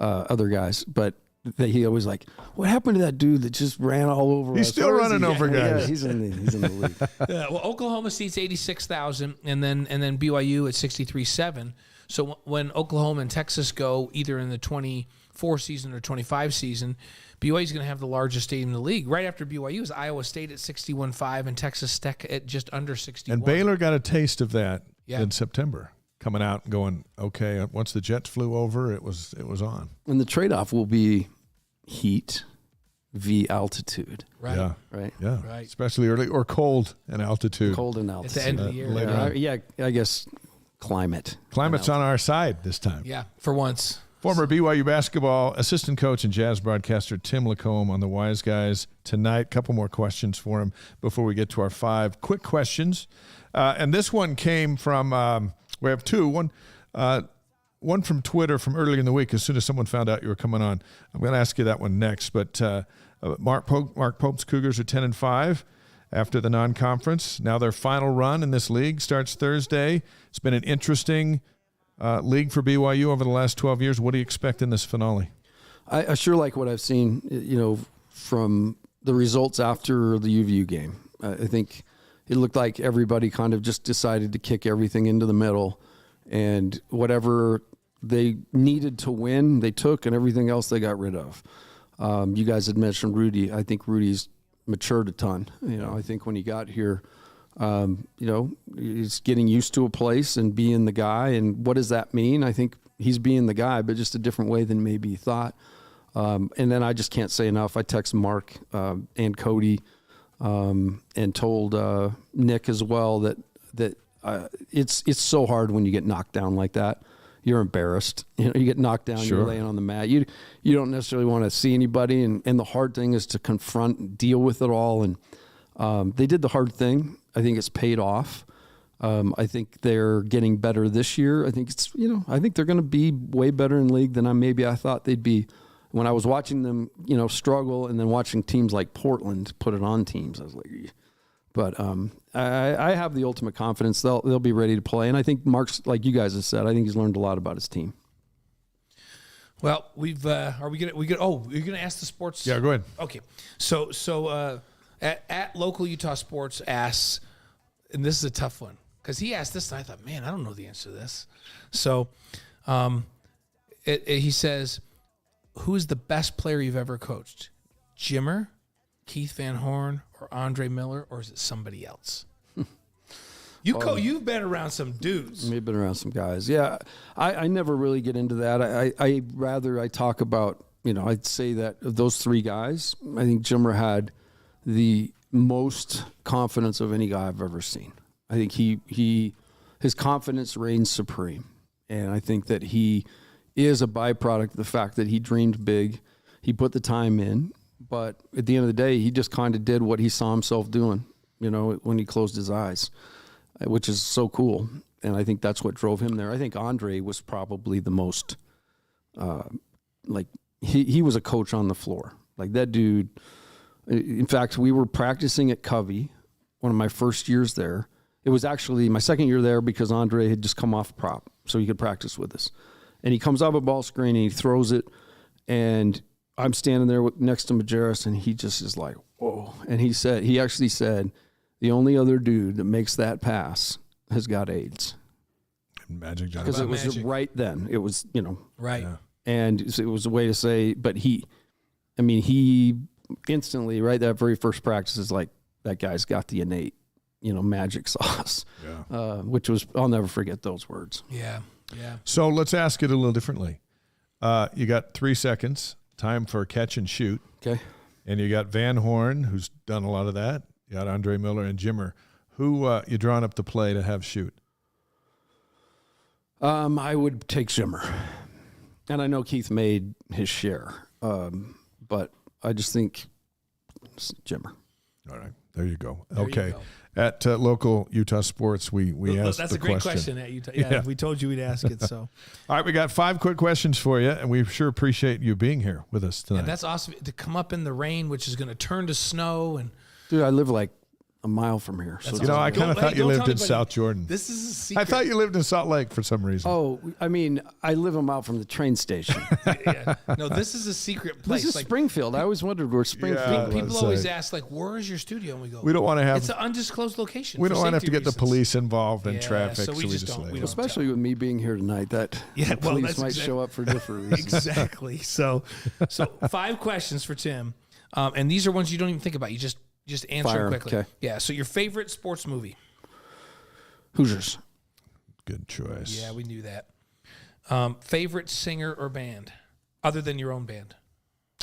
other guys, but he always like, what happened to that dude that just ran all over us? He's still running over guys. Yeah, he's in the league. Well, Oklahoma seats 86,000, and then BYU at 63,700. So when Oklahoma and Texas go either in the 24 season or 25 season, BYU is going to have the largest stadium in the league. Right after BYU is Iowa State at 61.5 and Texas Tech at just under 61. And Baylor got a taste of that in September, coming out and going, okay, once the Jets flew over, it was on. And the trade-off will be heat v. altitude. Right. Yeah. Right. Yeah. Right. Especially early or cold and altitude. Cold and altitude. At the end of the year. Yeah, I guess climate. Climate's on our side this time. Yeah, for once. Former BYU basketball assistant coach and jazz broadcaster Tim Lacombe on the Wise Guys tonight. Couple more questions for him before we get to our 5 quick questions. And this one came from, we have 2. One from Twitter from earlier in the week. As soon as someone found out you were coming on, I'm going to ask you that one next. But Mark Pope's Cougars are 10-5 after the non-conference. Now their final run in this league starts Thursday. It's been an interesting league for BYU over the last 12 years. What do you expect in this finale? I sure like what I've seen, from the results after the UVU game. I think it looked like everybody kind of just decided to kick everything into the middle, and whatever they needed to win, they took, and everything else they got rid of. You guys had mentioned Rudy. I think Rudy's matured a ton. I think when he got here, he's getting used to a place and being the guy. And what does that mean? I think he's being the guy, but just a different way than maybe he thought. And then I just can't say enough. I text Mark and Cody and told Nick as well that it's so hard when you get knocked down like that. You're embarrassed. You get knocked down, Sure. You're laying on the mat. You don't necessarily want to see anybody, and the hard thing is to confront and deal with it all. And they did the hard thing. I think it's paid off. I think they're getting better this year. I think I think they're going to be way better in league than I thought they'd be. When I was watching them, struggle, and then watching teams like Portland put it on teams, I was like, but I have the ultimate confidence they'll be ready to play, and I think Mark's, like you guys have said, I think he's learned a lot about his team. Well, are we gonna? Oh, you're gonna ask the sports? Yeah, go ahead. Okay, so at local Utah Sports asks, and this is a tough one because he asked this, and I thought, man, I don't know the answer to this. So, he says, who is the best player you've ever coached? Jimmer, Keith Van Horn, or Andre Miller, or is it somebody else? You've been around some dudes. We've been around some guys. Yeah, I never really get into that. I rather talk about, I'd say that of those 3 guys, I think Jimmer had the most confidence of any guy I've ever seen. I think his confidence reigns supreme, and I think that he is a byproduct of the fact that he dreamed big, he put the time in, but at the end of the day, he just kind of did what he saw himself doing, when he closed his eyes, which is so cool. And I think that's what drove him there. I think Andre was probably the most, he was a coach on the floor. Like that dude. In fact, we were practicing at Covey, one of my first years there. It was actually my second year there because Andre had just come off prop, so he could practice with us. And he comes off a ball screen and he throws it, and I'm standing there next to Majerus, and he just is like, whoa. And he actually said, the only other dude that makes that pass has got AIDS. Magic Johnson. Because it was right then. It was, Right. Yeah. And it was a way to say, but he instantly, right, that very first practice is like, that guy's got the innate, magic sauce. Yeah. Which was, I'll never forget those words. Yeah. Yeah. So let's ask it a little differently. You got 3 seconds, time for catch and shoot. Okay. And you got Van Horn, who's done a lot of that. You got Andre Miller and Jimmer. Who you drawing up the play to have shoot? I would take Zimmer. And I know Keith made his share. But I just think Jimmer. All right. There you go. There okay. you go. At local Utah Sports, we asked That's the a great question. at Utah. Yeah, we told you we'd ask it. So, All right, we got 5 quick questions for you, and we sure appreciate you being here with us tonight. and that's awesome to come up in the rain, which is going to turn to snow. And Dude, I live like a mile from here. So That's I kind of thought you don't lived tell in anybody. South Jordan. This is a secret. I thought you lived in Salt Lake for some reason. Oh, I mean, I live a mile from the train station. Yeah. No, this is a secret place. This is Springfield. I always wondered where Springfield Yeah. was. People Let's always say. ask, like, "Where is your studio?" And we go, We don't want to have It's an undisclosed location. we for don't want to have to safety get the reasons. police involved in Yeah, traffic, so we just don't- lay we it don't. off. Especially with me being here tonight, that Yeah, the well, police that's might exact- show up for different reasons. Exactly. So 5 questions for Tim, and these are ones you don't even think about. You just answer Fire 'em, quickly. okay. Yeah. So your favorite sports movie? Hoosiers. Good choice. Yeah, we knew that. Favorite singer or band, other than your own band?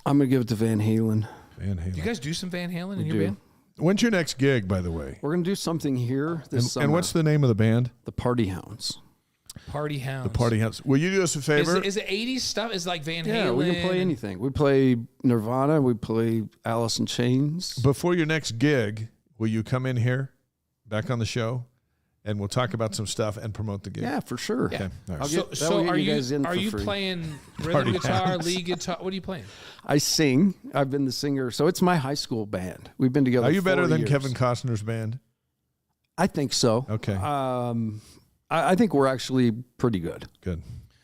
I'm going to give it to Van Halen. Van Halen. Do you guys do some Van Halen in We your do. band? When's your next gig, by the way? We're going to do something here this summer. And what's the name of the band? The Party Hounds. Party Hounds. The Party Hounds. Will you do us a favor? Is it 80s stuff? Is it like Van Halen? Yeah, we can play anything. We play Nirvana. We play Alice in Chains. Before your next gig, will you come in here, back on the show, and we'll talk about some stuff and promote the gig? Yeah, for sure. Yeah. Okay. All right. I'll get- So that will are get you guys in are for you free. playing rhythm Party guitar, Hounds. lead guitar? What are you playing? I sing. I've been the singer. So it's my high school band. We've been together Are you better 4 than years. Kevin Costner's band? I think so. Okay. I think we're actually pretty good. Good.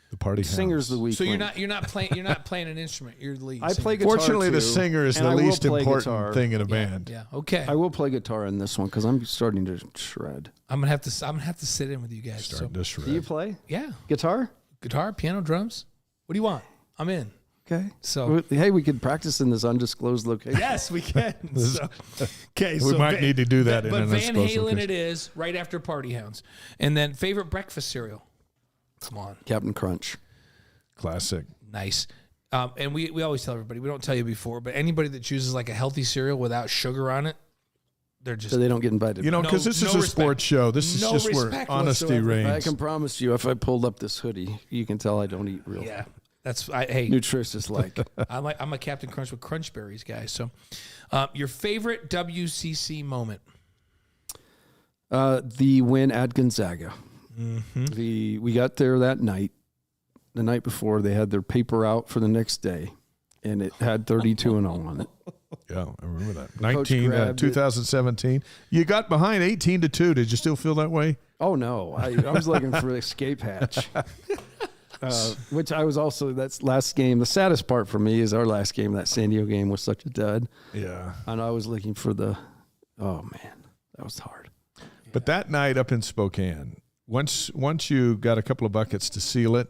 The Party Hounds. Singer's the weak So you're link. not playing an instrument. You're the lead. I singer. play guitar. Fortunately, the too, singer is and the I will least play important guitar. thing in a band. Yeah. Okay. I will play guitar in this one because I'm starting to shred. I'm gonna have to sit in with you guys. Starting to shred. Do you play Yeah. guitar? Guitar, piano, drums. What do you want? I'm in. Okay. So Hey, we could practice in this undisclosed location. yes, we can. So, okay. We so might need to do that in But an Van undisclosed Halen location. it is right after Party Hounds, and then favorite breakfast cereal. Come on. Captain Crunch. Classic. Nice. And we always tell everybody, we don't tell you before, but anybody that chooses like a healthy cereal without sugar on it, they're just So they don't get invited. You know, No- because this no is a respect. sports show. This is No just where respect honesty whatsoever. I reigns. can promise you, if I pulled up this hoodie, you can tell I don't eat real yeah. That's hey, nutritious like. I'm a Captain Crunch with Crunch Berries guy. So, your favorite WCC moment? The win at Gonzaga. Mm-hmm. We got there that night. The night before, they had their paper out for the next day, and it had 32-0 on it. Yeah, I remember that. Coach grabbed it. 2017. You got behind 18-2. Did you still feel that way? Oh no, I was looking for the escape hatch. Which I was also, that's last game. The saddest part for me is our last game. That San Diego game was such a dud. Yeah. And I was looking for oh man, that was hard. But that night up in Spokane, once you got a couple of buckets to seal it,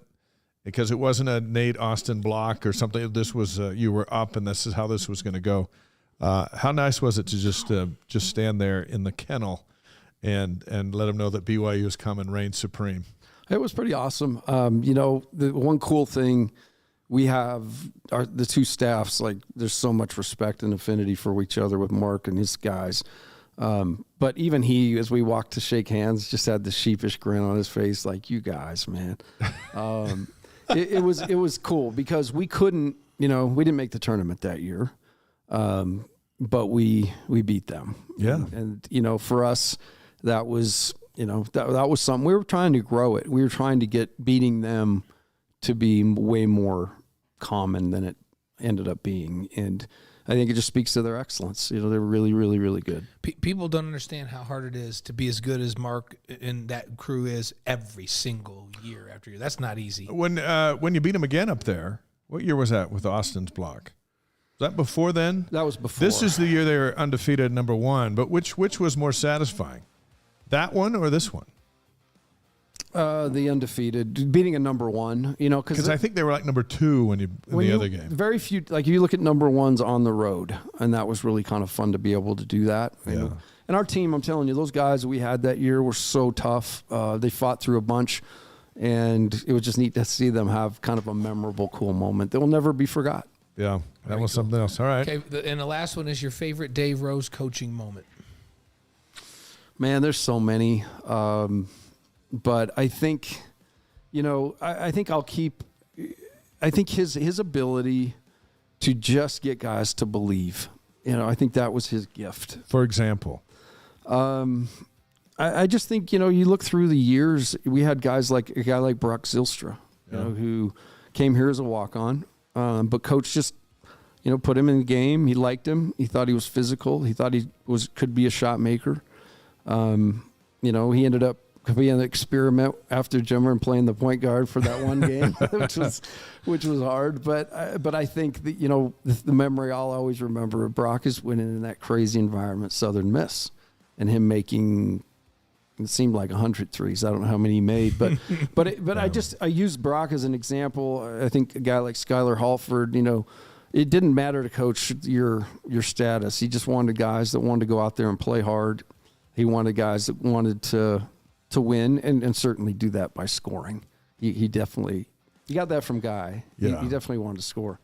because it wasn't a Nate Austin block or something. This was you were up, and this is how this was going to go. How nice was it to just stand there in the kennel and let them know that BYU is coming, reign supreme? It was pretty awesome. The one cool thing we have the two staffs, like there's so much respect and affinity for each other with Mark and his guys. But even he, as we walked to shake hands, just had this sheepish grin on his face, like, you guys, man. It was cool because we couldn't, we didn't make the tournament that year. But we beat them. Yeah. And for us, that was, that was something. We were trying to grow it. We were trying to get beating them to be way more common than it ended up being. And I think it just speaks to their excellence. They're really, really, really good. People don't understand how hard it is to be as good as Mark and that crew is every single year after year. That's not easy. When you beat them again up there, what year was that with Austin's block? that before then? That was before. This is the year they were undefeated number 1. But which was more satisfying, that one or this one? The undefeated, beating a number 1. You know, Because I think they were like number 2 in the other game. Very few, like you look at number 1s on the road, and that was really kind of fun to be able to do that. Yeah. And our team, I'm telling you, those guys we had that year were so tough. They fought through a bunch, and it was just neat to see them have kind of a memorable, cool moment that will never be forgot. Yeah, that was something else. All right. Okay, and the last one is your favorite Dave Rose coaching moment. Man, there's so many. But I think, you know, I think I'll keep. I think his ability to just get guys to believe. You know, I think that was his gift. For example, I just think, you know, you look through the years, we had guys like a guy like Brock Zylstra, you know, who came here as a walk-on, but coach just, you know, put him in the game. He liked him. He thought he was physical. He thought he could be a shot maker. You know, he ended up being an experiment after Jimmer and playing the point guard for that one game, which was hard. But I think that, you know, the memory I'll always remember of Brock is winning in that crazy environment, Southern Miss, and him making, it seemed like 100 threes. I don't know how many he made, but I use Brock as an example. I think a guy like Skylar Halford, you know, it didn't matter to coach your status. He just wanted guys that wanted to go out there and play hard. He wanted guys that wanted to win and certainly do that by scoring. He definitely, you got that from Guy. Yeah. He definitely wanted to score.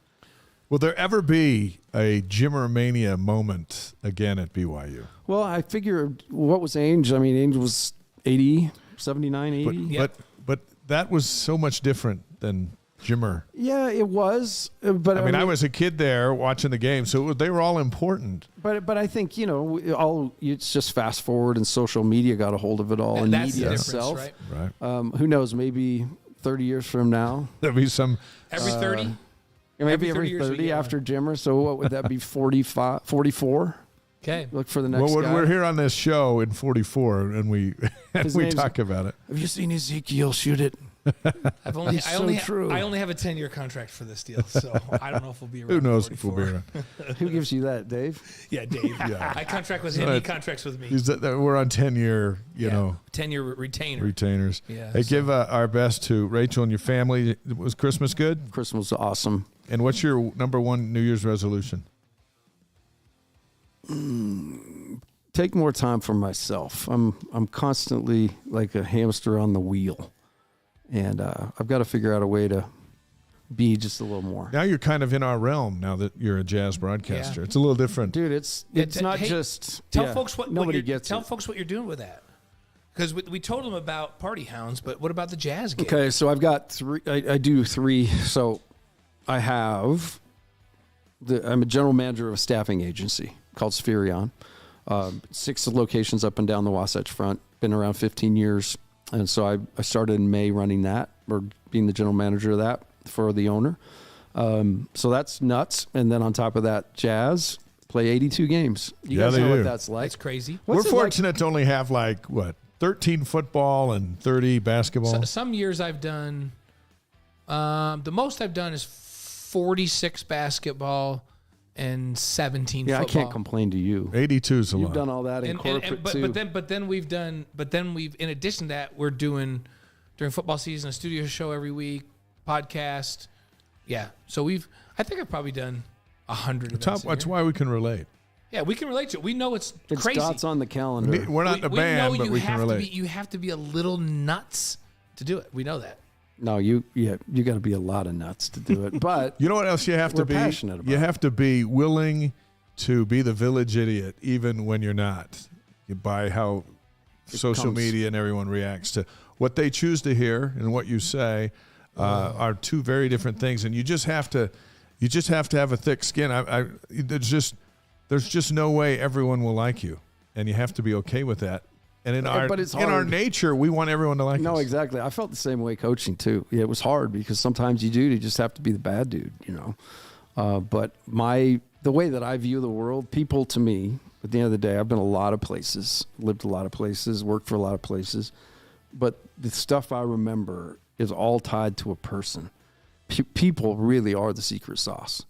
will there ever be a Jimmer mania moment again at BYU? Well, I figure what was Ainge? I mean, Ainge was 80, 79, 80. But that was so much different than Jimmer. Yeah, it was. But I mean, I was a kid there watching the game, so they were all important. But I think, you know, it's just fast forward and social media got a hold of it all, and that's media the itself. Right. Who knows? Maybe 30 years from now. There'll be some every 30. Maybe every 30 after Jimmer. So what would that be? 45, 44. Okay. Look for the next guy. We're here on this show in 44, and we talk about it. Have you seen Ezekiel shoot it? I only have a 10-year contract for this deal, so I don't know if we'll be around. Who knows 44. if we'll be around? Who gives you that, Dave? Yeah, Dave. Yeah. I contract with him. He contracts with me. We're on 10-year, 10-year retainer. Retainers. Yeah. Hey, give our best to Rachel and your family. Was Christmas good? Christmas was awesome. And what's your number one New Year's resolution? Take more time for myself. I'm constantly like a hamster on the wheel. And I've got to figure out a way to be just a little more. Now you're kind of in our realm now that you're a jazz broadcaster. Yeah. It's a little different. Dude, it's not just... Tell folks what you're doing with that. Because we told them about Party Hounds, but what about the jazz game? Okay, so I've got three. I do three. So I have... I'm a general manager of a staffing agency called Spherion. 6 locations up and down the Wasatch Front. Been around 15 years. And so I started in May running that, or being the general manager of that for the owner. So that's nuts. And then on top of that, Jazz play 82 games. You guys know what that's like. That's crazy. We're fortunate to only have 13 football and 30 basketball. So, some years I've done, the most I've done is 46 basketball and 17 football. I can't complain to you. 82 is a lot. You've done all that in corporate too. But then we've in addition to that, we're doing during football season a studio show every week, podcast. Yeah. So I think I've probably done 100 events. That's why we can relate. Yeah, we can relate to it. We know it's crazy. Dots on the calendar. We're not in a band, but we can relate. You have to be a little nuts to do it. We know that. No, you got to be a lot of nuts to do it. But you know what else you have to be? Passionate about. You have to be willing to be the village idiot, even when you're not. By how social media and everyone reacts to what they choose to hear and what you say are two very different things, and you just have to have a thick skin. There's just no way everyone will like you, and you have to be okay with that. And in our nature, we want everyone to like us. No, exactly. I felt the same way coaching too. Yeah, it was hard because sometimes you just have to be the bad dude, But the way that I view the world, people to me, at the end of the day, I've been a lot of places, lived a lot of places, worked for a lot of places, but the stuff I remember is all tied to a person. People really are the secret sauce.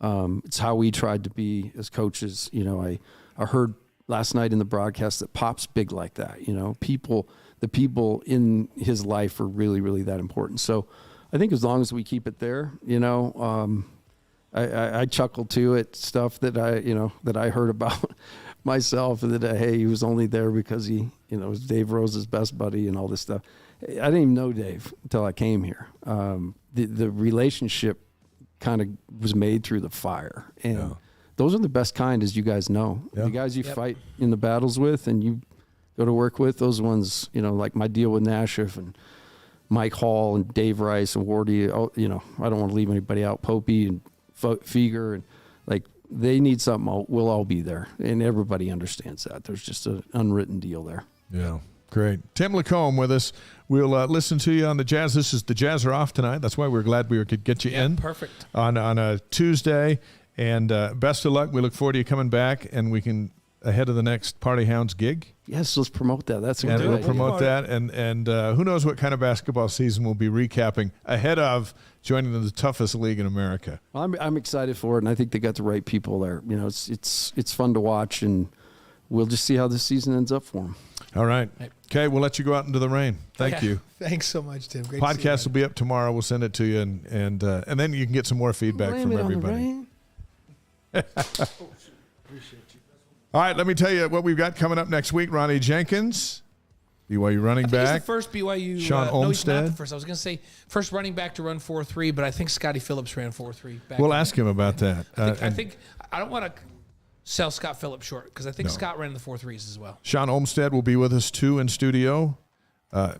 It's how we tried to be as coaches. You know, I heard last night in the broadcast that Pop's big like that. You know, the people in his life are really, really that important. So I think as long as we keep it there, you know, I chuckle too at stuff that I heard about myself, that hey, he was only there because he, you know, was Dave Rose's best buddy and all this stuff. I didn't even know Dave until I came here. The relationship kind of was made through the fire, and those are the best kind, as you guys know. Yeah. The guys you fight in the battles with and you go to work with, those ones, you know, like my deal with Nashif and Mike Hall and Dave Rice and Wardy. Oh, you know, I don't want to leave anybody out. Popey and Feger, and like, they need something, we'll all be there, and everybody understands that. There's just an unwritten deal there. Yeah, great. Tim Lacombe with us. We'll listen to you on the Jazz. This is the Jazz are off tonight. That's why we're glad we could get you in. Perfect. On a Tuesday, and best of luck. We look forward to you coming back, and we can ahead of the next Party Hounds gig. Yes, let's promote that. That's a and good we'll idea. promote that, and who knows what kind of basketball season we'll be recapping ahead of joining the toughest league in America. Well, I'm excited for it, and I think they got the right people there. You know, it's fun to watch, and we'll just see how this season ends up for them. All right. Okay, we'll let you go out into the rain. Thank you. Thanks so much, Tim. Great Podcast will be up tomorrow. We'll send it to you, and then you can get some more feedback from everybody. All right, let me tell you what we've got coming up next week. Ronnie Jenkins, BYU running back. He's the first BYU. Sean No, he's not Olmstead. the first. I was going to say first running back to run 4.3, but I think Scotty Phillips ran 4.3. We'll ask him about that. I think I don't want to sell Scott Phillips short, because I think Scott ran the 4.3s as well. Sean Olmstead will be with us too in studio.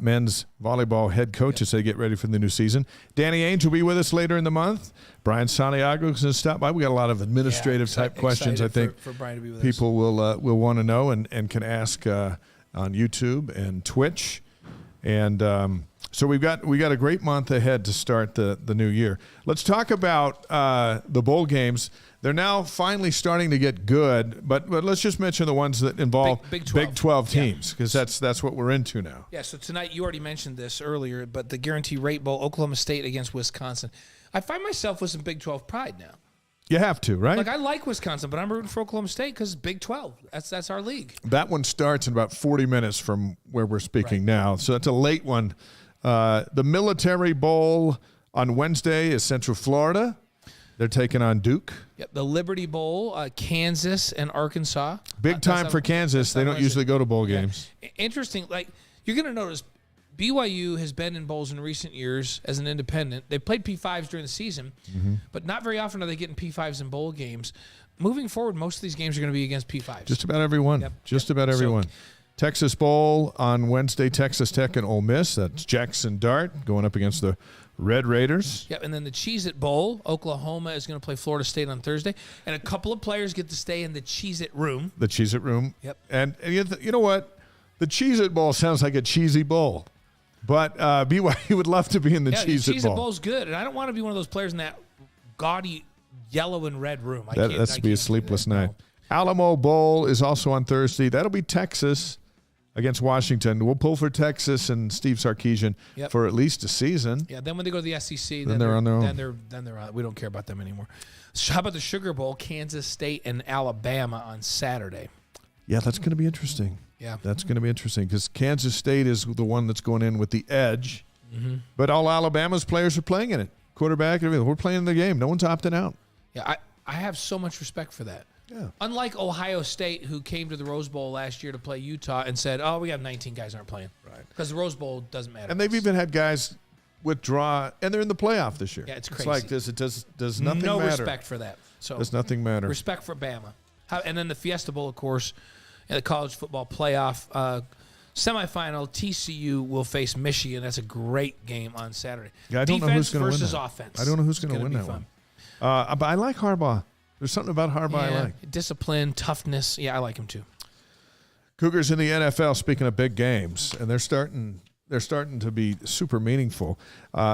Men's volleyball head coach as they get ready for the new season. Danny Ainge will be with us later in the month. Brian Santiago is going to stop by. We got a lot of administrative type questions. I think for Brian to be with people will want to know and can ask on YouTube and Twitch. And so we got a great month ahead to start the new year. Let's talk about the bowl games. They're now finally starting to get good, but let's just mention the ones that involve Big 12 teams, because that's what we're into now. Yeah, so tonight, you already mentioned this earlier, but the Guarantee Rate Bowl, Oklahoma State against Wisconsin. I find myself with some Big 12 pride now. You have to, right? Like, I like Wisconsin, but I'm rooting for Oklahoma State because Big 12. That's our league. That one starts in about 40 minutes from where we're speaking now, so that's a late one. The Military Bowl on Wednesday is Central Florida. They're taking on Duke. Yep, the Liberty Bowl, Kansas and Arkansas. Big time for Kansas. They don't usually go to bowl games. Interesting. Like, you're going to notice BYU has been in bowls in recent years as an independent. They played P5s during the season, but not very often are they getting P5s in bowl games. Moving forward, most of these games are going to be against P5s. Just about everyone. Yep. Just about everyone. Texas Bowl on Wednesday, Texas Tech and Ole Miss. That's Jackson Dart going up against the Red Raiders. Yep, and then the Cheez-It Bowl, Oklahoma is going to play Florida State on Thursday. And a couple of players get to stay in the Cheez-It room. The Cheez-It room. Yep. And you know what? The Cheez-It Bowl sounds like a cheesy bowl. But BYU would love to be in the Cheez-It Bowl. Cheez-It Bowl's good. And I don't want to be one of those players in that gaudy yellow and red room. That's to be a sleepless night. Alamo Bowl is also on Thursday. That'll be Texas against Washington. We'll pull for Texas and Steve Sarkisian for at least a season. Yeah, then when they go to the SEC, then they're on their own. Then they're on. We don't care about them anymore. So how about the Sugar Bowl, Kansas State and Alabama on Saturday? Yeah, that's going to be interesting. Yeah. That's going to be interesting because Kansas State is the one that's going in with the edge. But all Alabama's players are playing in it. Quarterback, everything. We're playing the game. No one's opting out. Yeah, I have so much respect for that. Yeah. Unlike Ohio State, who came to the Rose Bowl last year to play Utah and said, "Oh, we have 19 guys aren't playing." Right. Because the Rose Bowl doesn't matter. And they've even had guys withdraw, and they're in the playoff this year. Yeah, it's crazy. It's like does nothing matter. No respect for that. So does nothing matter. Respect for Bama. And then the Fiesta Bowl, of course, in the college football playoff semifinal, TCU will face Michigan. That's a great game on Saturday. Yeah, I don't know who's going to win versus that. offense. I don't know who's going to win that one. But I like Harbaugh. There's something about Harbaugh I like. Discipline, toughness. Yeah, I like him too. Cougars in the NFL, speaking of big games, and they're starting to be super meaningful.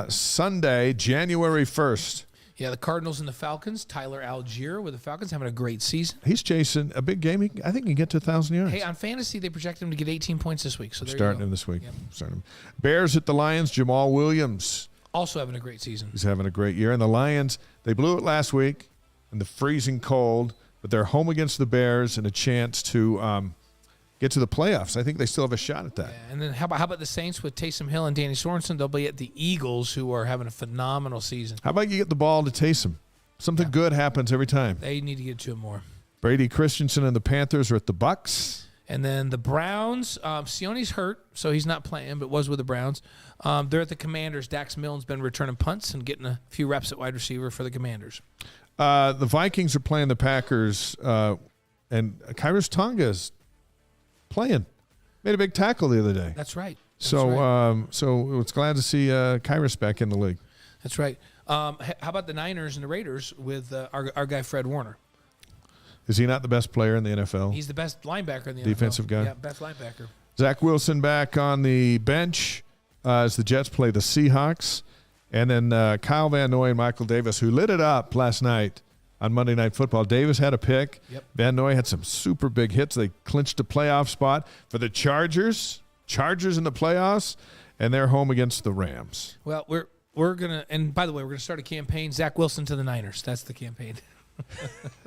Sunday, January 1st. Yeah, the Cardinals and the Falcons. Tyler Algier with the Falcons having a great season. He's chasing a big game. I think he can get to 1,000 yards. Hey, on fantasy, they project him to get 18 points this week. So starting him this week. Yep. Starting him. Bears at the Lions. Jamal Williams. Also having a great season. He's having a great year. And the Lions, they blew it last week in the freezing cold, but they're home against the Bears and a chance to get to the playoffs. I think they still have a shot at that. Yeah, and then how about the Saints with Taysom Hill and Danny Sorensen? They'll be at the Eagles, who are having a phenomenal season. How about you get the ball to Taysom? Something good happens every time. They need to get to him more. Brady Christensen and the Panthers are at the Bucks. And then the Browns, Sione's hurt, so he's not playing, but was with the Browns. They're at the Commanders. Dax Milne's been returning punts and getting a few reps at wide receiver for the Commanders. The Vikings are playing the Packers, and Kyrus Tonga's playing. Made a big tackle the other day. That's right. So it's glad to see Kyrus back in the league. That's right. How about the Niners and the Raiders with our guy Fred Warner? Is he not the best player in the NFL? He's the best linebacker in the NFL. Defensive guy? Yeah, best linebacker. Zach Wilson back on the bench as the Jets play the Seahawks. And then Kyle Van Noy and Michael Davis, who lit it up last night on Monday Night Football. Davis had a pick. Yep. Van Noy had some super big hits. They clinched a playoff spot for the Chargers. Chargers in the playoffs, and they're home against the Rams. Well, we're going to – and by the way, we're going to start a campaign, Zach Wilson to the Niners. That's the campaign.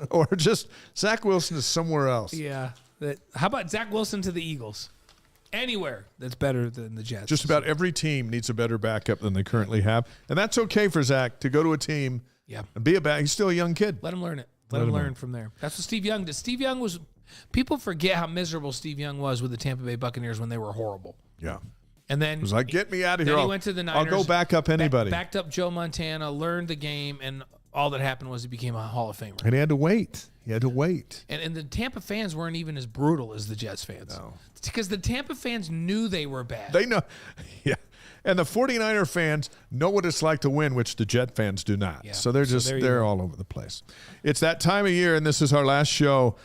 Or just Zach Wilson is somewhere else. Yeah. How about Zach Wilson to the Eagles? Anywhere that's better than the Jets. Just about every team needs a better backup than they currently have. And that's okay for Zach to go to a team and be a back. He's still a young kid. Let him learn it. Let him learn from there. That's what Steve Young did. Steve Young was – people forget how miserable Steve Young was with the Tampa Bay Buccaneers when they were horrible. Yeah. And then – it was like, get me out of here. Then he went to the Niners. I'll go back up anybody. Backed up Joe Montana, learned the game, and all that happened was he became a Hall of Famer. And he had to wait. And the Tampa fans weren't even as brutal as the Jets fans. No. Because the Tampa fans knew they were bad. They know. Yeah. And the 49er fans know what it's like to win, which the Jet fans do not. Yeah. So they're all over the place. It's that time of year, and this is our last show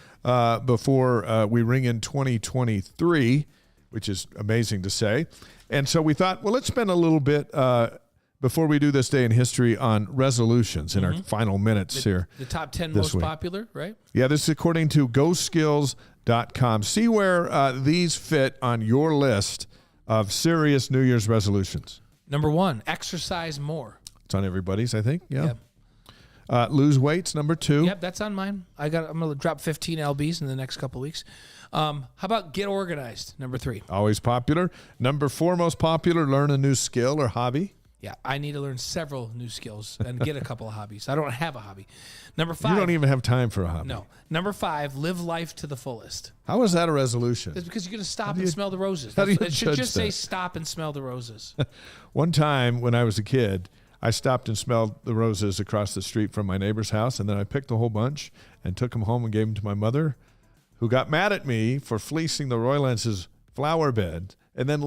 before we ring in 2023, which is amazing to say. And so we thought, well, let's spend a little bit before we do this day in history on resolutions in our final minutes here. The top 10 most popular, right? Yeah, this is according to GoSkills.com. See where these fit on your list of serious New Year's resolutions. Number 1, exercise more. It's on everybody's, I think. Yeah. Yep. Lose weight's number 2. Yep, that's on mine. I'm going to drop 15 lbs in the next couple of weeks. How about get organized? Number 3. Always popular. Number 4 most popular, learn a new skill or hobby. Yeah, I need to learn several new skills and get a couple of hobbies. I don't have a hobby. Number 5. You don't even have time for a hobby. No. Number 5, live life to the fullest. How is that a resolution? It's because you're going to stop and smell the roses. It should just say stop and smell the roses. One time when I was a kid, I stopped and smelled the roses across the street from my neighbor's house, and then I picked a whole bunch and took them home and gave them to my mother, who got mad at me for fleecing the Roylance's flower bed. And then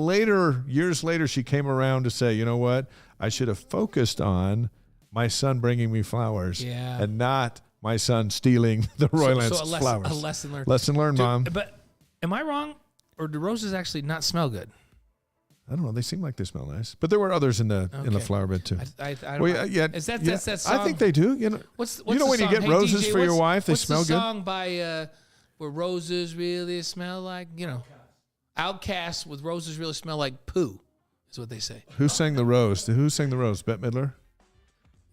years later, she came around to say, you know what? I should have focused on my son bringing me flowers and not my son stealing the Roylance's flowers. A lesson learned. Lesson learned, Mom. But am I wrong, or do roses actually not smell good? I don't know. They seem like they smell nice, but there were others in the flower bed too. I don't know. Is that song? I think they do. You know, what's when the you song? get Hey, roses DJ, for your wife, they smell good. What's the good. song by where roses really smell like, Outcast with roses really smell like poo, is what they say. Who sang the rose? Who sang the rose? Bette Midler?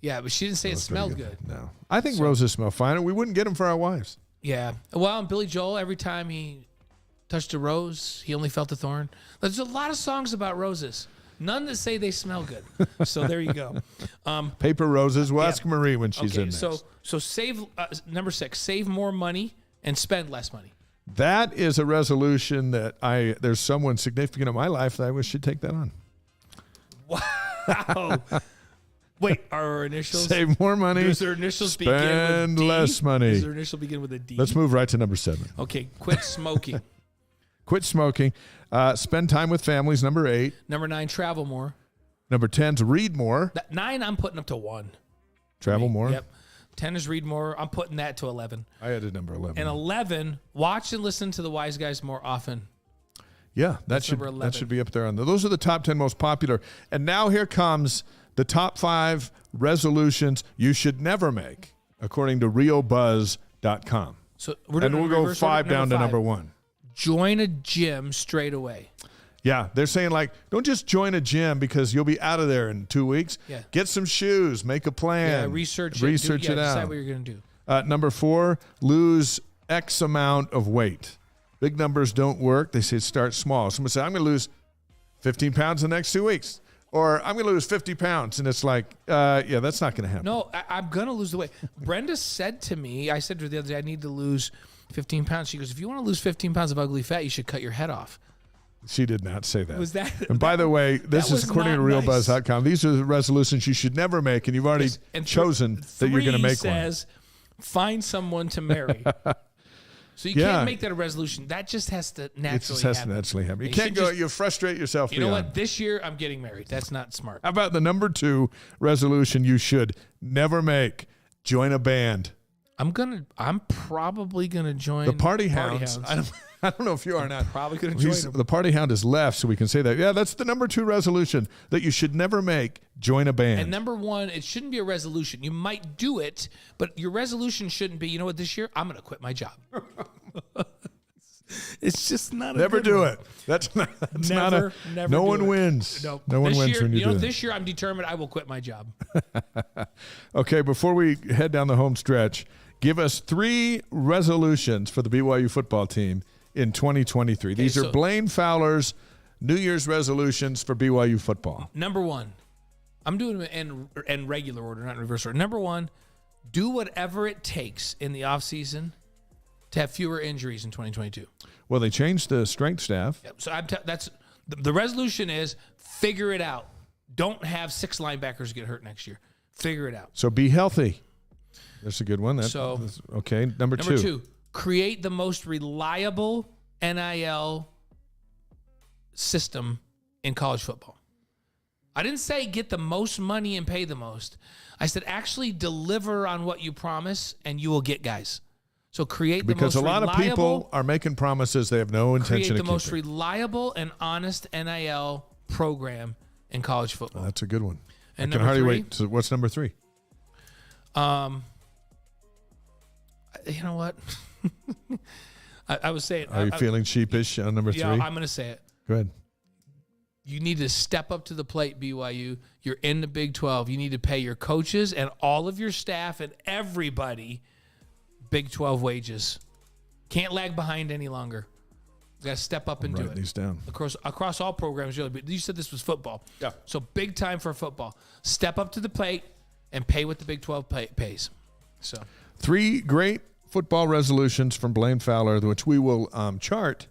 Yeah, but she didn't say it smelled good. No. I think roses smell fine, and we wouldn't get them for our wives. Yeah. Well, and Billy Joel, every time he touched a rose, he only felt a thorn. There's a lot of songs about roses. None that say they smell good. So there you go. Paper roses. We'll ask Marie when she's in next. So save, number 6, save more money and spend less money. That is a resolution that there's someone significant in my life that I wish should take that on. Wow. Wait, are our initials? Save more money. Does their initials begin with a D? Spend less money. Does their initial begin with a D? Let's move right to number 7. Okay, quit smoking. Quit smoking. Spend time with families, number 8. Number 9, travel more. Number 10 is read more. 9, I'm putting up to 1. Travel more? Yep. 10 is read more. I'm putting that to 11. I added number 11. And 11, watch and listen to the wise guys more often. Yeah, that should be up there on those are the top 10 most popular. And now here comes the top 5 resolutions you should never make, according to RealBuzz.com. So we'll go 5 down to number 1. Join a gym straight away. Yeah, they're saying don't just join a gym because you'll be out of there in 2 weeks. Yeah. Get some shoes, make a plan. Yeah, research it out. Decide what you're going to do. Number 4, lose X amount of weight. Big numbers don't work. They say start small. Someone say, I'm going to lose 15 pounds in the next 2 weeks. Or I'm going to lose 50 pounds. And it's like, yeah, that's not going to happen. No, I'm going to lose the weight. Brenda said to me, I said to her the other day, I need to lose 15 pounds. She goes, if you want to lose 15 pounds of ugly fat, you should cut your head off. She did not say that. Was that? And by the way, this is according to RealBuzz.com. These are the resolutions you should never make, and you've already chosen that you're going to make one. 3 says, find someone to marry. So you can't make that a resolution. That just has to naturally happen. It just has to naturally happen. You can't go, you frustrate yourself. You know what? This year, I'm getting married. That's not smart. How about the number 2 resolution you should never make? Join a band. I'm probably gonna join the Party Hounds. I don't know if you are or not. Probably gonna join them. The Party Hound is left, so we can say that. Yeah, that's the number 2 resolution that you should never make. Join a band. And number 1, it shouldn't be a resolution. You might do it, but your resolution shouldn't be, you know what, this year I'm gonna quit my job. It's just not. Never do it. That's not. Never. No one wins. No one wins when you do it. This year I'm determined I will quit my job. Okay, before we head down the home stretch, give us 3 resolutions for the BYU football team in 2023. These are Blaine Fowler's New Year's resolutions for BYU football. Number 1, I'm doing them in regular order, not in reverse order. Number 1, do whatever it takes in the offseason to have fewer injuries in 2022. Well, they changed the strength staff. Yep. So that's the resolution is figure it out. Don't have 6 linebackers get hurt next year. Figure it out. So be healthy. That's a good one. Okay. Number 2, create the most reliable NIL system in college football. I didn't say get the most money and pay the most. I said actually deliver on what you promise and you will get guys. So create the most reliable. Because a lot of people are making promises they have no intention of keeping. Create the most reliable and honest NIL program in college football. Oh, that's a good one. And I can hardly wait. So what's number 3? You know what? I was saying. Are you feeling sheepish on number 3? Yeah, I'm going to say it. Go ahead. You need to step up to the plate, BYU. You're in the Big 12. You need to pay your coaches and all of your staff and everybody Big 12 wages. Can't lag behind any longer. You got to step up and do it. Write these down. Across all programs, really. But you said this was football. Yeah. So big time for football. Step up to the plate and pay what the Big 12 pays. So 3 great football resolutions from Blaine Fowler, which we will chart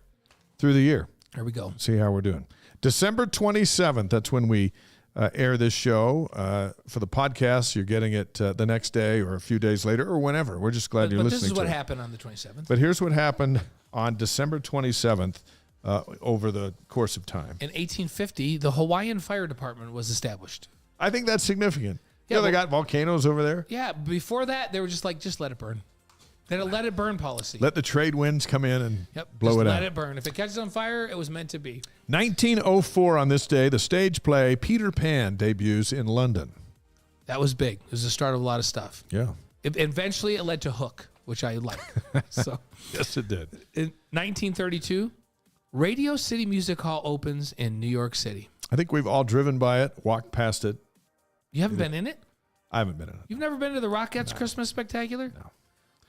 through the year. There we go. See how we're doing. December 27th, that's when we air this show. For the podcast, you're getting it the next day or a few days later or whenever. We're just glad you're listening to it. But this is what happened on the 27th. But here's what happened on December 27th over the course of time. In 1850, the Hawaiian Fire Department was established. I think that's significant. Yeah, they got volcanoes over there. Yeah, before that, they were just like, just let it burn. They had a let it burn policy. Let the trade winds come in and blow it out. Let it burn. If it catches on fire, it was meant to be. 1904 on this day, the stage play Peter Pan debuts in London. That was big. It was the start of a lot of stuff. Yeah. Eventually, it led to Hook, which I like. So, yes, it did. In 1932, Radio City Music Hall opens in New York City. I think we've all driven by it, walked past it. You haven't been in it? I haven't been in it. You've never been to the Rockettes Christmas Spectacular? No.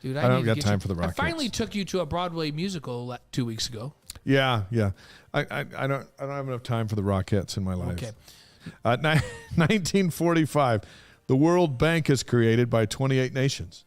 Dude, I don't got time for the Rockettes. I finally took you to a Broadway musical 2 weeks ago. Yeah. I don't have enough time for the Rockettes in my life. Okay. 1945, the World Bank is created by 28 nations.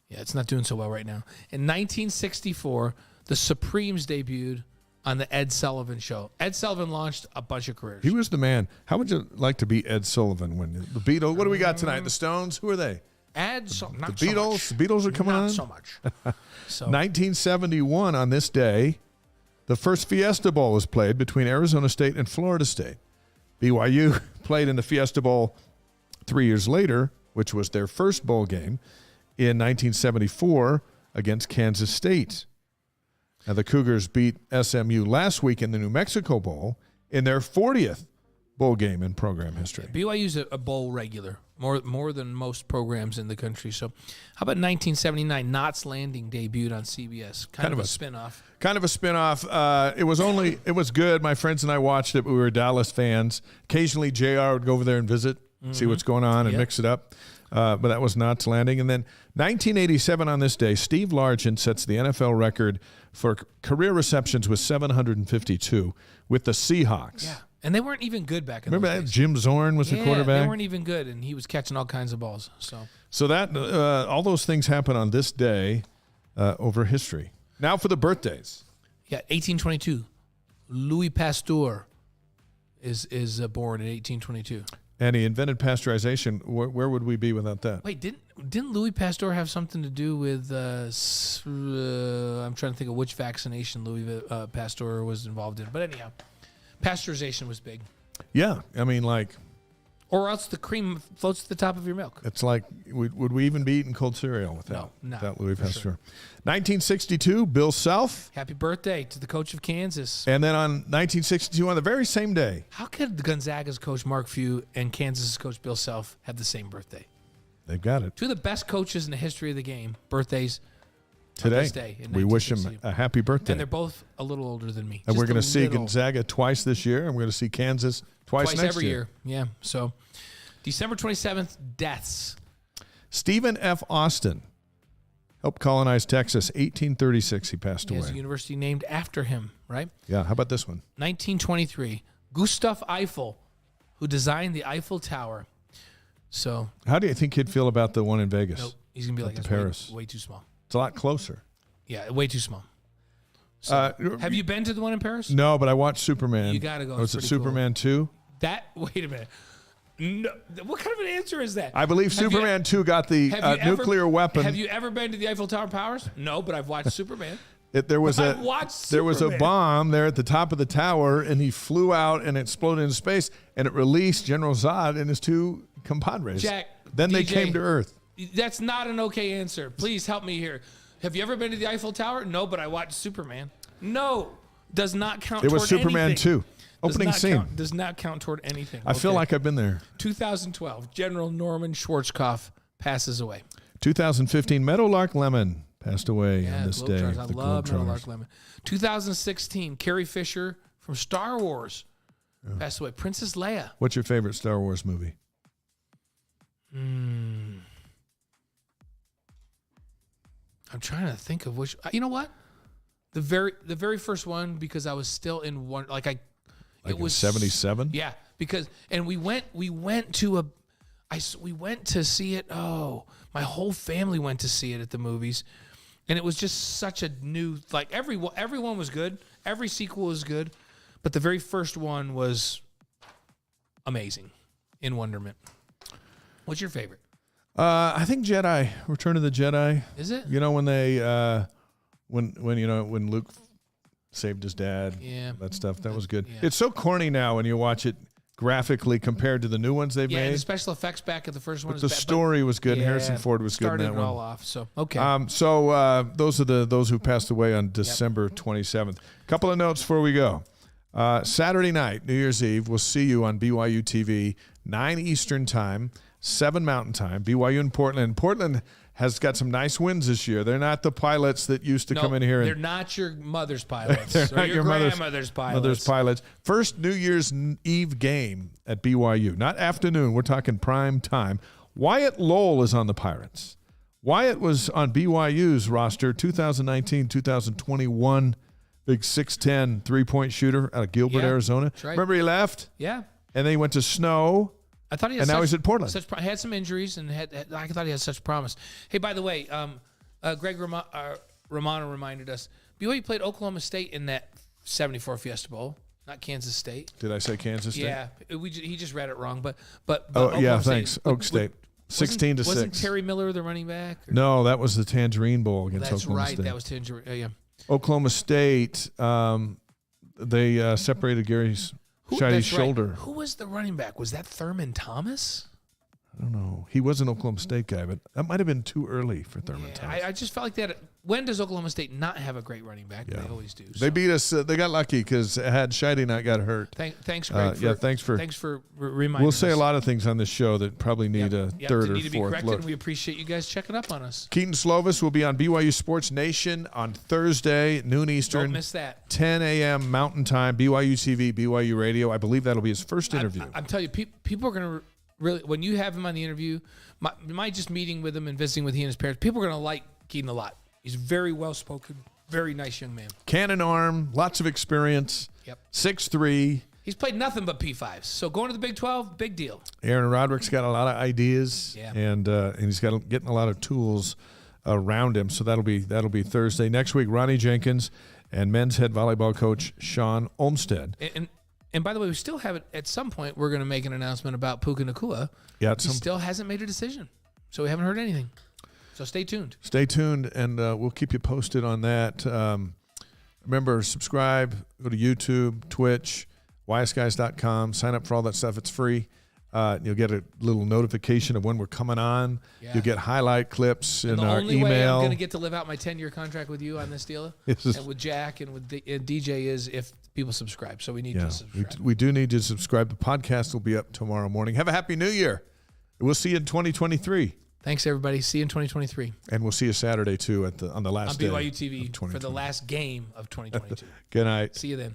Yeah, it's not doing so well right now. In 1964, the Supremes debuted on the Ed Sullivan Show. Ed Sullivan launched a bunch of careers. He was the man. How would you like to be Ed Sullivan when the Beatles? What do we got tonight? The Stones? Who are they? The Beatles. So much. The Beatles are coming on. Not so much. 1971 on this day, the first Fiesta Bowl was played between Arizona State and Florida State. BYU played in the Fiesta Bowl 3 years later, which was their first bowl game in 1974 against Kansas State. Now, the Cougars beat SMU last week in the New Mexico Bowl in their 40th bowl game in program history. BYU's a bowl regular, more than most programs in the country. So how about 1979, Knots Landing debuted on CBS? Kind of a spinoff. Kind of a spinoff. It was good. My friends and I watched it, but we were Dallas fans. Occasionally, JR would go over there and visit, see what's going on and mix it up. But that was Knott's Landing. And then 1987 on this day, Steve Largent sets the NFL record for career receptions with 752 with the Seahawks. Yeah. And they weren't even good back in Remember those that? days. Jim Zorn was the quarterback? They weren't even good, and he was catching all kinds of balls. So that all those things happen on this day over history. Now for the birthdays. Yeah, 1822. Louis Pasteur is born in 1822. And he invented pasteurization. Where would we be without that? Wait, didn't Louis Pasteur have something to do with? I'm trying to think of which vaccination Louis Pasteur was involved in. But anyhow, pasteurization was big. Yeah, I mean, like, or else the cream floats to the top of your milk. It's like, would we even be eating cold cereal without Louis Pasteur? Sure. 1962, Bill Self. Happy birthday to the coach of Kansas. And then on 1962, on the very same day. How could Gonzaga's coach Mark Few and Kansas's coach Bill Self have the same birthday? They've got it. Two of the best coaches in the history of the game, birthdays today. On this day we wish him a happy birthday. And they're both a little older than me. And we're going to see Gonzaga twice this year, and we're going to see Kansas twice next every year. Yeah. So December 27th, deaths. Stephen F. Austin helped colonize Texas. 1836, he passed away. He has a university named after him, right? Yeah. How about this one? 1923, Gustav Eiffel, who designed the Eiffel Tower. So, how do you think he'd feel about the one in Vegas? Nope. He's going to be like, Paris. Way too small. It's a lot closer. Yeah, way too small. So, have you been to the one in Paris? No, but I watched Superman. You got to go. Was it Superman 2? Wait a minute. No, what kind of an answer is that? I believe Superman 2 got the nuclear weapon. Have you ever been to the Eiffel Tower Powers? No, but I've watched Superman. There was a bomb there at the top of the tower, and he flew out and exploded in space, and it released General Zod and his two compadres. Jack, then they came to Earth. That's not an okay answer. Please help me here. Have you ever been to the Eiffel Tower? No, but I watched Superman. No, does not count. It was Superman 2. Opening scene. Does not count toward anything. I feel like I've been there. 2012, General Norman Schwarzkopf passes away. 2015, Meadowlark Lemon passed away on this day. I love Meadowlark Lemon. 2016, Carrie Fisher from Star Wars passed away. Princess Leia. What's your favorite Star Wars movie? I'm trying to think of which. You know what? The very first one, because I was still in one. It was 77. Yeah, because we went to see it. Oh, my whole family went to see it at the movies, and it was just such a new. Like everyone was good. Every sequel was good, but the very first one was amazing, in wonderment. What's your favorite? I think Jedi. Return of the Jedi. Is it? You know when they when Luke saved his dad. Yeah. That stuff. That was good. Yeah. It's so corny now when you watch it graphically compared to the new ones they've Yeah, made. and the special effects back at the first one. But the story was good. Yeah, Harrison Ford was good in that started it one. all off. So okay. Those are those who passed away on December 27th. Couple of notes before we go. Saturday night, New Year's Eve, we'll see you on BYU TV, 9 Eastern Time, 7 Mountain Time. BYU in Portland. Portland has got some nice wins this year. They're not the pilots that used to come in here. They're not your mother's pilots. They're or not your grandmother's pilots. First New Year's Eve game at BYU. Not afternoon. We're talking prime time. Wyatt Lowell is on the Pirates. Wyatt was on BYU's roster 2019-2021. Big 6'10" three-point shooter out of Gilbert, Arizona. That's right. Remember he left? Yeah. And then he went to Snow. I thought he had now he's at Portland. Had some injuries, and I thought he had such promise. Hey, by the way, Greg Romano reminded us, BYU played Oklahoma State in that 74 Fiesta Bowl, not Kansas State. Did I say Kansas State? Yeah, he just read it wrong. But Oklahoma State, Oak State. 16-6. Wasn't Terry Miller the running back? No, that was the Tangerine Bowl against Oklahoma State. That was Tangerine. Yeah. Oklahoma State, they separated Gary's shoulder. Who was the running back? Was that Thurman Thomas? I don't know. He was an Oklahoma State guy, but that might have been too early for Thurman Thomas. I just felt like that. When does Oklahoma State not have a great running back? Yeah. They always do. They beat us. They got lucky because had Scheide not got hurt. Thanks, Greg. Thanks for reminding us. We'll say a lot of things on this show that probably need a third or fourth look. We appreciate you guys checking up on us. Keaton Slovis will be on BYU Sports Nation on Thursday, noon Eastern. Don't miss that. 10 a.m. Mountain Time, BYU TV, BYU Radio. I believe that'll be his first interview. I'm telling you, people are going to really, when you have him on the interview, my just meeting with him and visiting with he and his parents, people are going to like Keaton a lot. He's very well spoken, very nice young man. Cannon arm, lots of experience. Yep. 6'3". He's played nothing but P5s. So going to the Big 12, big deal. Aaron Roderick's got a lot of ideas, and he's getting a lot of tools around him. So that'll be Thursday. Next week, Ronnie Jenkins and men's head volleyball coach Sean Olmstead. And by the way, we still have it. At some point, we're going to make an announcement about Puka Nacua. Yeah, he still hasn't made a decision, so we haven't heard anything. So stay tuned. Stay tuned, and we'll keep you posted on that. Remember, subscribe, go to YouTube, Twitch, ysguys.com. Sign up for all that stuff. It's free. You'll get a little notification of when we're coming on. Yeah. You'll get highlight clips in our email. The only way I'm going to get to live out my 10-year contract with you on this deal and with Jack and with DJ is if people subscribe. So we need to subscribe. We do need to subscribe. The podcast will be up tomorrow morning. Have a happy new year. We'll see you in 2023. Thanks, everybody. See you in 2023. And we'll see you Saturday, too, on the last day. On BYU TV for the last game of 2022. Good night. See you then.